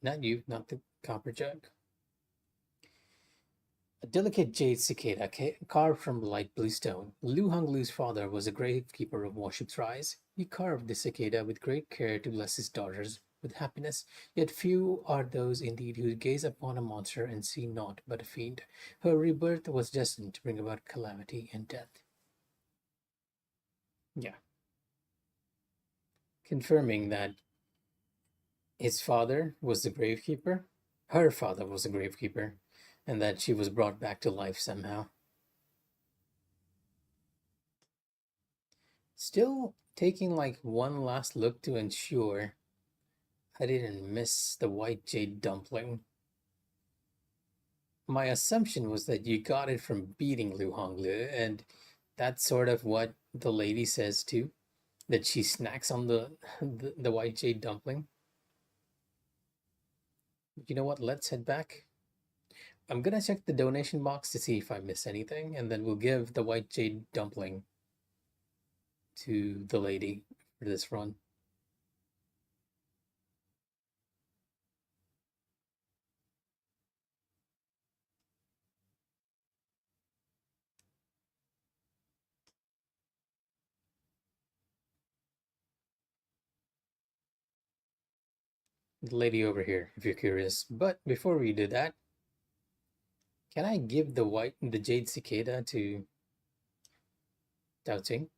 Not you, not the copper jug. A delicate jade cicada carved from light blue stone. Lu Honglu's father was a gravekeeper of Worship's Rise. He carved the cicada with great care to bless his daughters with happiness. Yet few are those indeed who gaze upon a monster and see naught but a fiend. Her rebirth was destined to bring about calamity and death. Yeah. Confirming that his father was the gravekeeper, her father was the gravekeeper, and that she was brought back to life somehow. Still taking like one last look to ensure I didn't miss the white jade dumpling. My assumption was that you got it from beating Lu Honglu, and that's sort of what the lady says too, that she snacks on the white jade dumpling. You know what? Let's head back. I'm gonna check the donation box to see if I miss anything, and then we'll give the white jade dumpling to the lady for this run. The lady over here, if you're curious. But before we do that, can I give the jade cicada to Dao Ting?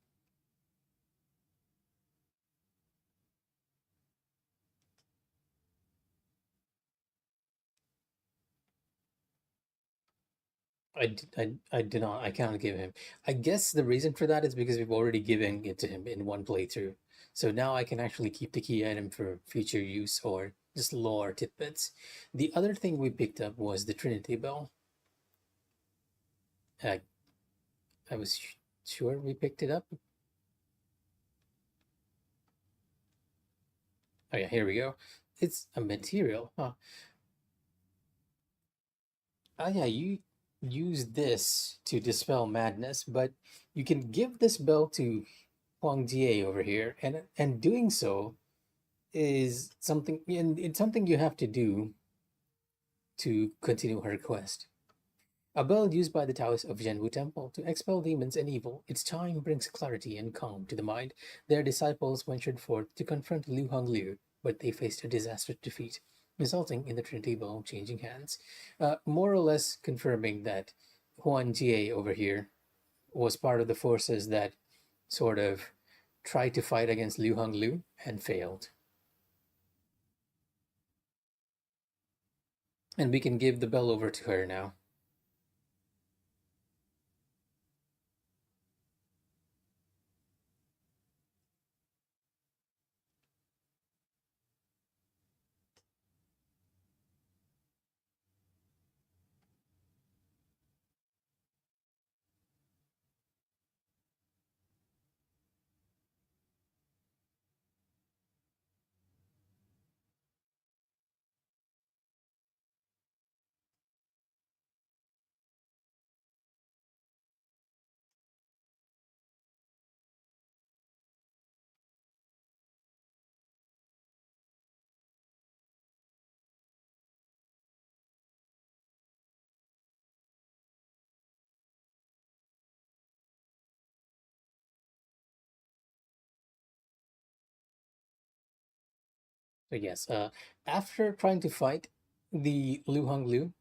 I do not. I cannot give him. I guess the reason for that is because we've already given it to him in one playthrough. So now I can actually keep the key item for future use or just lore tidbits. The other thing we picked up was the Trinity Bell. Uh, I was sure we picked it up. Oh yeah, here we go. It's a material. Huh. Oh yeah, you use this to dispel madness, but you can give this bell to Huang Jie over here, and doing so is something, and it's something you have to do to continue her quest. A bell used by the Taoists of Zhenwu Temple to expel demons and evil. Its chime brings clarity and calm to the mind. Their disciples ventured forth to confront Liu Honglu, but they faced a disastrous defeat. resulting in the Trinity Ball changing hands, more or less confirming that Huan Jie over here was part of the forces that sort of tried to fight against Liu Honglu and failed. And we can give the bell over to her now. So yes, after trying to fight the Liu Honglu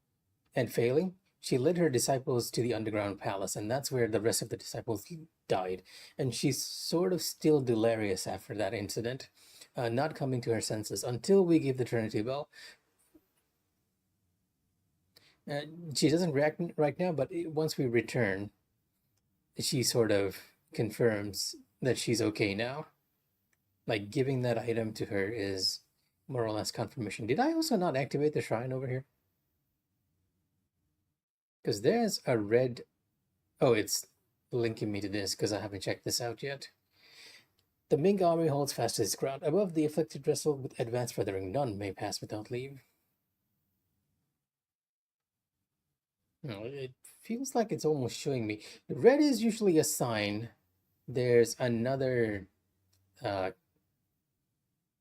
and failing, she led her disciples to the underground palace, and that's where the rest of the disciples died. And she's sort of still delirious after that incident, not coming to her senses until we give the Trinity Bell. Uh, she doesn't react right now, but once we return, she sort of confirms that she's okay now. Like giving that item to her is more or less confirmation. Did I also not activate the shrine over here? Because there's a red. Oh, it's linking me to this because I haven't checked this out yet. The Ming army holds fast to its ground. Above the afflicted vessel with advanced feathering, none may pass without leave. No, it feels like it's almost showing me. The red is usually a sign there's another uh,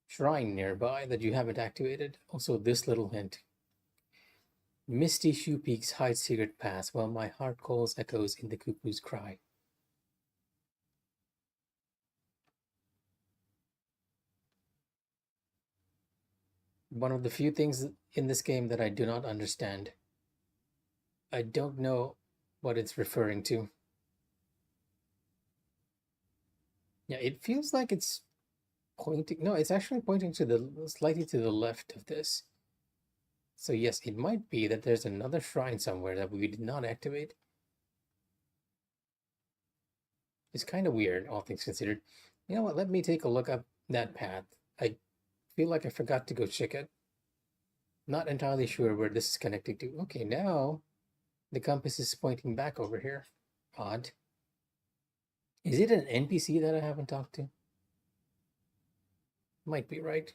shrine nearby that you haven't activated. Also, this little hint. Misty Shoe Peaks hide secret paths, while my heart calls echoes in the cuckoo's cry. One of the few things in this game that I do not understand. I don't know what it's referring to. Yeah, it feels like it's pointing. No, it's actually pointing to the slightly to the left of this. So yes, it might be that there's another shrine somewhere that we did not activate. It's kind of weird, all things considered. You know what? Let me take a look up that path. I feel like I forgot to go check it. Not entirely sure where this is connecting to. Okay, now the compass is pointing back over here. Odd. Is it an NPC that I haven't talked to? Might be right.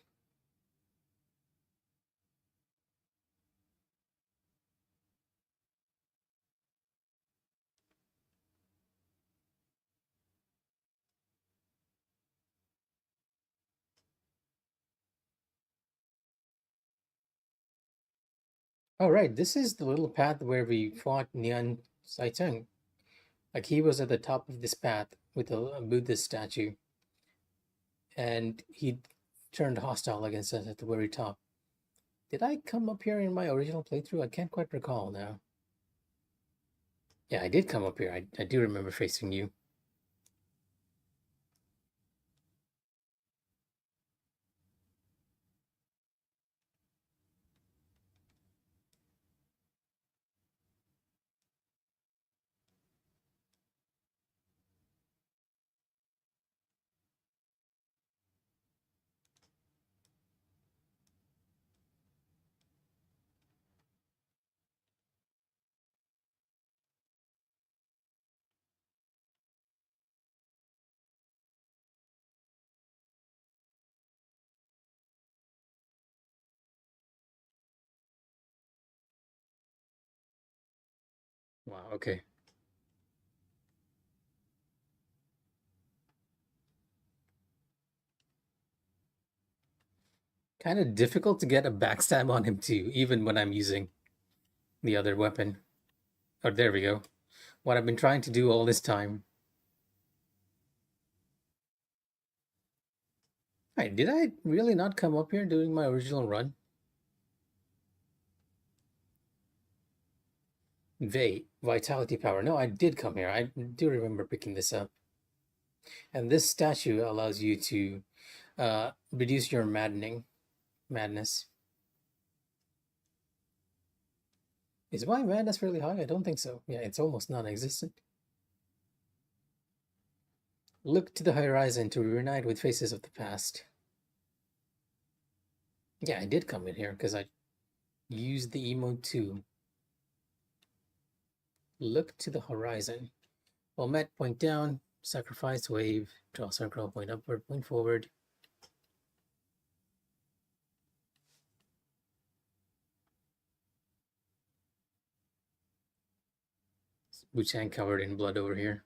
Oh, right. This is the little path where we fought Nian Saicheng. Like he was at the top of this path with a Buddhist statue, and he turned hostile against us at the very top. Did I come up here in my original playthrough? I can't quite recall now. Yeah, I did come up here. I do remember facing you. Wow, okay. Kind of difficult to get a backstab on him too, even when I'm using the other weapon. Oh, there we go. What I've been trying to do all this time. Right, did I really not come up here doing my original run? Vitality power. No, I did come here. I do remember picking this up. And this statue allows you to reduce your madness. Is my madness really high? I don't think so. Yeah, it's almost non-existent. Look to the horizon to reunite with faces of the past. Yeah, I did come in here because I used the emote too. Look to the horizon. Well met, point down, sacrifice, wave, draw circle, point upward, point forward. Wuchang covered in blood over here.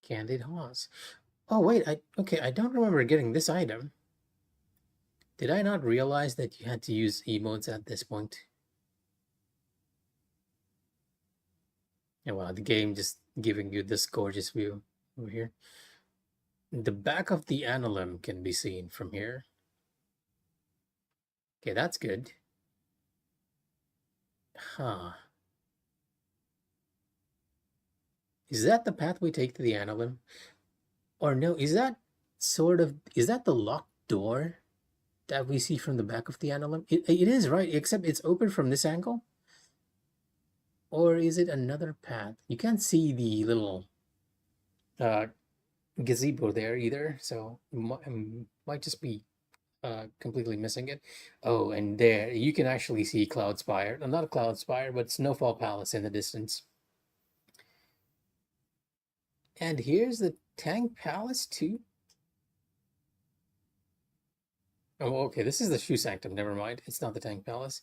Candid Haws. Oh wait, I don't remember getting this item. Did I not realize that you had to use emotes at this point? Yeah, wow, the game just giving you this gorgeous view over here. The back of the annulum can be seen from here. Okay, that's good. Huh. Is that the path we take to the annulum? Or no, is that the locked door that we see from the back of the annulum? It is, right? Except it's open from this angle? Or is it another path? You can't see the little uh, gazebo there either, so might just be completely missing it. Oh, and there you can actually see Cloud Spire. Not Cloud Spire, but Snowfall Palace in the distance. And here's the Tank Palace too. Oh, okay. This is the Shoe Sanctum. Never mind. It's not the Tank Palace.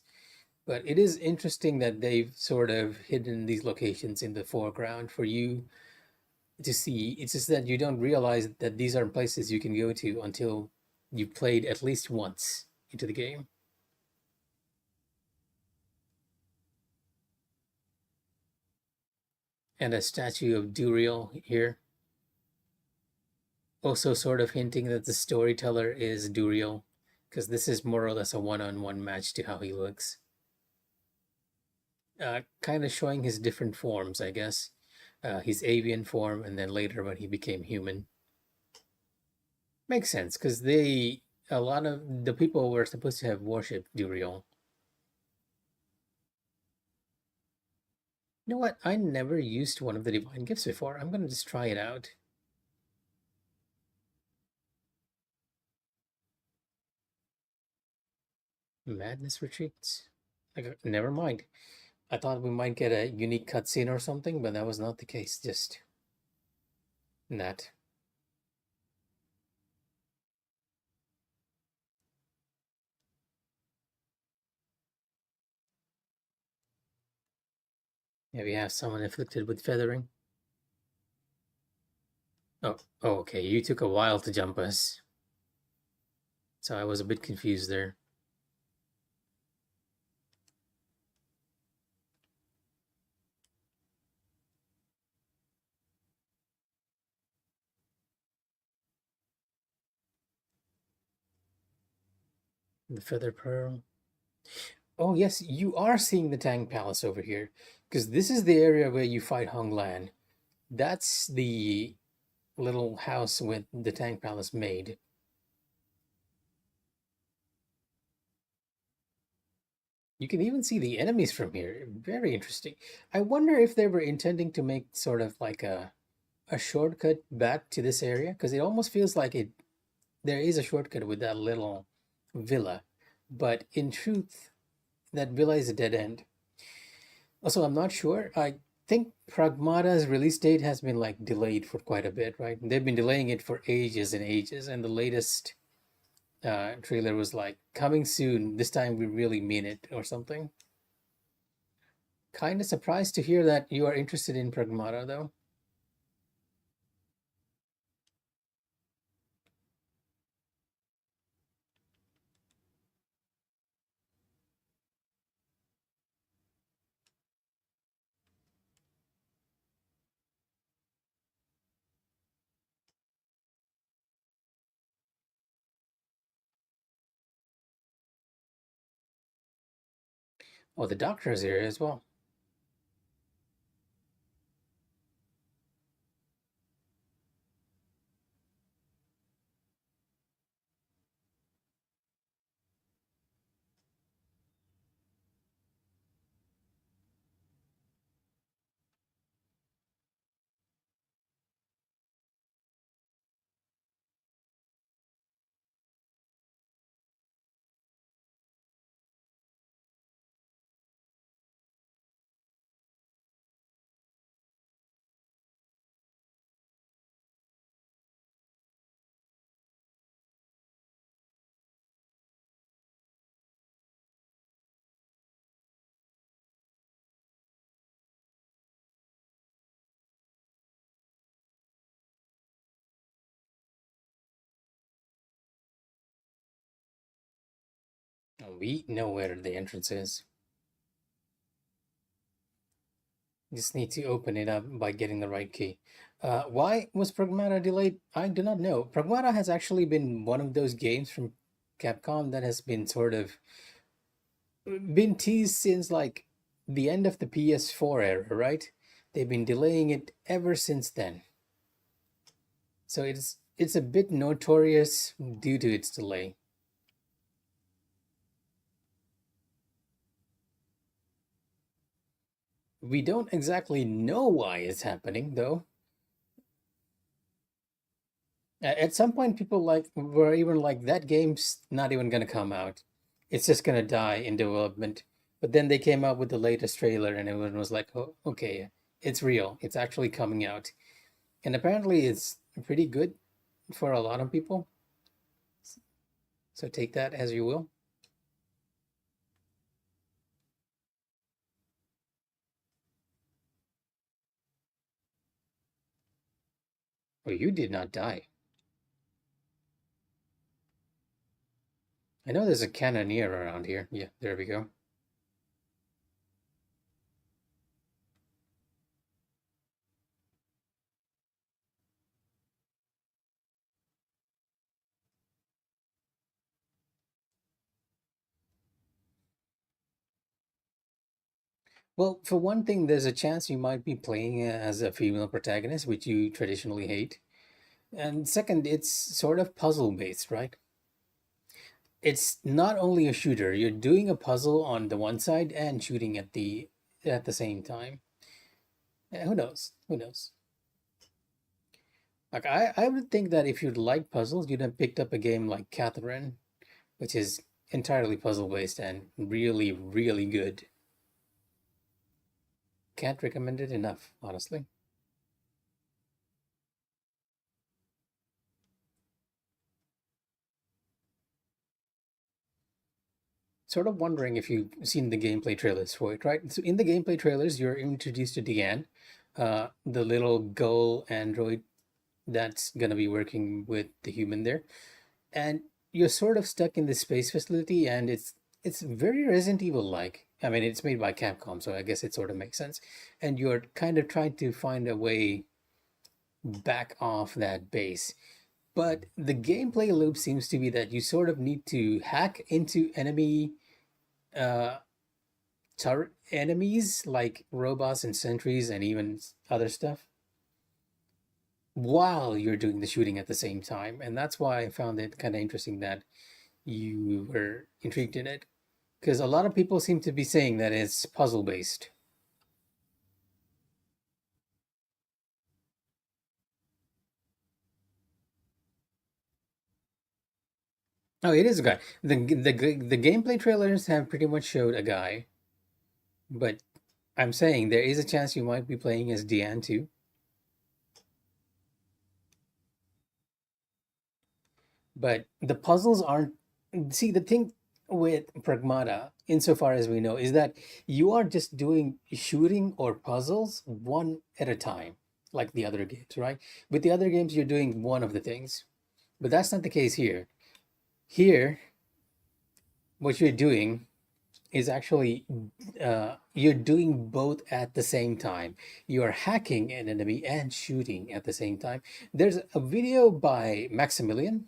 But it is interesting that they've sort of hidden these locations in the foreground for you to see. It's just that you don't realize that these are places you can go to until you've played at least once into the game. And a statue of Duriel here. Also sort of hinting that the storyteller is Duriel, because this is more or less a one-on-one match to how he looks. Kind of showing his different forms, I guess. His avian form, and then later when he became human. Makes sense, because a lot of the people were supposed to have worshipped Duriel. You know what? I never used one of the divine gifts before. I'm going to just try it out. Madness retreats. Never mind. I thought we might get a unique cutscene or something, but that was not the case. Just that. Yeah, we have someone afflicted with feathering. Oh, okay. You took a while to jump us. So I was a bit confused there. The feather pearl. Oh, yes, you are seeing the Tang Palace over here. Because this is the area where you fight Hong Lan. That's the little house with the Tang Palace made. You can even see the enemies from here. Very interesting. I wonder if they were intending to make sort of like a shortcut back to this area, because it almost feels like there is a shortcut with that little villa, but in truth, that villa is a dead end. Also, I'm not sure. I think Pragmata's release date has been like delayed for quite a bit, right? They've been delaying it for ages and ages, and the latest trailer was like coming soon. This time we really mean it, or something. Kind of surprised to hear that you are interested in Pragmata, though. Oh, the doctor is here as well. Oh, we know where the entrance is. Just need to open it up by getting the right key. Why was Pragmata delayed? I do not know. Pragmata has actually been one of those games from Capcom that has been sort of been teased since like the end of the PS4 era, right? They've been delaying it ever since then. So it's a bit notorious due to its delay. We don't exactly know why it's happening though. At some point, people like were even like that game's not even gonna come out. It's just gonna die in development. But then they came out with the latest trailer, and everyone was like, "Oh, okay, it's real. It's actually coming out." And apparently, it's pretty good for a lot of people. So take that as you will. Well, you did not die. I know there's a cannoneer around here. Yeah, there we go. Well, for one thing, there's a chance you might be playing as a female protagonist, which you traditionally hate. And second, it's sort of puzzle based, right? It's not only a shooter, you're doing a puzzle on the one side and shooting at the same time. Who knows? Who knows? Like I would think that if you'd like puzzles, you'd have picked up a game like Catherine, which is entirely puzzle based and really, really good. Can't recommend it enough, honestly. Sort of wondering if you've seen the gameplay trailers for it, right? So in the gameplay trailers, you're introduced to Deanne, the little gull android that's gonna be working with the human there, and you're sort of stuck in this space facility, and it's very Resident Evil like. I mean, it's made by Capcom, so I guess it sort of makes sense. And you're kind of trying to find a way back off that base. But the gameplay loop seems to be that you sort of need to hack into enemy uh turret enemies like robots and sentries and even other stuff while you're doing the shooting at the same time. And that's why I found it kind of interesting that you were intrigued in it. Because a lot of people seem to be saying that it's puzzle based. Oh, it is a guy. The gameplay trailers have pretty much showed a guy, but I'm saying there is a chance you might be playing as Deanne too. But the puzzles aren't. See, the thing with Pragmata, insofar as we know, is that you are just doing shooting or puzzles one at a time, like the other games, right? With the other games, you're doing one of the things, but that's not the case here. Here, what you're doing is actually you're doing both at the same time. You are hacking an enemy and shooting at the same time. There's a video by Maximilian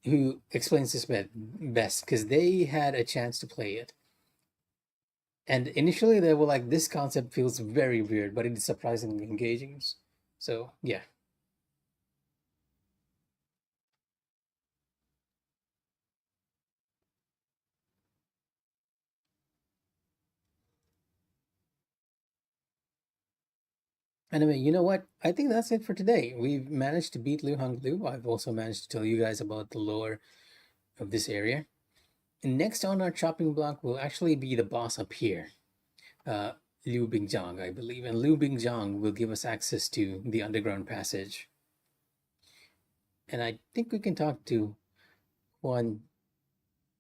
who explains this best because they had a chance to play it. And initially they were like, this concept feels very weird, but it is surprisingly engaging. So yeah. Anyway, you know what? I think that's it for today. We've managed to beat Liu Hang Liu. I've also managed to tell you guys about the lore of this area. And next on our chopping block will actually be the boss up here, uh, Liu Bingjiang, I believe. And Liu Bingjiang will give us access to the underground passage. And I think we can talk to Huan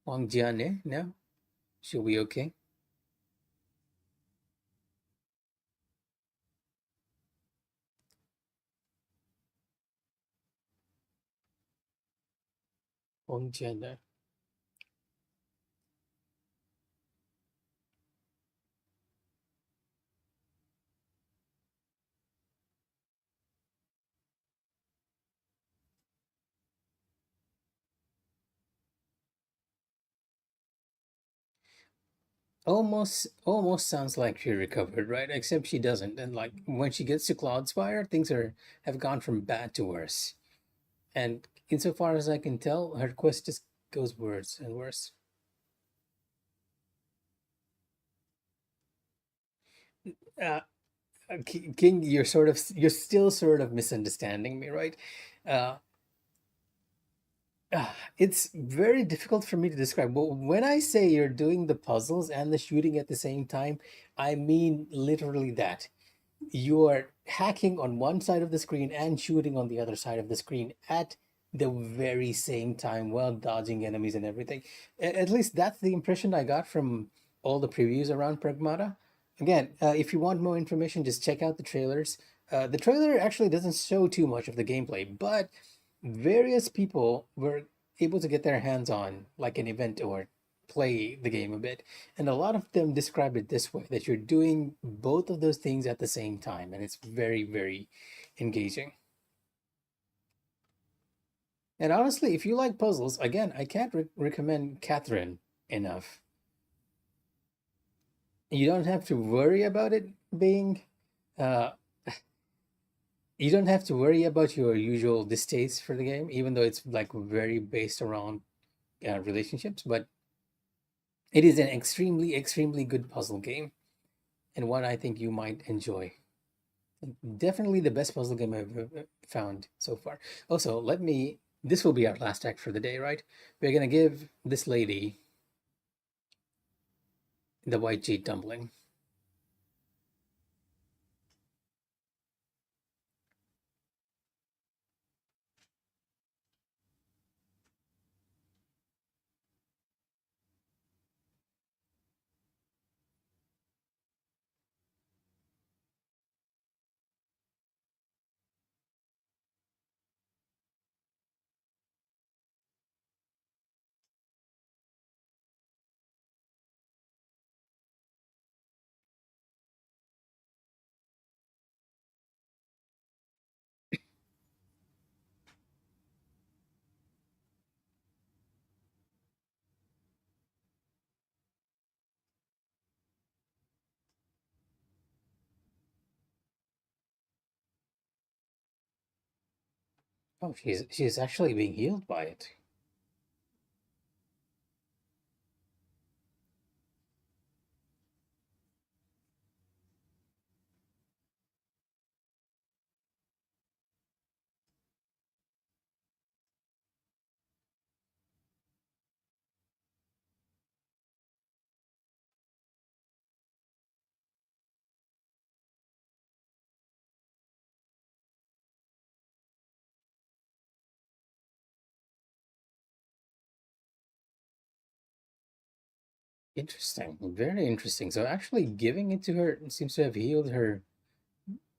Wang Jiane now. Should we okay? Wang Jiane. Almost sounds like she recovered, right? Except she doesn't. And like when she gets to Cloudspire, things are have gone from bad to worse. And insofar as I can tell, her quest just goes worse and worse. Uh, King, you're still sort of misunderstanding me, right? Uh, it's very difficult for me to describe. But when I say you're doing the puzzles and the shooting at the same time, I mean literally that. You are hacking on one side of the screen and shooting on the other side of the screen at the very same time while dodging enemies and everything. At least that's the impression I got from all the previews around Pragmata. Again, if you want more information, just check out the trailers. The trailer actually doesn't show too much of the gameplay, but various people were able to get their hands on like an event or play the game a bit. And a lot of them describe it this way, that you're doing both of those things at the same time. And it's very, very engaging. And honestly, if you like puzzles, again, I can't recommend Catherine enough. You don't have to worry about it being, uh, you don't have to worry about your usual distaste for the game, even though it's like very based around relationships. But it is an extremely, extremely good puzzle game and one I think you might enjoy. Definitely the best puzzle game I've found so far. Also, this will be our last act for the day, right? We're going to give this lady the white jade tumbling. Oh, she's actually being healed by it. Interesting, very interesting. So actually giving it to her seems to have healed her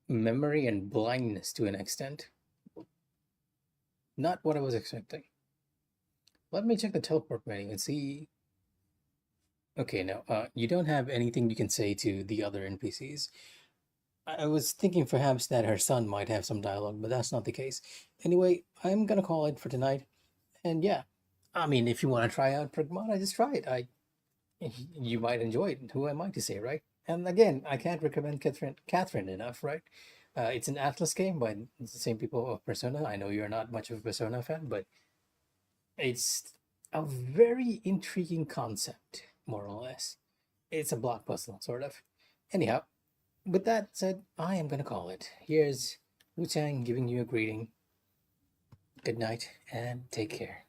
memory and blindness to an extent. Not what I was expecting. Let me check the teleport menu and see. Okay, no, you don't have anything you can say to the other NPCs. I was thinking perhaps that her son might have some dialogue, but that's not the case. Anyway, I'm gonna call it for tonight. And yeah, I mean, if you want to try out Pragmata, just try it. you might enjoy it. Who am I to say, right? And again, I can't recommend Catherine enough, right? It's an Atlas game by the same people of Persona. I know you're not much of a Persona fan, but it's a very intriguing concept, more or less. It's a block puzzle, sort of. Anyhow, with that said, I am going to call it. Here's Wuchang giving you a greeting. Good night and take care.